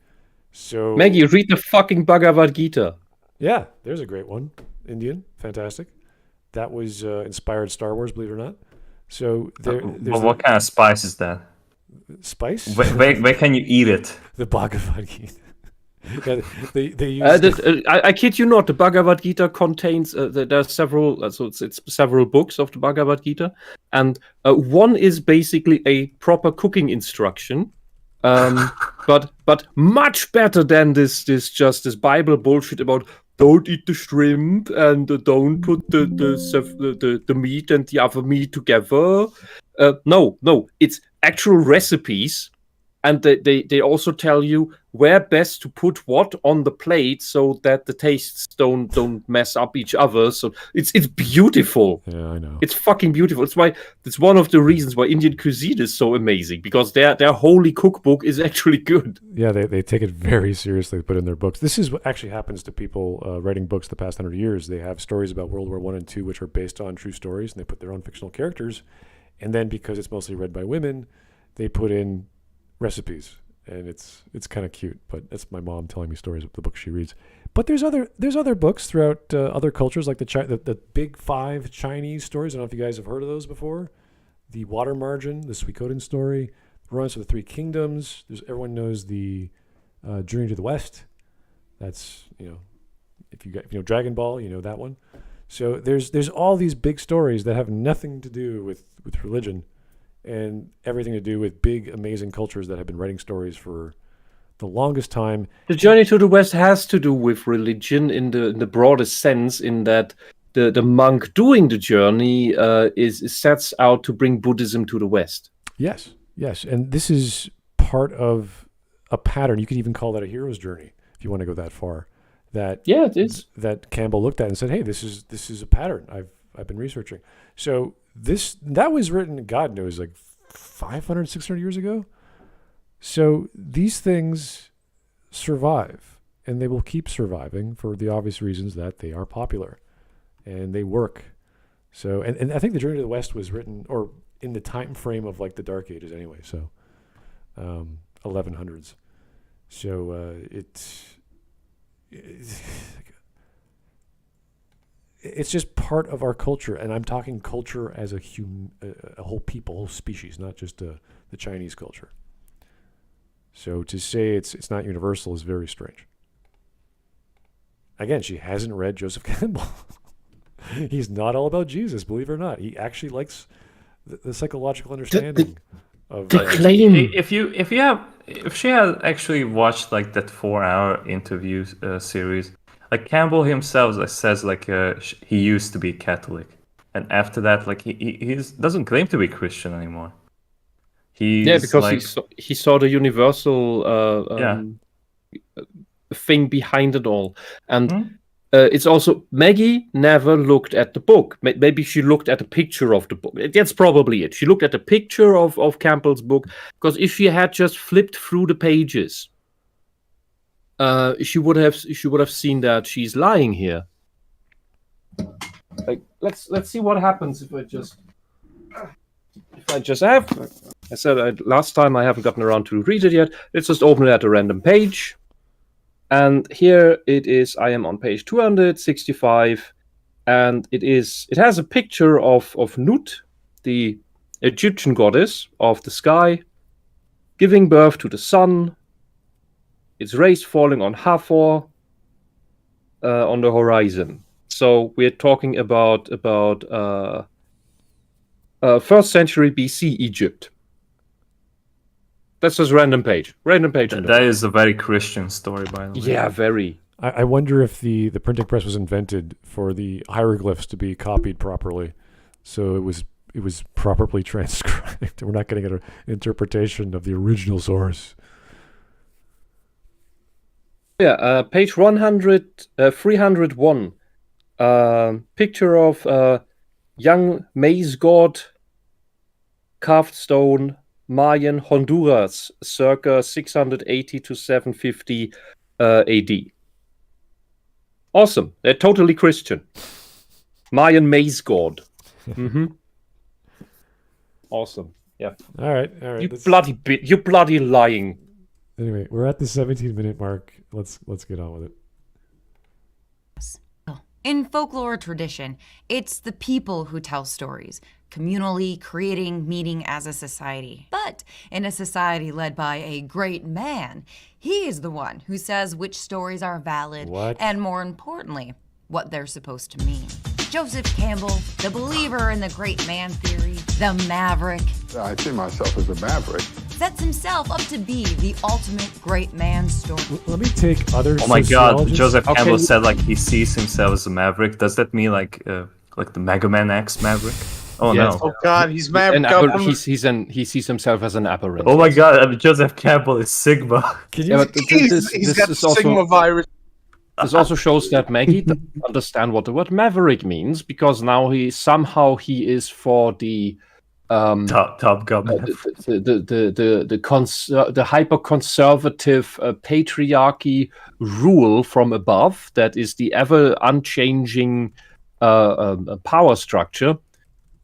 Speaker 2: So
Speaker 4: Maggie, read the fucking Bhagavad Gita.
Speaker 2: yeah, there's a great one. Indian, fantastic. That was inspired Star Wars, believe it or not. So there's
Speaker 1: But what kind of spice is that?
Speaker 2: spice.
Speaker 1: Where can you eat it?
Speaker 2: The Bhagavad Gita. Yeah, they use
Speaker 4: I kid you not. The Bhagavad Gita contains there are several. So it's several books of the Bhagavad Gita, and one is basically a proper cooking instruction, but much better than this Bible bullshit about don't eat the shrimp and don't put the meat and the other meat together. No, it's actual recipes. And they also tell you where best to put what on the plate so that the tastes don't mess up each other. So it's beautiful.
Speaker 2: yeah, I know.
Speaker 4: It's fucking beautiful. It's one of the reasons why Indian cuisine is so amazing, because their holy cookbook is actually good.
Speaker 2: Yeah, they take it very seriously. They put in their books. This is what actually happens to people writing books the past 100 years. They have stories about World War I and II, which are based on true stories, and they put their own fictional characters. And then because it's mostly read by women, they put in recipes, and it's kind of cute. But that's my mom telling me stories of the books she reads. But there's other books throughout other cultures, like the big 5 Chinese stories. I don't know if you guys have heard of those before. The Water Margin, the Suikoden story, Runs of the Three Kingdoms. Everyone knows the Journey to the West. That's if you know Dragon Ball, you know that one. So there's all these big stories that have nothing to do with religion, and everything to do with big, amazing cultures that have been writing stories for the longest time.
Speaker 4: The Journey to the West has to do with religion in the broadest sense, in that the monk doing the journey sets out to bring Buddhism to the West.
Speaker 2: Yes, and this is part of a pattern. You could even call that a hero's journey if you want to go that far.
Speaker 4: Yeah, it is.
Speaker 2: That Campbell looked at and said, "Hey, this is a pattern I've been researching." So that was written, God knows, like 500, 600 years ago. So these things survive, and they will keep surviving for the obvious reasons that they are popular and they work. So, and I think the Journey to the West was written, or in the time frame of like the Dark Ages anyway. So, 1100s. So it's just part of our culture, and I'm talking culture as a whole people, a whole species, not just the Chinese culture. So to say it's not universal is very strange. Again, she hasn't read Joseph Campbell. He's not all about Jesus, believe it or not. He actually likes the psychological understanding of
Speaker 4: the claim.
Speaker 1: If she had actually watched like that 4-hour interview series. Like Campbell himself says, like he used to be Catholic, and after that, like he doesn't claim to be Christian anymore.
Speaker 4: Because he saw the universal thing behind it all, and it's also Maggie never looked at the book. Maybe she looked at a picture of the book. That's probably it. She looked at a picture of Campbell's book, because if she had just flipped through the pages, she would have seen that she's lying here. Like let's see what happens if I just have. I said last time I haven't gotten around to read it yet. Let's just open it at a random page, and here it is. I am on page 265, and it has a picture of Nut, the Egyptian goddess of the sky, giving birth to the sun. Its rays falling on Hathor on the horizon. So we're talking about 1st century BC Egypt. That's just random page.
Speaker 1: That is a very Christian story, by the way.
Speaker 4: Yeah, very.
Speaker 2: I wonder if the printing press was invented for the hieroglyphs to be copied properly, so it was properly transcribed. We're not getting an interpretation of the original source.
Speaker 4: Yeah, page 301. Picture of young maize god, carved stone, Mayan Honduras, circa 680 to 750 AD. Awesome. They're totally Christian. Mayan maize god. Awesome. Yeah.
Speaker 2: All right.
Speaker 4: You bloody lying.
Speaker 2: Anyway, we're at the 17-minute mark. Let's get on with it.
Speaker 5: In folklore tradition, it's the people who tell stories, communally creating meaning as a society. But in a society led by a great man, he is the one who says which stories are valid and, more importantly, what they're supposed to mean. Joseph Campbell, the believer in the great man theory, the maverick,
Speaker 6: I see myself as a maverick.
Speaker 5: sets himself up to be the ultimate great man story.
Speaker 2: Let me take other
Speaker 1: Oh my god,
Speaker 2: sociologists.
Speaker 1: Joseph Campbell said like he sees himself as a maverick. Does that mean like the Mega Man X Maverick? Oh
Speaker 4: Yes.
Speaker 1: no.
Speaker 8: Oh God, he's mad.
Speaker 4: He sees himself as an aberrant.
Speaker 1: Oh my god, Joseph Campbell is Sigma.
Speaker 2: Can you
Speaker 4: Yeah, but
Speaker 8: He's got the Sigma virus.
Speaker 4: This also shows that Maggie doesn't understand what the word maverick means, because now he is for the
Speaker 1: Top Gun.
Speaker 4: the hyper conservative patriarchy rule from above that is the ever unchanging power structure.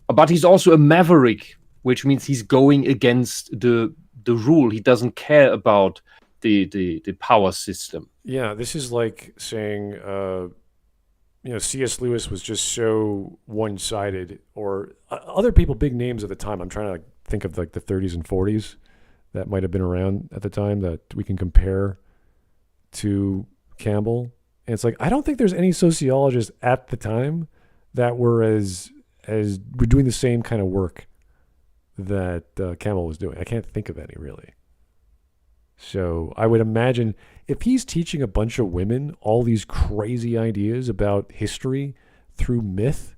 Speaker 4: But he's also a maverick, which means he's going against the rule. He doesn't care about the power system.
Speaker 2: Yeah, this is like saying, C.S. Lewis was just so one-sided, or other people, big names at the time. I'm trying to think of like the 30s and 40s that might have been around at the time that we can compare to Campbell. And it's like, I don't think there's any sociologists at the time that were as were doing the same kind of work that Campbell was doing. I can't think of any really. So I would imagine if he's teaching a bunch of women all these crazy ideas about history through myth,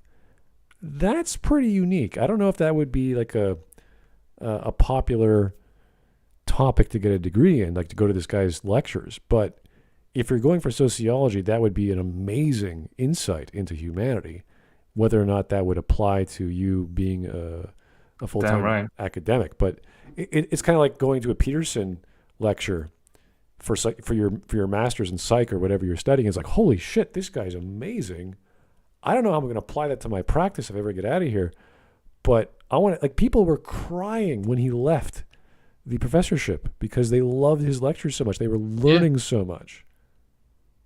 Speaker 2: that's pretty unique. I don't know if that would be like a popular topic to get a degree in, like to go to this guy's lectures. But if you're going for sociology, that would be an amazing insight into humanity. Whether or not that would apply to you being a full-time academic. But it's kind of like going to a Peterson lecture for your master's in psych or whatever you're studying. It's like, holy shit, this guy's amazing. I don't know how I'm going to apply that to my practice if I ever get out of here. But I want to, like, people were crying when he left the professorship because they loved his lectures so much. They were learning so much.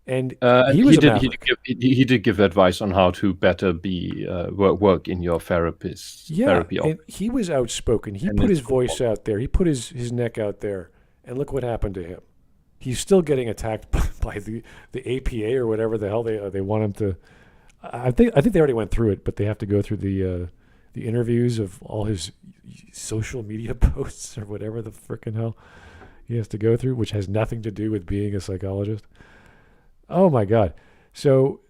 Speaker 2: And he
Speaker 4: did give advice on how to better be work in your therapy.
Speaker 2: And he was outspoken. He put his voice out there. He put his neck out there. And look what happened to him. He's still getting attacked by the APA or whatever the hell they want him to. I think they already went through it, but they have to go through the interviews of all his social media posts or whatever the frickin' hell he has to go through, which has nothing to do with being a psychologist. Oh my God. So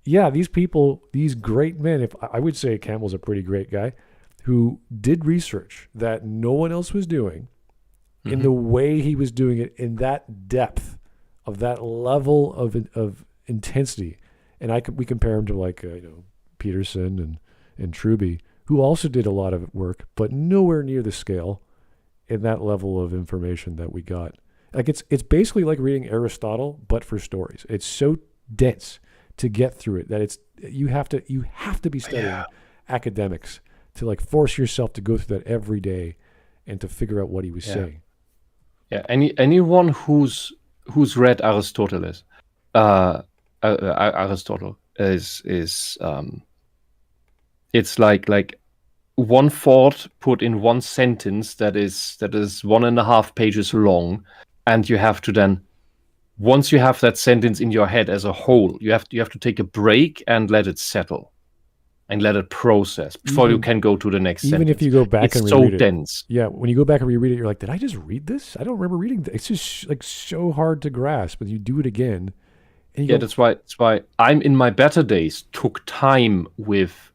Speaker 2: yeah, these people, these great men, if I would say Campbell's a pretty great guy who did research that no one else was doing in the way he was doing it, in that depth of that level of intensity. And we compare him to like, Peterson and Truby, who also did a lot of work, but nowhere near the scale in that level of information that we got. Like it's basically like reading Aristotle, but for stories. It's so dense to get through it that you have to be studying academics to like force yourself to go through that every day and to figure out what he was saying.
Speaker 4: Yeah, anyone who's read Aristotle is it's like one thought put in one sentence that is 1.5 pages long. And you have to then, once you have that sentence in your head as a whole, you have to take a break and let it settle and let it process before you can go to the next sentence.
Speaker 2: Even if you go back and
Speaker 4: reread
Speaker 2: reread it.
Speaker 4: It's so dense.
Speaker 2: Yeah, when you go back and reread it, you're like, did I just read this? I don't remember reading this. It's just like so hard to grasp. But you do it again. And
Speaker 4: that's why I'm in my better days took time with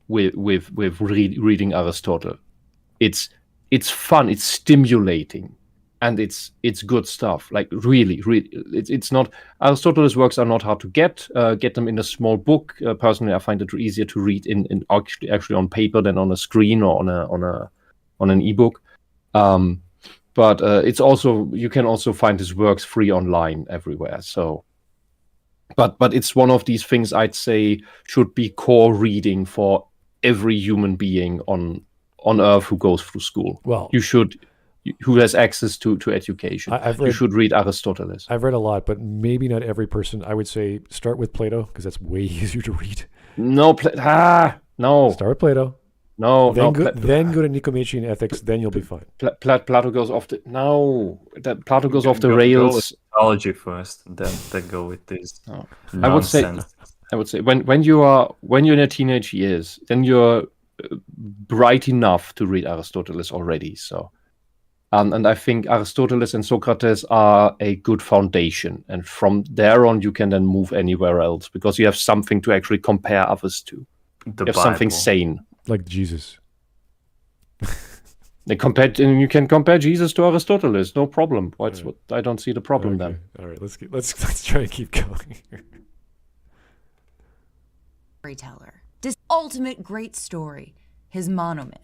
Speaker 4: reading Aristotle. It's fun. It's stimulating. And it's good stuff. Like really, it's not. Aristotle's works are not hard to get. Get them in a small book. Personally, I find it easier to read in actually on paper than on a screen or on an ebook. But it's also, you can also find his works free online everywhere. So, but it's one of these things I'd say should be core reading for every human being on Earth who goes through school.
Speaker 2: Well,
Speaker 4: who has access to education. You should read Aristoteles.
Speaker 2: I've read a lot, but maybe not every person. I would say start with Plato, because that's way easier to read.
Speaker 4: No.
Speaker 2: Start with Plato.
Speaker 4: Then
Speaker 2: go to Nicomachean Ethics. Then you'll be fine.
Speaker 4: Plato goes off the Plato goes off the rails.
Speaker 1: Theology first, then go with this.
Speaker 4: Oh.
Speaker 1: Nonsense.
Speaker 4: I would say when you're in your teenage years, then you're bright enough to read Aristoteles already. So. And I think Aristoteles and Socrates are a good foundation. And from there on, you can then move anywhere else because you have something to actually compare others to. You have something sane.
Speaker 2: Like Jesus.
Speaker 4: You can compare Jesus to Aristoteles, no problem. I don't see the problem then.
Speaker 2: All right, let's try and keep going here.
Speaker 5: Storyteller. This ultimate great story, his monomyth.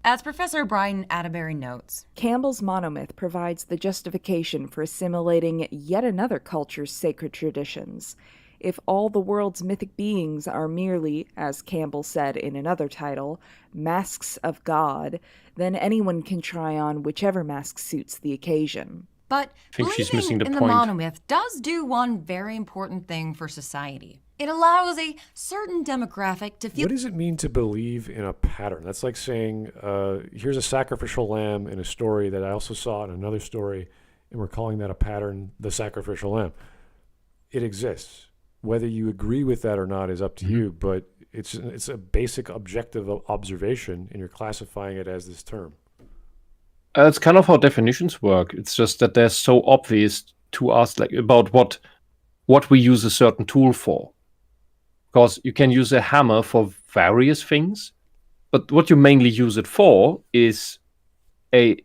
Speaker 5: As Professor Brian Atterbury notes,
Speaker 9: Campbell's monomyth provides the justification for assimilating yet another culture's sacred traditions. If all the world's mythic beings are merely, as Campbell said in another title, masks of God, then anyone can try on whichever mask suits the occasion.
Speaker 5: But
Speaker 4: I think she's missing
Speaker 5: believing
Speaker 4: the
Speaker 5: in
Speaker 4: point.
Speaker 5: the monomyth does do one very important thing for society. It allows a certain demographic to feel...
Speaker 2: What does it mean to believe in a pattern? That's like saying, here's a sacrificial lamb in a story that I also saw in another story, and we're calling that a pattern, the sacrificial lamb. It exists. Whether you agree with that or not is up to you, but it's a basic objective observation, and you're classifying it as this term.
Speaker 4: It's kind of how definitions work. It's just that they're so obvious to us, like about what we use a certain tool for. Because you can use a hammer for various things, but what you mainly use it for is to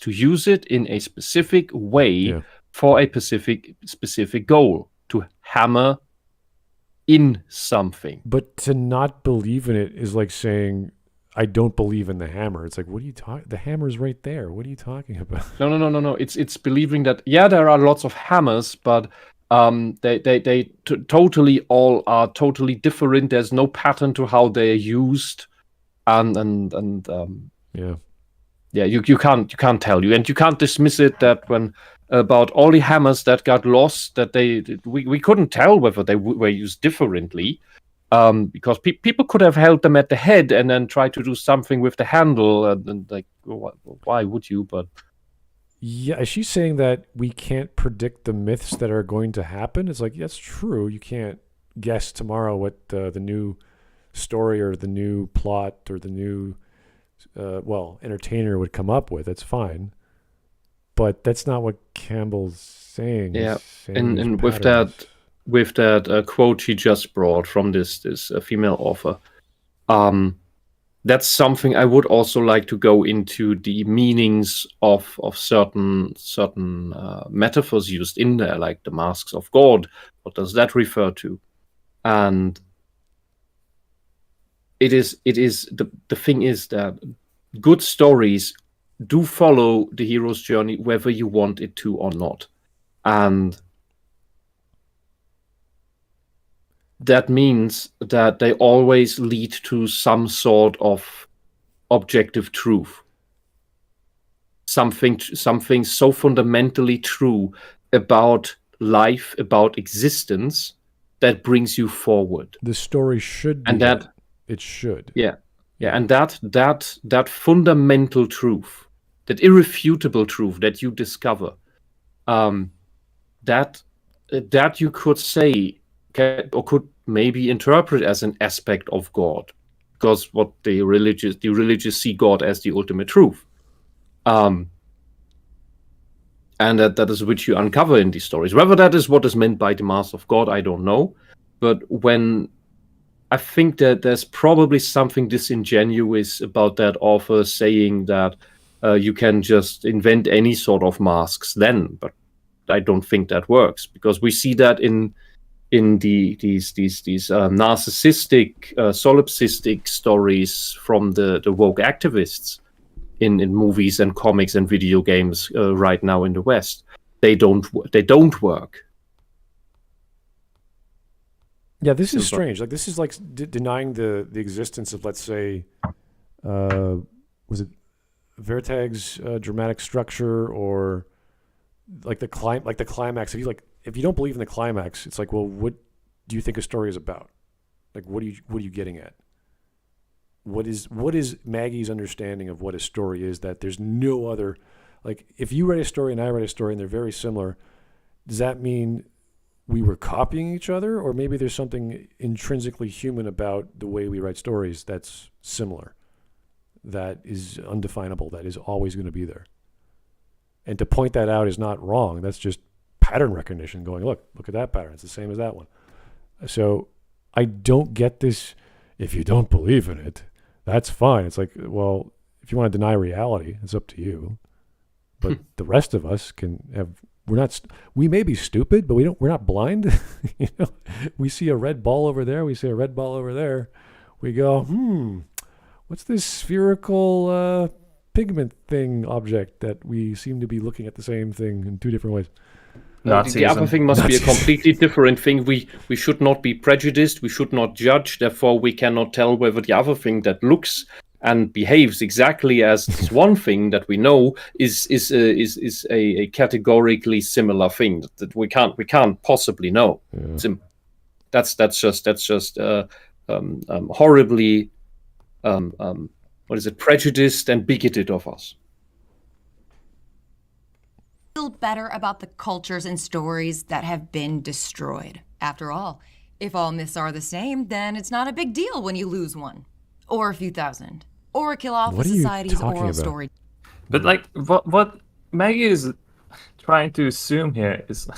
Speaker 4: use it in a specific way for a specific goal, to hammer in something.
Speaker 2: But to not believe in it is like saying, I don't believe in the hammer. It's like, what are you talking? The hammer's right there. What are you talking about?
Speaker 4: No. It's believing that there are lots of hammers, but they totally all are totally different. There's no pattern to how they're used, you can't tell you, and you can't dismiss it that when about all the hammers that got lost, that we couldn't tell whether they were used differently, because people could have held them at the head and then tried to do something with the handle, and like, why would you? But
Speaker 2: yeah, is she saying that we can't predict the myths that are going to happen? It's like, that's true. You can't guess tomorrow what the new story or the new plot or the new, entertainer would come up with. That's fine. But that's not what Campbell's saying.
Speaker 4: Yeah, and with that quote she just brought from this female author, that's something I would also like to go into the meanings of certain metaphors used in there, like the masks of God. What does that refer to? And the thing is that good stories do follow the hero's journey, whether you want it to or not. And that means that they always lead to some sort of objective truth. Something so fundamentally true about life, about existence, that brings you forward.
Speaker 2: The story should be,
Speaker 4: and that
Speaker 2: it should.
Speaker 4: Yeah. And that fundamental truth, that irrefutable truth that you discover, that you could say or could maybe interpret as an aspect of God, because what the religious see God as the ultimate truth, and that is which you uncover in these stories. Whether that is what is meant by the mask of God, I don't know. But when I think that there's probably something disingenuous about that author saying that you can just invent any sort of masks then, but I don't think that works, because we see that in these narcissistic, solipsistic stories from the woke activists. in movies and comics and video games right now in the West. They don't work.
Speaker 2: Yeah, this is strange. Like this is like denying the existence of, let's say, was it Vertag's dramatic structure, or like the climax. If you don't believe in the climax, it's like, well, what do you think a story is about? Like, what are you getting at? What is Maggie's understanding of what a story is, that there's no other, like, if you write a story and I write a story and they're very similar, does that mean we were copying each other? Or maybe there's something intrinsically human about the way we write stories that's similar, that is undefinable, that is always going to be there. And to point that out is not wrong. That's just pattern recognition, going, look at that pattern. It's the same as that one. So I don't get this, if you don't believe in it, that's fine. It's like, well, if you want to deny reality, it's up to you. But the rest of us can have, we may be stupid, but we're not blind. You know, we see a red ball over there. We see a red ball over there. We go, what's this spherical pigment object that we seem to be looking at the same thing in two different ways?
Speaker 4: The other thing must be a completely different thing. We should not be prejudiced. We should not judge. Therefore, we cannot tell whether the other thing that looks and behaves exactly as this one thing that we know is a categorically similar thing that we can't possibly know. Yeah. That's just horribly prejudiced and bigoted of us.
Speaker 5: Feel better about the cultures and stories that have been destroyed. After all, if all myths are the same, then it's not a big deal when you lose one, or a few thousand, or kill off a society's oral story.
Speaker 1: But like, what Maggie is trying to assume here is,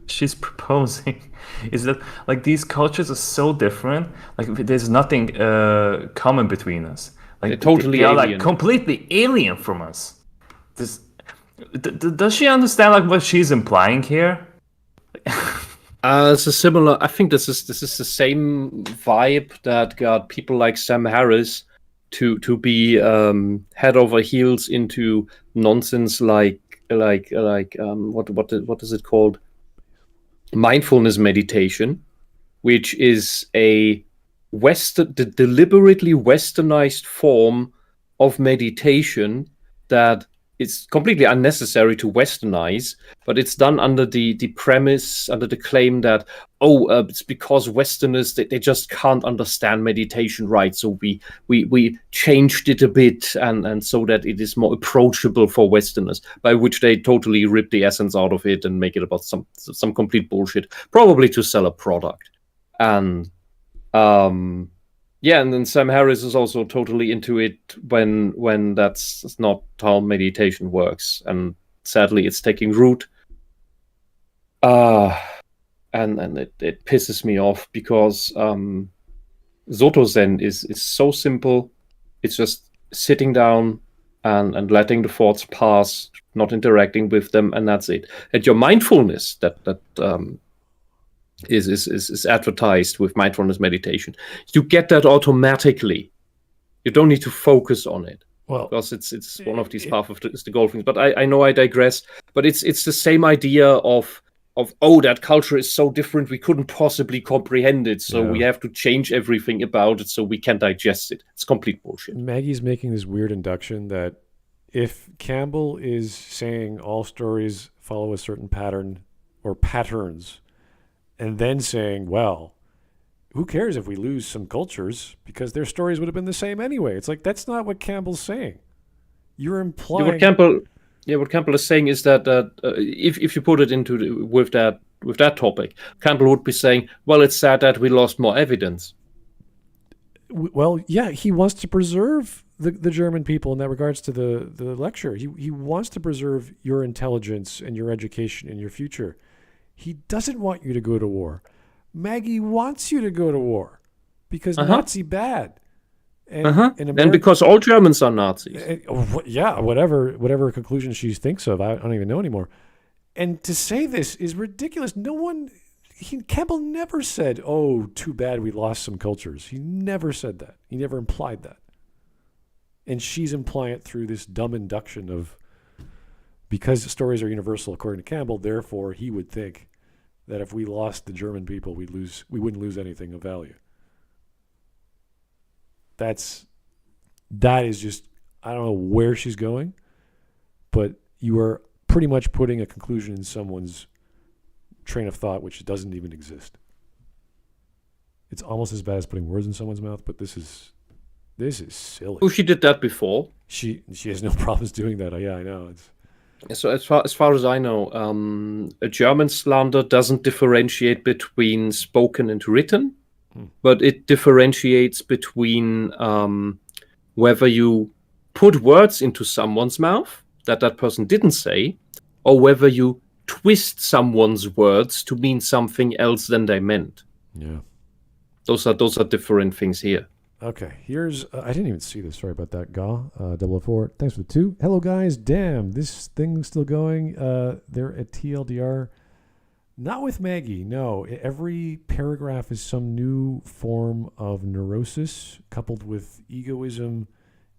Speaker 1: she's proposing, is that like these cultures are so different, like there's nothing common between us. Like
Speaker 4: they're totally
Speaker 1: they are
Speaker 4: alien.
Speaker 1: Like completely alien from us. Does she understand like what she's implying here?
Speaker 4: It's a similar. I think this is the same vibe that got people like Sam Harris to be head over heels into nonsense like what is it called? Mindfulness meditation, which is a deliberately westernized form of meditation that it's completely unnecessary to westernize, but it's done under the premise, under the claim that, it's because Westerners, they just can't understand meditation right. So we changed it a bit and so that it is more approachable for Westerners, by which they totally rip the essence out of it and make it about some complete bullshit, probably to sell a product. And and then Sam Harris is also totally into it when that's not how meditation works, and sadly, it's taking root. And it pisses me off because Zoto Zen is so simple. It's just sitting down and letting the thoughts pass, not interacting with them, and that's it. And your mindfulness that is advertised with mindfulness meditation, you get that automatically. You don't need to focus on it. Well, because it's one of these paths of the goal things. But I know I digress. But it's the same idea of that culture is so different we couldn't possibly comprehend it, so we have to change everything about it so we can digest it. It's complete bullshit.
Speaker 2: Maggie's making this weird induction that if Campbell is saying all stories follow a certain pattern or patterns, and then saying, well, who cares if we lose some cultures because their stories would have been the same anyway. It's like, that's not what Campbell's saying. You're implying...
Speaker 4: What Campbell is saying is that if you put it into with that topic, Campbell would be saying, well, it's sad that we lost more evidence.
Speaker 2: Well, yeah, he wants to preserve the German people in that regards to the lecture. He wants to preserve your intelligence and your education and your future. He doesn't want you to go to war. Maggie wants you to go to war because Nazi bad. And
Speaker 4: because all Germans are Nazis.
Speaker 2: Whatever conclusion she thinks of, I don't even know anymore. And to say this is ridiculous. Campbell never said, oh, too bad we lost some cultures. He never said that. He never implied that. And she's implying it through this dumb induction of, because stories are universal according to Campbell, therefore he would think that if we lost the German people, we wouldn't lose anything of value. That is just, I don't know where she's going, but you are pretty much putting a conclusion in someone's train of thought, which doesn't even exist. It's almost as bad as putting words in someone's mouth, but this is silly.
Speaker 4: Oh, she did that before.
Speaker 2: She has no problems doing that. Yeah, I know.
Speaker 4: So as far as I know, a German slander doesn't differentiate between spoken and written, but it differentiates between whether you put words into someone's mouth that person didn't say, or whether you twist someone's words to mean something else than they meant.
Speaker 2: Yeah.
Speaker 4: Those are different things here.
Speaker 2: Okay, here's... I didn't even see this. Sorry about that, Gaw. 004. Thanks for the 2. Hello, guys. Damn, this thing's still going. They're at TLDR. Not with Maggie, no. Every paragraph is some new form of neurosis coupled with egoism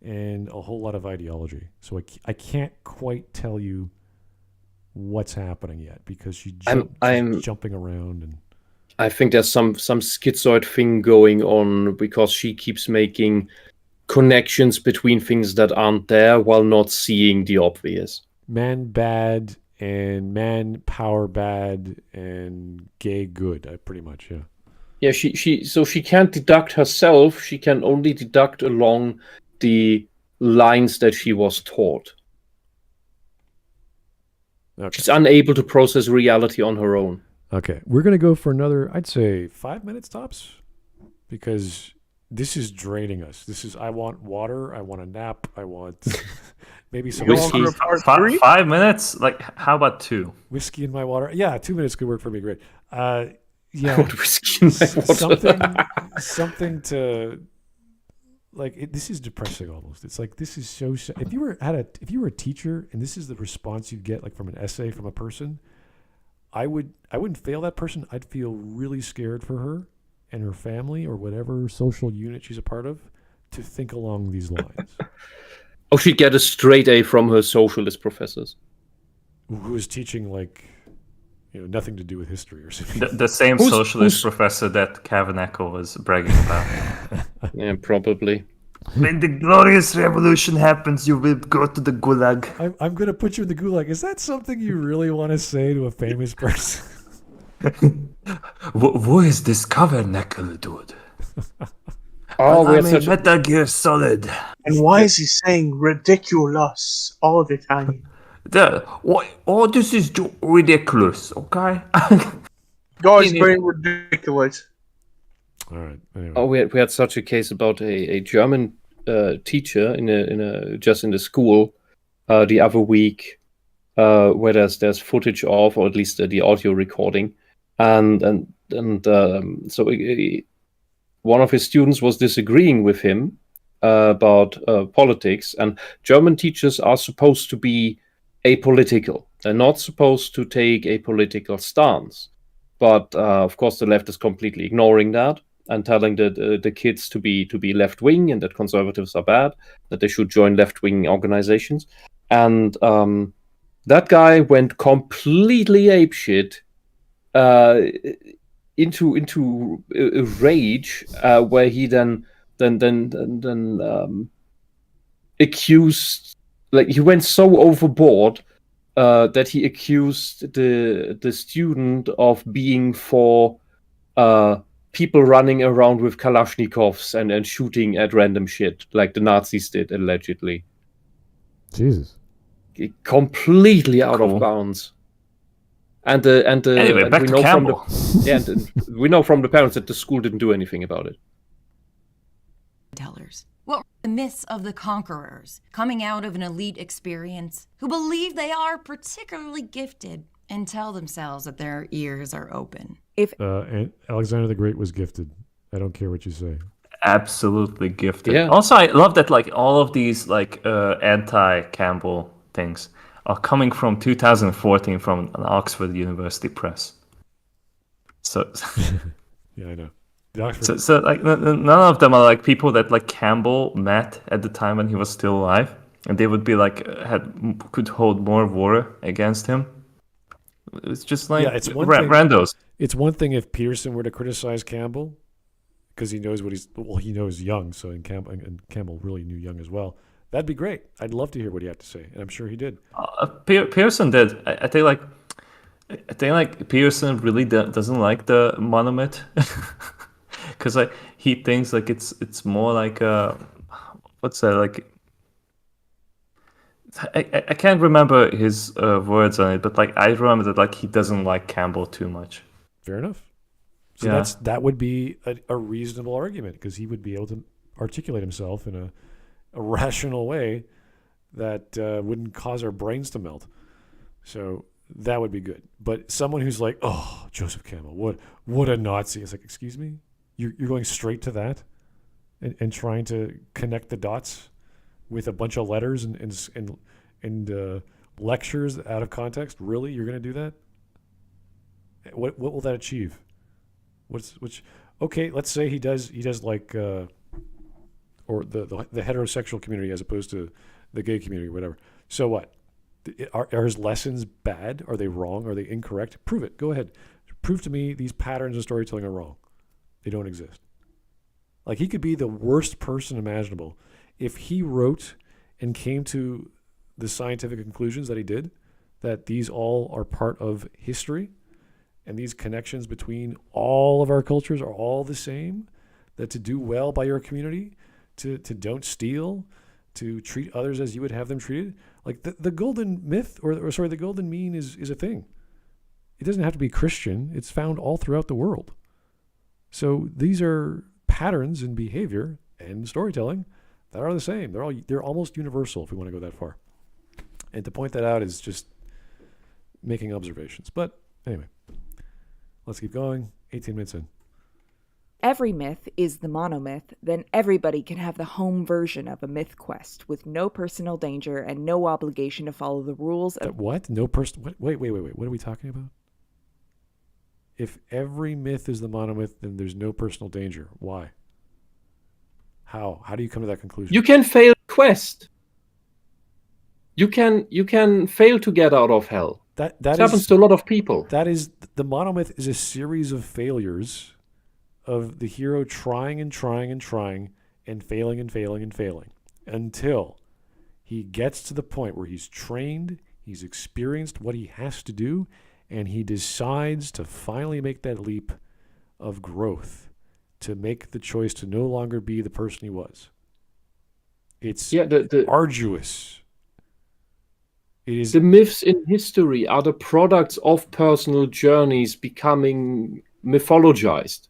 Speaker 2: and a whole lot of ideology. So I can't quite tell you what's happening yet because she's jumping around and...
Speaker 4: I think there's some schizoid thing going on because she keeps making connections between things that aren't there while not seeing the obvious.
Speaker 2: Man bad and man power bad and gay good, pretty much, yeah.
Speaker 4: Yeah, she can't deduct herself, she can only deduct along the lines that she was taught.
Speaker 2: Okay.
Speaker 4: She's unable to process reality on her own.
Speaker 2: Okay, we're going to go for another, I'd say, 5 minutes tops, because this is draining us. I want water, I want a nap, I want maybe some whiskey.
Speaker 1: 5 minutes? Like, how about 2?
Speaker 2: Whiskey in my water. Yeah, 2 minutes could work for me, great. Yeah,
Speaker 4: whiskey in my water.
Speaker 2: something to, like, this is depressing almost. It's like, this is so, if you were a teacher and this is the response you'd get, like, from an essay from a person, I wouldn't fail that person. I'd feel really scared for her and her family or whatever social unit she's a part of to think along these lines.
Speaker 4: Oh, she'd get a straight A from her socialist professors.
Speaker 2: Who is teaching, like, nothing to do with history or something.
Speaker 1: The same socialist professor that Kevin Echo was bragging about.
Speaker 4: Yeah, probably.
Speaker 1: When the glorious revolution happens, you will go to the gulag.
Speaker 2: I'm going to put you in the gulag. Is that something you really want to say to a famous person?
Speaker 1: Who is this Tabernacle dude?
Speaker 4: I'm
Speaker 1: a Metal Gear Solid.
Speaker 8: And why is he saying ridiculous all the time?
Speaker 1: This is ridiculous, okay?
Speaker 8: Guys, very ridiculous.
Speaker 2: All right. Anyway.
Speaker 4: Oh, we had such a case about a German teacher in the school the other week, where there's footage of, or at least the audio recording, and so one of his students was disagreeing with him about politics, and German teachers are supposed to be apolitical. They're not supposed to take a political stance, but of course the left is completely ignoring that and telling the kids to be left-wing and that conservatives are bad, that they should join left-wing organizations. And that guy went completely apeshit into a rage where he then accused, like, he went so overboard that he accused the student of being for people running around with Kalashnikovs and shooting at random shit, like the Nazis did, allegedly.
Speaker 2: Jesus.
Speaker 4: Completely out of bounds.
Speaker 1: Anyway, back to Campbell.
Speaker 4: We know from the parents that the school didn't do anything about it.
Speaker 5: Tellers. What were the myths of the conquerors coming out of an elite experience who believe they are particularly gifted and tell themselves that their ears are open?
Speaker 2: And Alexander the Great was gifted. I don't care what you say.
Speaker 1: Absolutely gifted.
Speaker 4: Yeah.
Speaker 1: Also, I love that, like, all of these like anti-Campbell things are coming from 2014 from an Oxford University Press. So
Speaker 2: yeah, I know.
Speaker 1: So like none of them are like people that like Campbell met at the time when he was still alive, and they would be like could hold more water against him. It's just like
Speaker 2: it's one
Speaker 1: randos.
Speaker 2: It's one thing if Peterson were to criticize Campbell because he knows he knows Young, so and Campbell really knew Young as well. That'd be great. I'd love to hear what he had to say, and I'm sure he did.
Speaker 1: Pearson did. I think like Pearson really doesn't like the monomyth. Because like he thinks like it's more like what's that like? I can't remember his words on it, but like I remember that like he doesn't like Campbell too much.
Speaker 2: Fair enough. So that would be a reasonable argument because he would be able to articulate himself in a rational way that wouldn't cause our brains to melt. So that would be good. But someone who's like, oh, Joseph Campbell, what a Nazi! It's like, excuse me. You're going straight to that and trying to connect the dots with a bunch of letters and lectures out of context. Really, you're going to do that? What will that achieve? Okay, let's say he does like or the heterosexual community as opposed to the gay community or whatever. So what? Are his lessons bad? Are they wrong? Are they incorrect? Prove it. Go ahead. Prove to me these patterns of storytelling are wrong. They don't exist. Like he could be the worst person imaginable. If he wrote and came to the scientific conclusions that he did, that these all are part of history and these connections between all of our cultures are all the same, that to do well by your community, to don't steal, to treat others as you would have them treated, like the golden myth or the golden mean is a thing. It doesn't have to be Christian. It's found all throughout the world. So these are patterns in behavior and storytelling that are the same. They're almost universal if we want to go that far. And to point that out is just making observations. But anyway, let's keep going. 18 minutes in.
Speaker 9: Every myth is the monomyth, then everybody can have the home version of a myth quest with no personal danger and no obligation to follow the rules of...
Speaker 2: What? No person... Wait. What are we talking about? If every myth is the monomyth, then there's no personal danger. Why? How? How do you come to that conclusion?
Speaker 4: You can fail quest. You can fail to get out of hell. That happens to a lot of people.
Speaker 2: That is, the monomyth is a series of failures of the hero trying and failing until he gets to the point where he's trained, he's experienced what he has to do, and he decides to finally make that leap of growth, to make the choice to no longer be the person he was. It's arduous. It is.
Speaker 4: The myths in history are the products of personal journeys becoming mythologized.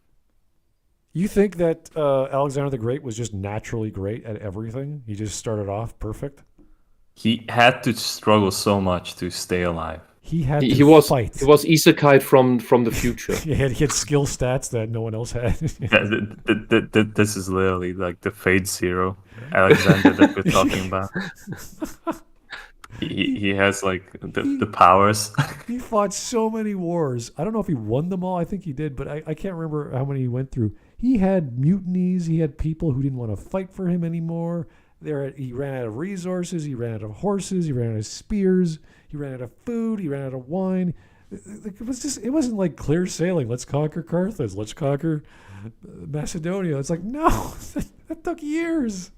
Speaker 2: You think that Alexander the Great was just naturally great at everything? He just started off perfect?
Speaker 1: He had to struggle so much to stay alive.
Speaker 2: He was fight.
Speaker 4: He was isekai from the future.
Speaker 2: he had skill stats that no one else had.
Speaker 1: This is literally like the Fate Zero Alexander that we're talking about. He has like the powers.
Speaker 2: He fought so many wars. I don't know if he won them all. I think he did, but I can't remember how many he went through. He had mutinies. He had people who didn't want to fight for him anymore. He ran out of resources. He ran out of horses. He ran out of spears. He ran out of food. He ran out of wine. It wasn't like clear sailing. Let's conquer Carthage. Let's conquer Macedonia. It's like, no, that took years.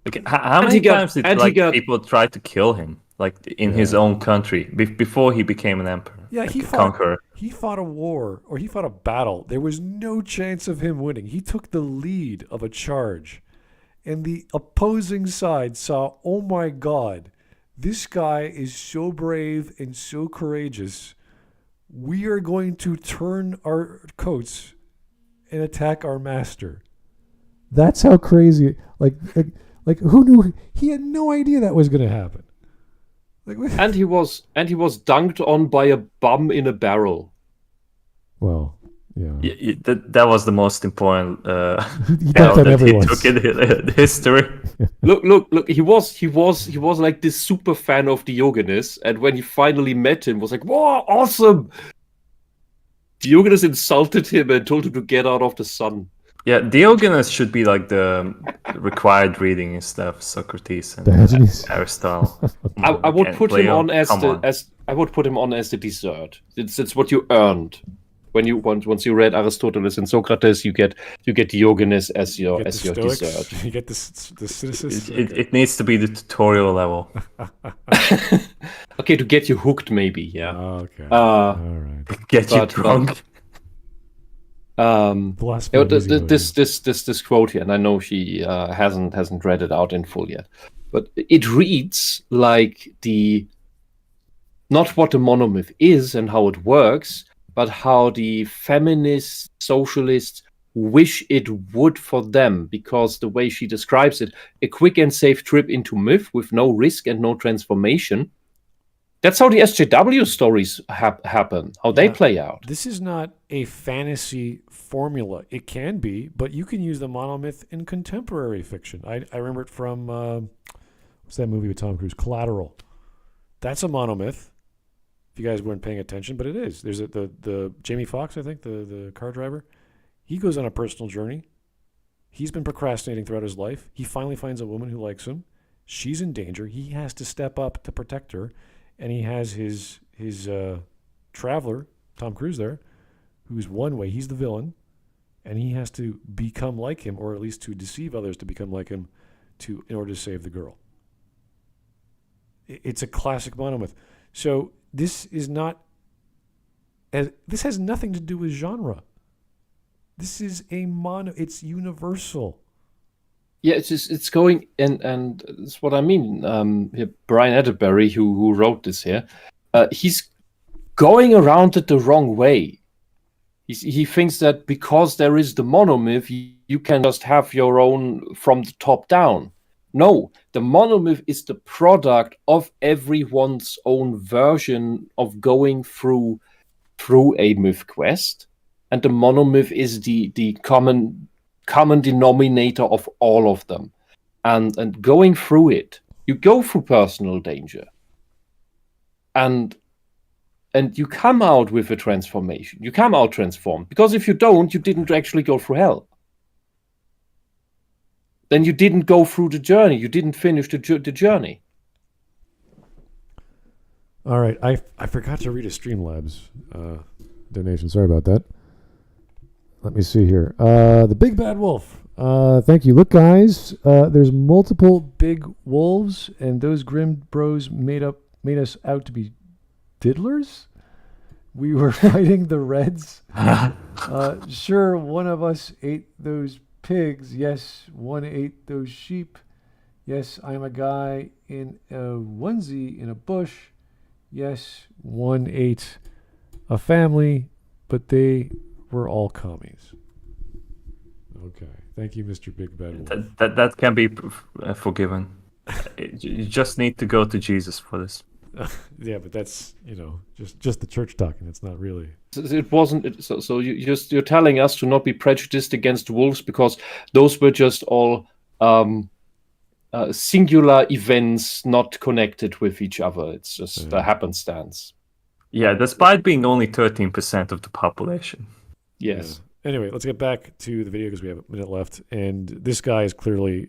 Speaker 1: Okay, how many times did people try to kill him, like in his own country, before he became an emperor?
Speaker 2: Yeah, he fought a war, or he fought a battle. There was no chance of him winning. He took the lead of a charge, and the opposing side saw, oh my God, this guy is so brave and so courageous. We are going to turn our coats and attack our master. That's how crazy, like who knew? He had no idea that was going to happen.
Speaker 4: And he was dunked on by a bum in a barrel.
Speaker 2: Well, yeah.
Speaker 1: That was the most important
Speaker 2: he took
Speaker 1: in history.
Speaker 4: Look. He was like this super fan of Diogenes, and when he finally met him, was like, "Whoa, awesome!" Diogenes insulted him and told him to get out of the sun.
Speaker 1: Yeah, Diogenes should be like the required reading instead of Socrates and
Speaker 2: Diogenes.
Speaker 1: Aristotle.
Speaker 4: I would
Speaker 1: And
Speaker 4: put him
Speaker 1: Plato.
Speaker 4: on as
Speaker 1: Come on.
Speaker 4: I would put him on as the dessert. It's what you earned. When you once you read Aristoteles and Socrates, you get Diogenes as your
Speaker 2: You get the Stoics,
Speaker 4: dessert.
Speaker 2: You get the citicists.
Speaker 1: It needs to be the tutorial level.
Speaker 4: Okay, to get you hooked, maybe. Yeah.
Speaker 2: Okay. All right.
Speaker 1: Get you
Speaker 4: But-
Speaker 1: drunk.
Speaker 2: Philosophy of easy going.
Speaker 4: This quote here, and I know she hasn't read it out in full yet, but it reads like not what the monomyth is and how it works, but how the feminist socialists wish it would for them, because the way she describes it, a quick and safe trip into myth with no risk and no transformation. That's how the SJW stories happen, how they play out.
Speaker 2: This is not a fantasy formula. It can be, but you can use the monomyth in contemporary fiction. I remember it from, what's that movie with Tom Cruise? Collateral. That's a monomyth, if you guys weren't paying attention, but it is. There's the Jamie Foxx, I think, the car driver. He goes on a personal journey. He's been procrastinating throughout his life. He finally finds a woman who likes him. She's in danger. He has to step up to protect her. And he has his traveler, Tom Cruise there, who's one way. He's the villain. And he has to become like him, or at least to deceive others to become like him in order to save the girl. It's a classic monomyth. So this is not... This has nothing to do with genre. This is it's universal.
Speaker 4: Yeah, it's going, and it's what I mean. Brian Atterbury, who wrote this here, he's going around it the wrong way. He thinks that because there is the monomyth, you can just have your own from the top down. No, the monomyth is the product of everyone's own version of going through a myth quest, and the monomyth is the common denominator of all of them, and going through it, you go through personal danger, and you come out with a transformation. You come out transformed, because if you don't, you didn't actually go through hell. Then you didn't go through the journey. You didn't finish the journey.
Speaker 2: All right, I forgot to read a Streamlabs donation. Sorry about that. Let me see here. The Big Bad Wolf. Thank you. Look, guys, there's multiple big wolves, and those Grim Bros made us out to be diddlers. We were fighting the Reds. Sure, one of us ate those pigs. Yes, one ate those sheep. Yes, I'm a guy in a onesie in a bush. Yes, one ate a family, but they were all commies. Okay. Thank you, Mr. Big Bad Wolf.
Speaker 1: That can be forgiven. You just need to go to Jesus for this.
Speaker 2: Yeah, but that's, just the church talking. It's not really.
Speaker 4: It wasn't. So you're telling us to not be prejudiced against wolves because those were just all singular events, not connected with each other. It's just a happenstance.
Speaker 1: Yeah, despite being only 13% of the population.
Speaker 4: Yes.
Speaker 2: Yeah. Anyway, let's get back to the video because we have a minute left. And this guy is clearly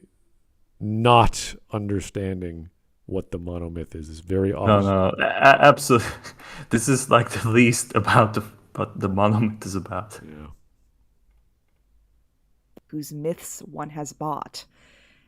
Speaker 2: not understanding what the monomyth is. It's very obvious.
Speaker 1: No, absolutely. This is like the least about what the monomyth is about.
Speaker 2: Yeah.
Speaker 9: Whose myths one has bought.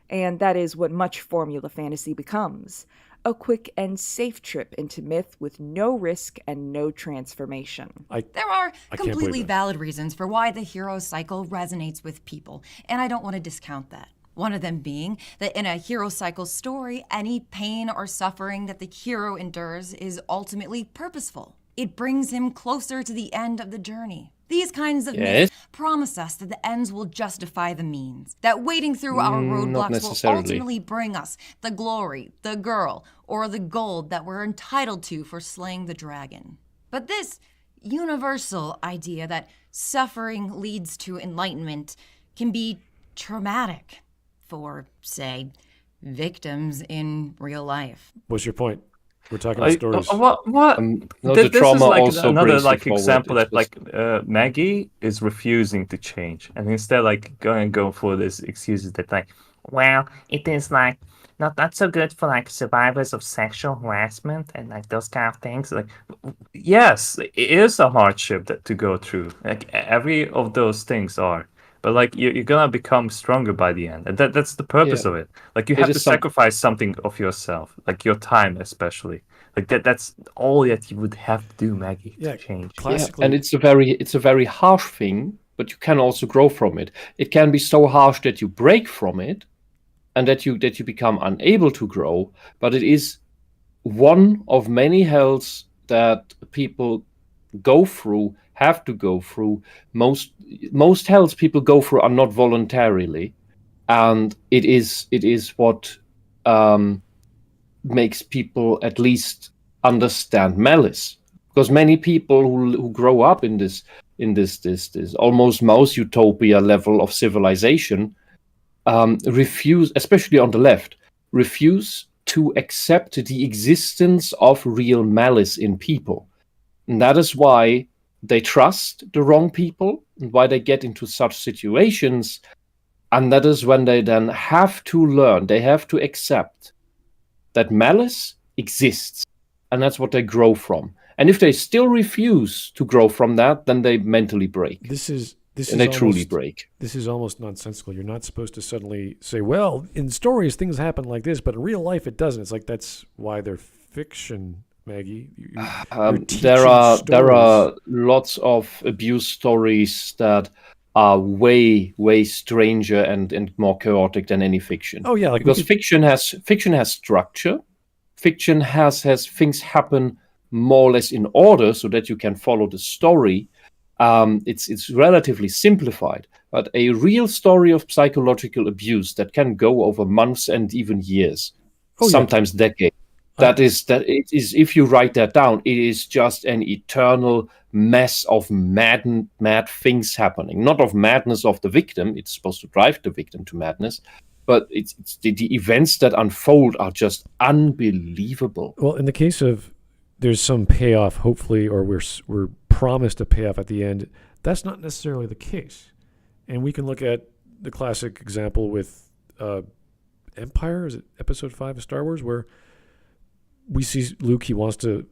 Speaker 9: And that is what much formula fantasy becomes. A quick and safe trip into myth with no risk and no transformation.
Speaker 5: There are
Speaker 2: I can't
Speaker 5: completely
Speaker 2: believe that.
Speaker 5: valid reasons for why the hero cycle resonates with people, and I don't want to discount that. One of them being that in a hero cycle story, any pain or suffering that the hero endures is ultimately purposeful. It brings him closer to the end of the journey. These kinds of myths promise us that the ends will justify the means, that wading through our roadblocks will ultimately bring us the glory, the girl, or the gold that we're entitled to for slaying the dragon. But this universal idea that suffering leads to enlightenment can be traumatic for, say, victims in real life.
Speaker 2: What's your point? We're talking about stories.
Speaker 1: What?
Speaker 4: No,
Speaker 1: This
Speaker 4: the
Speaker 1: is
Speaker 4: trauma
Speaker 1: like
Speaker 4: also
Speaker 1: another
Speaker 4: brings you
Speaker 1: like
Speaker 4: forward.
Speaker 1: example
Speaker 4: It
Speaker 1: that
Speaker 4: was-
Speaker 1: like Maggie is refusing to change, and instead like go for this excuses that like, well, it is like not so good for like survivors of sexual harassment and like those kind of things. Like, yes, it is a hardship to go through. Like every of those things are. But like you're gonna become stronger by the end, and that's the purpose
Speaker 4: Yeah.
Speaker 1: of it. Like you
Speaker 4: It
Speaker 1: have
Speaker 4: is
Speaker 1: to
Speaker 4: some-
Speaker 1: sacrifice something of yourself, like your time especially. Like that's all that you would have to do, Maggie,
Speaker 2: Yeah,
Speaker 1: to change.
Speaker 2: classically.
Speaker 4: and it's a very harsh thing, but you can also grow from it. It can be so harsh that you break from it, and that you become unable to grow. But it is one of many hells that people go through, have to go through. Most hells people go through are not voluntarily, and it is what makes people at least understand malice. Because many people who grow up in this almost mouse utopia level of civilization refuse, especially on the left, refuse to accept the existence of real malice in people. And that is why they trust the wrong people and why they get into such situations. And that is when they then have to learn, they have to accept that malice exists. And that's what they grow from. And if they still refuse to grow from that, then they mentally break. They truly break.
Speaker 2: This is almost nonsensical. You're not supposed to suddenly say, well, in stories things happen like this, but in real life it doesn't. It's like that's why they're fiction, Maggie.
Speaker 4: There are lots of abuse stories that are way stranger and more chaotic than any fiction.
Speaker 2: Oh yeah, like
Speaker 4: because fiction has structure. Fiction has things happen more or less in order so that you can follow the story. It's relatively simplified, but a real story of psychological abuse that can go over months and even years, sometimes decades. That is if you write that down, it is just an eternal mess of mad things happening. Not of madness of the victim. It's supposed to drive the victim to madness, but it's the events that unfold are just unbelievable.
Speaker 2: Well, in the case of there's some payoff, hopefully, or we're promised a payoff at the end. That's not necessarily the case, and we can look at the classic example with Empire. Is it Episode 5 of Star Wars, where we see Luke, he wants to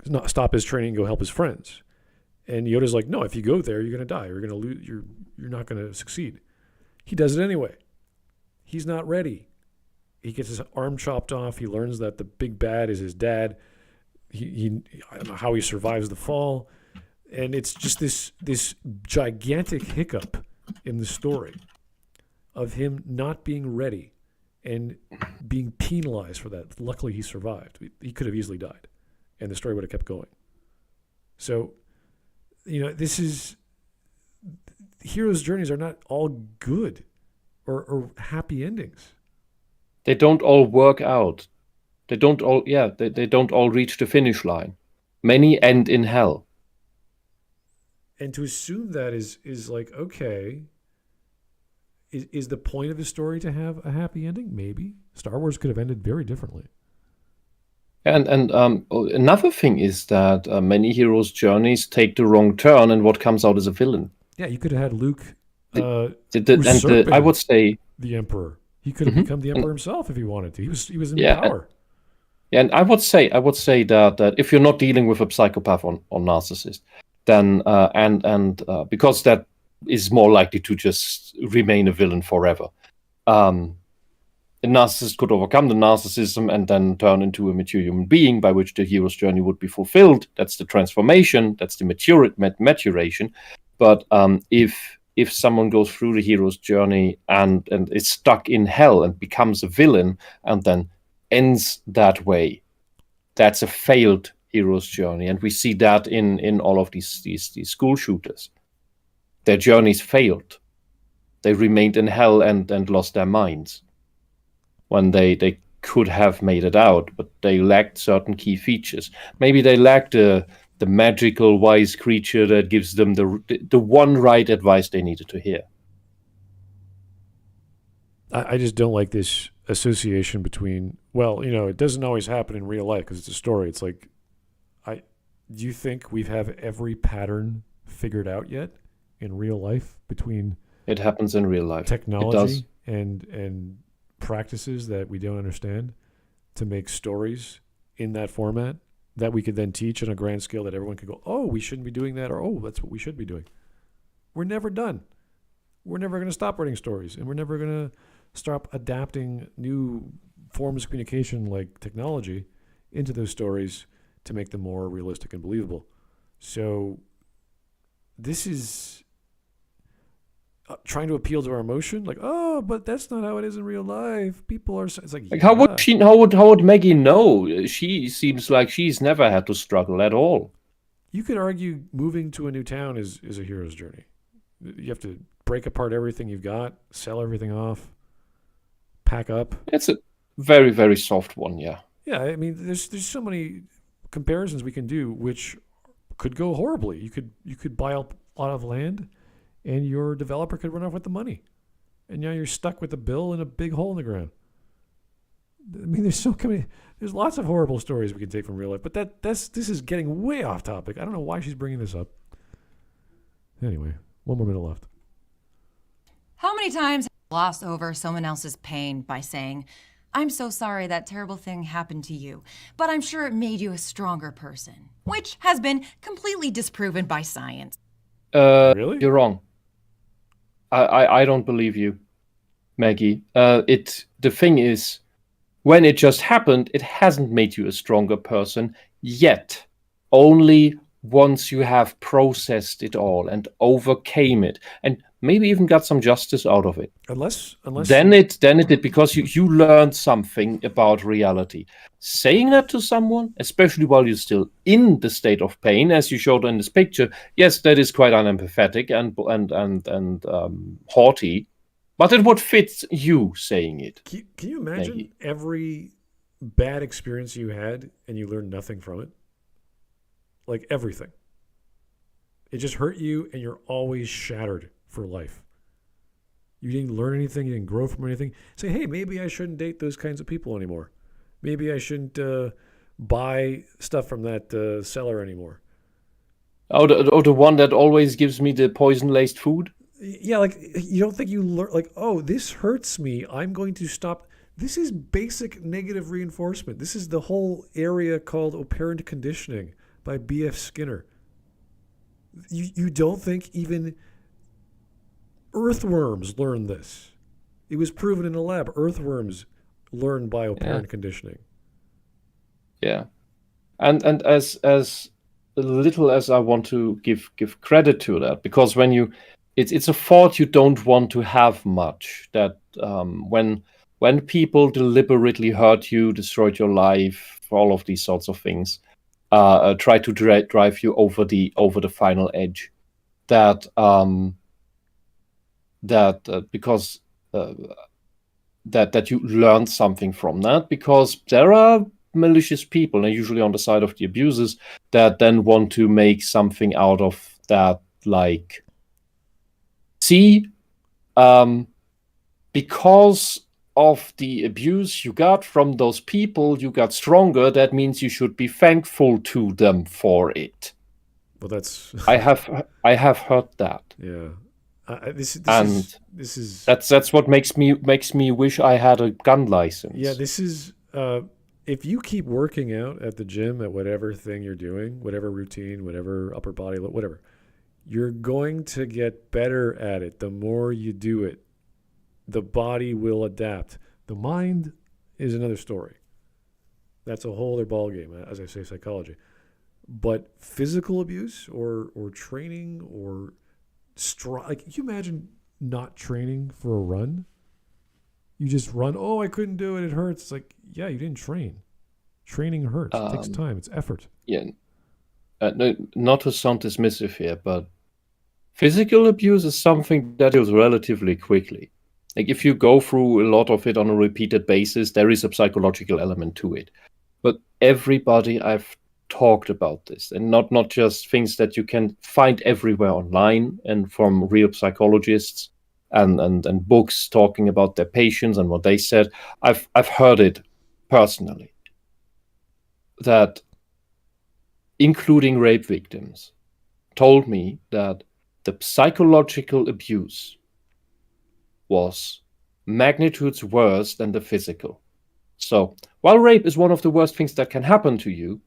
Speaker 2: not stop his training and go help his friends. And Yoda's like, no, if you go there, you're going to die. You're going to lose. You're not going to succeed. He does it anyway. He's not ready. He gets his arm chopped off. He learns that the big bad is his dad. He I don't know how he survives the fall. And it's just this gigantic hiccup in the story of him not being ready and being penalized for that. Luckily, he survived. He could have easily died, and the story would have kept going. So, this is... Heroes' journeys are not all good or happy endings.
Speaker 4: They don't all work out. They don't all reach the finish line. Many end in hell.
Speaker 2: And to assume that is like, okay... Is the point of the story to have a happy ending? Maybe. Star Wars could have ended very differently.
Speaker 4: And another thing is that many heroes' journeys take the wrong turn, and what comes out is a villain.
Speaker 2: Yeah, you could have had Luke.
Speaker 4: I would say
Speaker 2: the Emperor. He could have become the Emperor himself if he wanted to. He was in power.
Speaker 4: And I would say that if you're not dealing with a psychopath or narcissist, then because that is more likely to just remain a villain forever. A narcissist could overcome the narcissism and then turn into a mature human being, by which the hero's journey would be fulfilled. That's the transformation. That's the maturation. But if someone goes through the hero's journey and is stuck in hell and becomes a villain and then ends that way, that's a failed hero's journey. And we see that in all of these school shooters. Their journeys failed. They remained in hell and lost their minds when they could have made it out, but they lacked certain key features. Maybe they lacked the magical wise creature that gives them the one right advice they needed to hear.
Speaker 2: I just don't like this association between, well, it doesn't always happen in real life because it's a story. It's like, do you think we have every pattern figured out yet in real life between
Speaker 4: It happens in real life.
Speaker 2: technology and practices that we don't understand to make stories in that format that we could then teach on a grand scale that everyone could go, oh, we shouldn't be doing that, or oh, that's what we should be doing. We're never done. We're never going to stop writing stories, and we're never going to stop adapting new forms of communication like technology into those stories to make them more realistic and believable. So this is trying to appeal to our emotion, like, oh, but that's not how it is in real life. People are, it's like
Speaker 4: how would Maggie know? She seems like she's never had to struggle at all.
Speaker 2: You could argue moving to a new town is a hero's journey. You have to break apart everything you've got, sell everything off, pack up.
Speaker 4: It's a very, very soft one, yeah.
Speaker 2: Yeah, I mean, there's so many comparisons we can do, which could go horribly. You could buy a lot of land, and your developer could run off with the money, and now you're stuck with a bill and a big hole in the ground. I mean, there's lots of horrible stories we can take from real life, but this is getting way off topic. I don't know why she's bringing this up. Anyway, 1 more minute left.
Speaker 5: How many times have you glossed over someone else's pain by saying, I'm so sorry that terrible thing happened to you, but I'm sure it made you a stronger person, which has been completely disproven by science.
Speaker 2: Really?
Speaker 4: You're wrong. I don't believe you, Maggie. The thing is, when it just happened, it hasn't made you a stronger person yet. Only once you have processed it all and overcame it, and maybe even got some justice out of it.
Speaker 2: Unless
Speaker 4: then it did, because you learned something about reality. Saying that to someone, especially while you're still in the state of pain, as you showed in this picture, yes, that is quite unempathetic and haughty, but it would fit you saying it.
Speaker 2: Can you imagine
Speaker 4: Maggie?
Speaker 2: Every bad experience you had and you learned nothing from it? Like everything. It just hurt you and you're always shattered for life. You didn't learn anything, you didn't grow from anything. Say, hey, maybe I shouldn't date those kinds of people anymore. Maybe I shouldn't buy stuff from that seller anymore.
Speaker 4: Oh, the one that always gives me the poison-laced food?
Speaker 2: Yeah, like you don't think you learn, like, oh, this hurts me, I'm going to stop. This is basic negative reinforcement. This is the whole area called operant conditioning by B.F. Skinner. You don't think even earthworms learn this? It was proven in a lab. Earthworms learn by operant conditioning.
Speaker 4: Yeah, and as little as I want to give credit to that, because when it's a thought you don't want to have much. That when people deliberately hurt you, destroyed your life, all of these sorts of things, try to drive you over the final edge. That because that you learn something from that, because there are malicious people, and usually on the side of the abusers, that then want to make something out of that, like, see, because of the abuse you got from those people, you got stronger. That means you should be thankful to them for it.
Speaker 2: Well, that's
Speaker 4: I have heard that.
Speaker 2: Yeah. This is
Speaker 4: that's what makes me wish I had a gun license.
Speaker 2: Yeah, this is if you keep working out at the gym at whatever thing you're doing, whatever routine, whatever upper body, whatever, you're going to get better at it. The more you do it, the body will adapt. The mind is another story. That's a whole other ballgame, as I say, psychology. But physical abuse or training or like, can you imagine not training for a run? You just run. Oh, I couldn't do it. It hurts. It's like, yeah, you didn't train. Training hurts. It takes time. It's effort.
Speaker 4: Yeah. No, not to sound dismissive here, but physical abuse is something that heals relatively quickly. Like, if you go through a lot of it on a repeated basis, there is a psychological element to it. But everybody I've talked about this, and not just things that you can find everywhere online and from real psychologists, and books talking about their patients and what they said. I've heard it personally that including rape victims told me that the psychological abuse was magnitudes worse than the physical. So while rape is one of the worst things that can happen to you,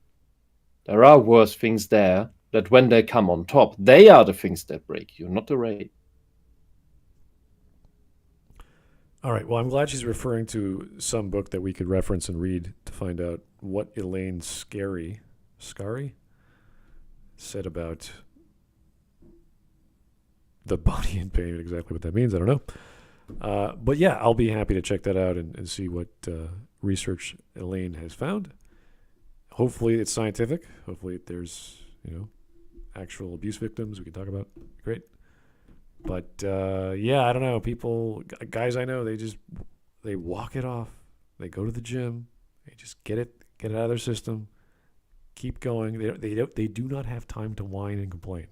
Speaker 4: there are worse things there that when they come on top, they are the things that break you, not the rape.
Speaker 2: All right. Well, I'm glad she's referring to some book that we could reference and read to find out what Elaine Scarry said about the body in pain. Exactly what that means, I don't know. But yeah, I'll be happy to check that out and see what research Elaine has found. Hopefully it's scientific. Hopefully there's, actual abuse victims we can talk about. Great. But yeah, I don't know. People, guys I know, they walk it off. They go to the gym. They just get it out of their system. Keep going. They do not have time to whine and complain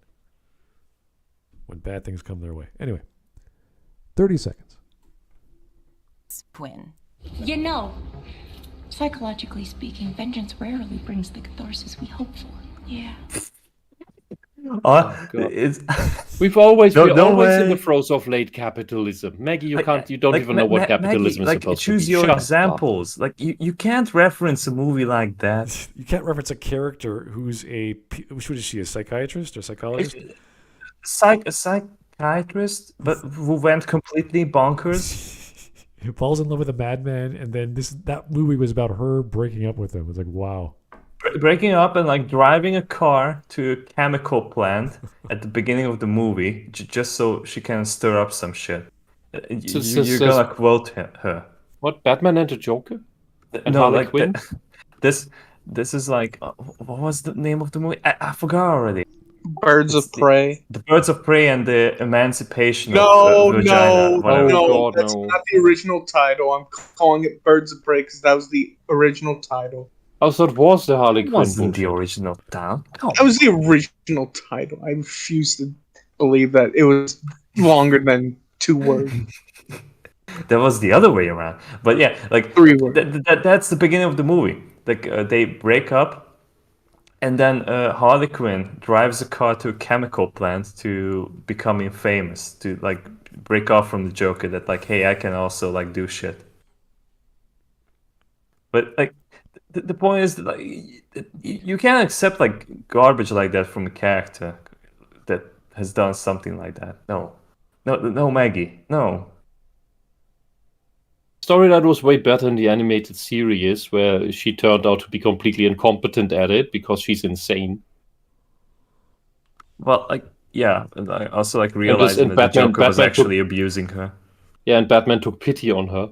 Speaker 2: when bad things come their way. Anyway, 30 seconds.
Speaker 5: Quinn.
Speaker 10: Psychologically speaking, vengeance rarely brings the catharsis we hope for. Yeah.
Speaker 4: We've always
Speaker 1: No
Speaker 4: we're always
Speaker 1: way.
Speaker 4: in the throes of late capitalism. Maggie, you don't even know what capitalism
Speaker 1: Maggie,
Speaker 4: is supposed to be.
Speaker 1: choose your
Speaker 4: Shut up.
Speaker 1: examples. Like you can't reference a movie like that.
Speaker 2: You can't reference a character who's what is she, a psychiatrist or psychologist?
Speaker 1: A psychiatrist, but who went completely bonkers.
Speaker 2: Who falls in love with a madman, and then that movie was about her breaking up with him. It's like, wow.
Speaker 1: Breaking up and like driving a car to a chemical plant at the beginning of the movie, just so she can stir up some shit. You're gonna quote her.
Speaker 4: What, Batman and the Joker? And
Speaker 1: No,
Speaker 4: Harley
Speaker 1: like
Speaker 4: Quinn?
Speaker 1: this is like what was the name of the movie? I forgot already.
Speaker 8: Birds of Prey.
Speaker 1: The Birds of Prey and the Emancipation
Speaker 8: No,
Speaker 1: of Vagina. whatever.
Speaker 8: no, that's not the original title. I'm calling it Birds of Prey because that was the original title.
Speaker 4: Oh, so it was the Harley
Speaker 1: It
Speaker 4: Quinn
Speaker 1: wasn't the
Speaker 4: bullshit.
Speaker 1: original title.
Speaker 8: That was the original title. I refuse to believe that it was longer than 2 words.
Speaker 1: That was the other way around. But yeah, like
Speaker 8: 3 words.
Speaker 1: that's the beginning of the movie. Like they break up, and then Harley Quinn drives a car to a chemical plant to become famous, to like break off from the Joker. That like, hey, I can also like do shit. But like the point is that, like, you can't accept like garbage like that from a character that has done something like that. No, Maggie, no.
Speaker 4: Story that was way better in the animated series, where she turned out to be completely incompetent at it because she's insane.
Speaker 1: Well, like, yeah, and I also like realizing that the Joker was actually abusing her.
Speaker 4: Yeah, and Batman took pity on her.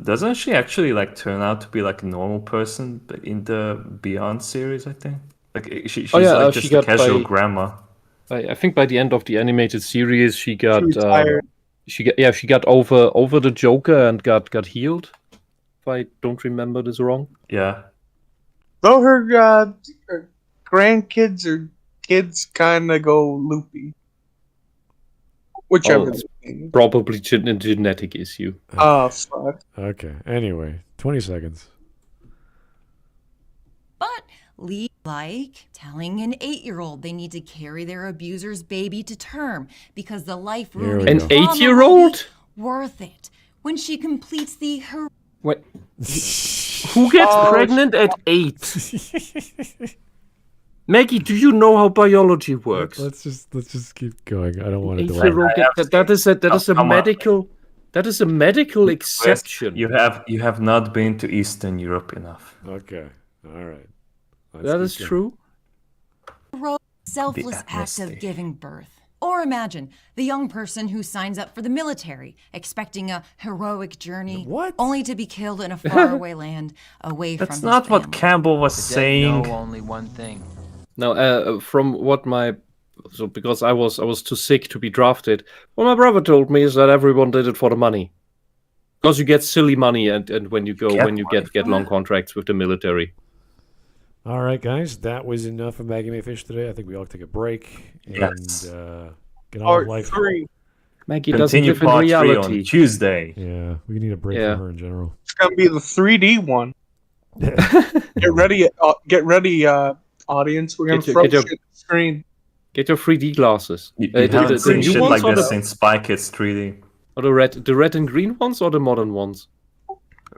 Speaker 1: Doesn't she actually like turn out to be like a normal person in the Beyond series? I think like she's like just a casual grandma.
Speaker 4: I think by the end of the animated series, she got
Speaker 8: She retired.
Speaker 4: she got over the Joker and got healed. If I don't remember this wrong.
Speaker 1: Yeah.
Speaker 8: Though her grandkids or kids kind of go loopy. Whichever.
Speaker 4: Probably a genetic issue.
Speaker 8: Oh, fuck.
Speaker 2: Okay. Anyway, 20 seconds.
Speaker 5: But like telling an 8-year-old they need to carry their abuser's baby to term because the life ruining
Speaker 4: An 8-year-old?
Speaker 5: Worth it when she completes the
Speaker 4: What? Who gets pregnant at 8? Maggie, do you know how biology works?
Speaker 2: Let's just keep going. I don't want to delay.
Speaker 4: 8-year-old that is a medical exception.
Speaker 1: You have not been to Eastern Europe enough.
Speaker 2: Okay. All right.
Speaker 4: That is true.
Speaker 5: selfless act of giving birth. Or imagine the young person who signs up for the military, expecting a heroic journey, only to be killed in a faraway land away from his family.
Speaker 1: That's not what Campbell was saying.
Speaker 11: Know only one thing.
Speaker 4: Now, from what because I was too sick to be drafted, what my brother told me is that everyone did it for the money. Because you get silly money and when you get long contracts with the military.
Speaker 2: All right, guys, that was enough of Maggie Mayfish today. I think we all take a break.
Speaker 1: Yes.
Speaker 2: And Get on
Speaker 8: Part
Speaker 2: with life.
Speaker 8: 3.
Speaker 4: Maggie doesn't
Speaker 1: Continue
Speaker 4: live in
Speaker 1: part 3
Speaker 4: reality.
Speaker 1: on Tuesday.
Speaker 2: Yeah, we need a break
Speaker 4: Yeah.
Speaker 2: from her in general.
Speaker 8: It's gonna be the 3D one. Get ready, audience. We're gonna throw shit at the screen.
Speaker 4: Get your 3D glasses.
Speaker 1: You
Speaker 4: The
Speaker 1: haven't seen
Speaker 4: new
Speaker 1: shit
Speaker 4: ones
Speaker 1: like
Speaker 4: or
Speaker 1: this
Speaker 4: the,
Speaker 1: since Spy Kids 3D.
Speaker 4: or the red and green ones or the modern ones?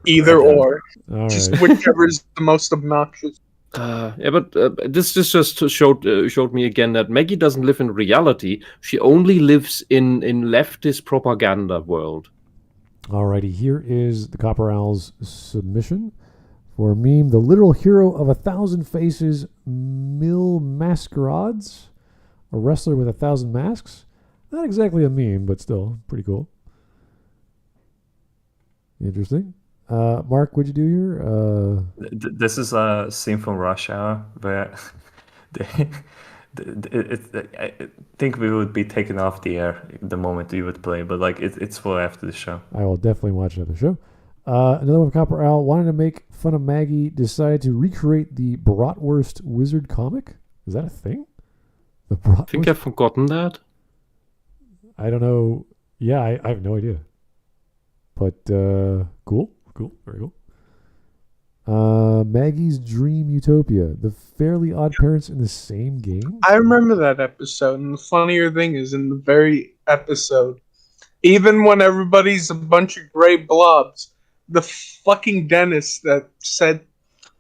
Speaker 8: Either or,
Speaker 2: All
Speaker 8: just
Speaker 2: right.
Speaker 8: whichever is the most obnoxious.
Speaker 4: Yeah, but this just showed me again that Maggie doesn't live in reality. She only lives in leftist propaganda world.
Speaker 2: Alrighty, here is the Copper Owl's submission for meme. The literal hero of 1,000 faces, Mil Masquerades, a wrestler with 1,000 masks. Not exactly a meme, but still pretty cool. Interesting. Mark, what'd you do here?
Speaker 1: This is a scene from Rush Hour where I think we would be taken off the air the moment we would play, but like it's for after the show.
Speaker 2: I will definitely watch another show. Another one, Copper Owl, wanted to make fun of Maggie, decided to recreate the Bratwurst Wizard comic. Is that a thing? The Bratwurst?
Speaker 4: I think I've forgotten that.
Speaker 2: I don't know. Yeah, I have no idea. But cool, very cool. Maggie's Dream Utopia, the Fairly Odd Parents in the same game.
Speaker 8: I remember that episode, and the funnier thing is, in the very episode, even when everybody's a bunch of gray blobs, the fucking dentist that said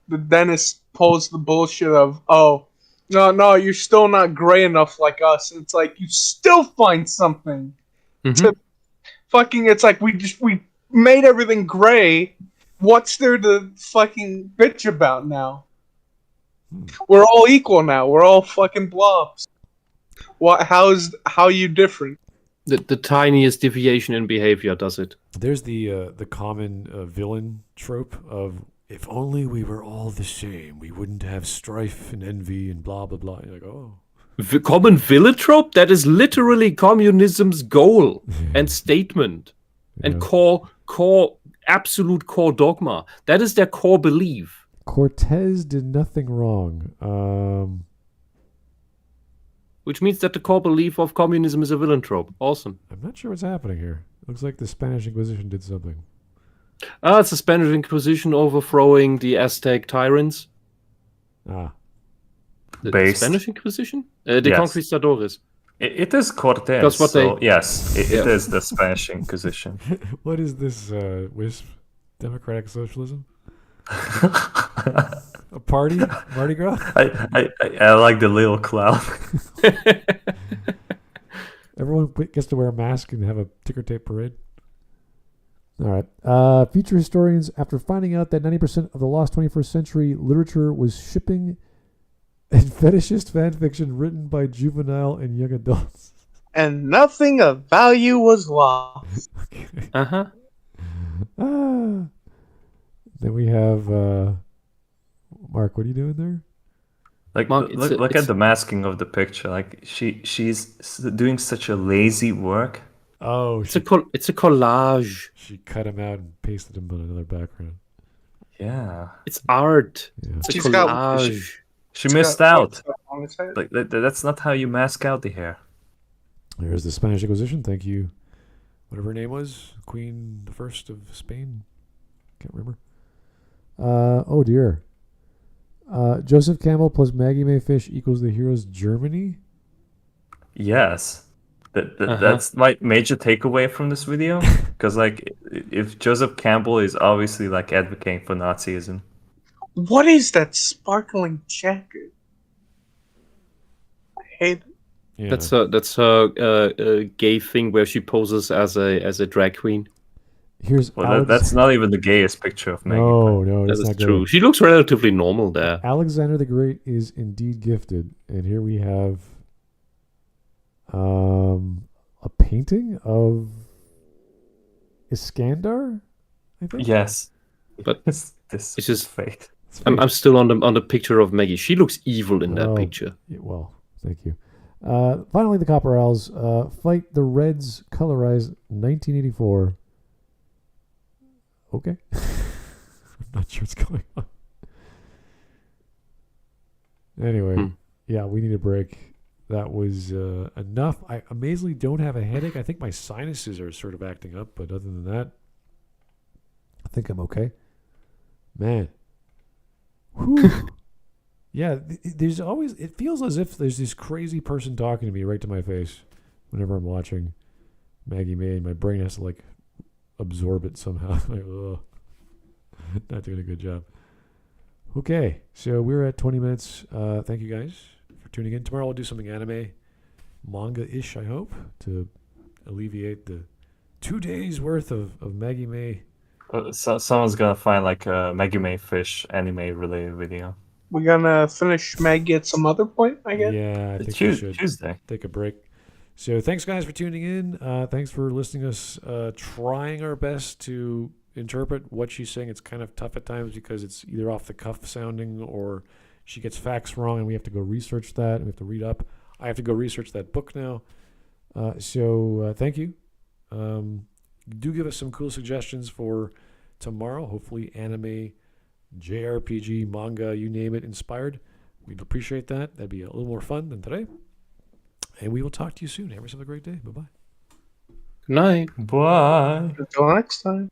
Speaker 8: the dentist pulls the bullshit of, oh, no, you're still not gray enough like us. And it's like, you still find something to fucking, it's like we made everything gray. What's there to fucking bitch about now? We're all equal now. We're all fucking blobs. How you different?
Speaker 4: The tiniest deviation in behavior does it.
Speaker 2: There's the common villain trope of, if only we were all the same, we wouldn't have strife and envy and blah blah blah. You're like, oh.
Speaker 4: The common villain trope? That is literally communism's goal and statement and absolute core dogma. That is their core belief.
Speaker 2: Cortez did nothing wrong.
Speaker 4: Which means that the core belief of communism is a villain trope. Awesome.
Speaker 2: I'm not sure what's happening here. Looks like the Spanish Inquisition did something.
Speaker 4: It's the Spanish Inquisition overthrowing the Aztec tyrants.
Speaker 2: Ah.
Speaker 4: The Spanish Inquisition? The
Speaker 1: Yes.
Speaker 4: Conquistadores.
Speaker 1: It is Cortez.
Speaker 4: That's what
Speaker 1: so
Speaker 4: they-
Speaker 1: yes, it is the Spanish Inquisition.
Speaker 2: What is this, Wisp? Democratic Socialism? A party? Mardi Gras?
Speaker 1: I like the little cloud.
Speaker 2: Everyone gets to wear a mask and have a ticker tape parade. All right. Future historians, after finding out that 90% of the lost 21st century literature was shipping and fetishist fan fiction written by juvenile and young adults.
Speaker 8: And nothing of value was lost.
Speaker 2: Okay.
Speaker 4: Uh-huh.
Speaker 2: Then we have Mark. What are you doing there?
Speaker 1: Like,
Speaker 4: Mark,
Speaker 1: look at the masking of the picture. Like she's doing such a lazy work.
Speaker 2: Oh,
Speaker 4: It's a collage.
Speaker 2: she cut him out and pasted him on another background.
Speaker 1: Yeah,
Speaker 4: It's art.
Speaker 2: Yeah.
Speaker 4: It's a
Speaker 8: She's got-
Speaker 4: collage.
Speaker 1: she missed out.
Speaker 8: On his head.
Speaker 1: Like that's not how you mask out the hair.
Speaker 2: There's the Spanish Inquisition. Thank you. Whatever her name was, Queen the First of Spain. Can't remember. Oh dear. Joseph Campbell plus Maggie Mayfish equals the heroes Germany.
Speaker 1: Yes, that's my major takeaway from this video. Because like, if Joseph Campbell is obviously like advocating for Nazism.
Speaker 8: What is that sparkling jacket? I hate it.
Speaker 2: Yeah.
Speaker 4: That's her gay thing where she poses as a drag queen.
Speaker 2: Here's
Speaker 1: Well, that's not even the gayest picture of Maggie.
Speaker 2: no,
Speaker 4: That
Speaker 2: that's
Speaker 4: is
Speaker 2: not
Speaker 4: true.
Speaker 2: good.
Speaker 4: She looks relatively normal there.
Speaker 2: Alexander the Great is indeed gifted, and here we have a painting of Iskandar, I think.
Speaker 1: Yes,
Speaker 4: But
Speaker 1: this
Speaker 4: it's
Speaker 1: is
Speaker 4: just-
Speaker 1: fake.
Speaker 2: It's
Speaker 4: I'm
Speaker 2: fake.
Speaker 4: still on the picture of Maggie. She looks evil in that
Speaker 2: Oh.
Speaker 4: picture.
Speaker 2: Yeah, well, thank you. Finally, the Copper Owls fight the Reds, colorized 1984. Okay. I'm not sure what's going on. Anyway, yeah, we need a break. that was enough. I amazingly don't have a headache. I think my sinuses are sort of acting up, but other than that, I think I'm okay. Man. Whew. Yeah, there's always, it feels as if there's this crazy person talking to me right to my face whenever I'm watching Maggie May, and my brain has to like absorb it somehow. Like, ugh. Not doing a good job. Okay, so we're at 20 minutes. Thank you guys for tuning in. Tomorrow I'll do something anime, manga-ish, I hope, to alleviate the 2 days worth of Maggie May.
Speaker 1: So someone's gonna find like a Maggie Mayfish anime related video.
Speaker 8: We're gonna finish Maggie at some other point, I guess.
Speaker 2: Yeah, I think we should
Speaker 1: Tuesday.
Speaker 2: take a break. So thanks, guys, for tuning in. Thanks for listening to us trying our best to interpret what she's saying. It's kind of tough at times because it's either off the cuff sounding or she gets facts wrong, and we have to go research that, and we have to read up. I have to go research that book now. So thank you. Do give us some cool suggestions for tomorrow. Hopefully anime, JRPG, manga, you name it, inspired. We'd appreciate that. That'd be a little more fun than today. And we will talk to you soon. Have yourself a great day. Bye-bye.
Speaker 4: Good night.
Speaker 1: Bye.
Speaker 8: Until next time.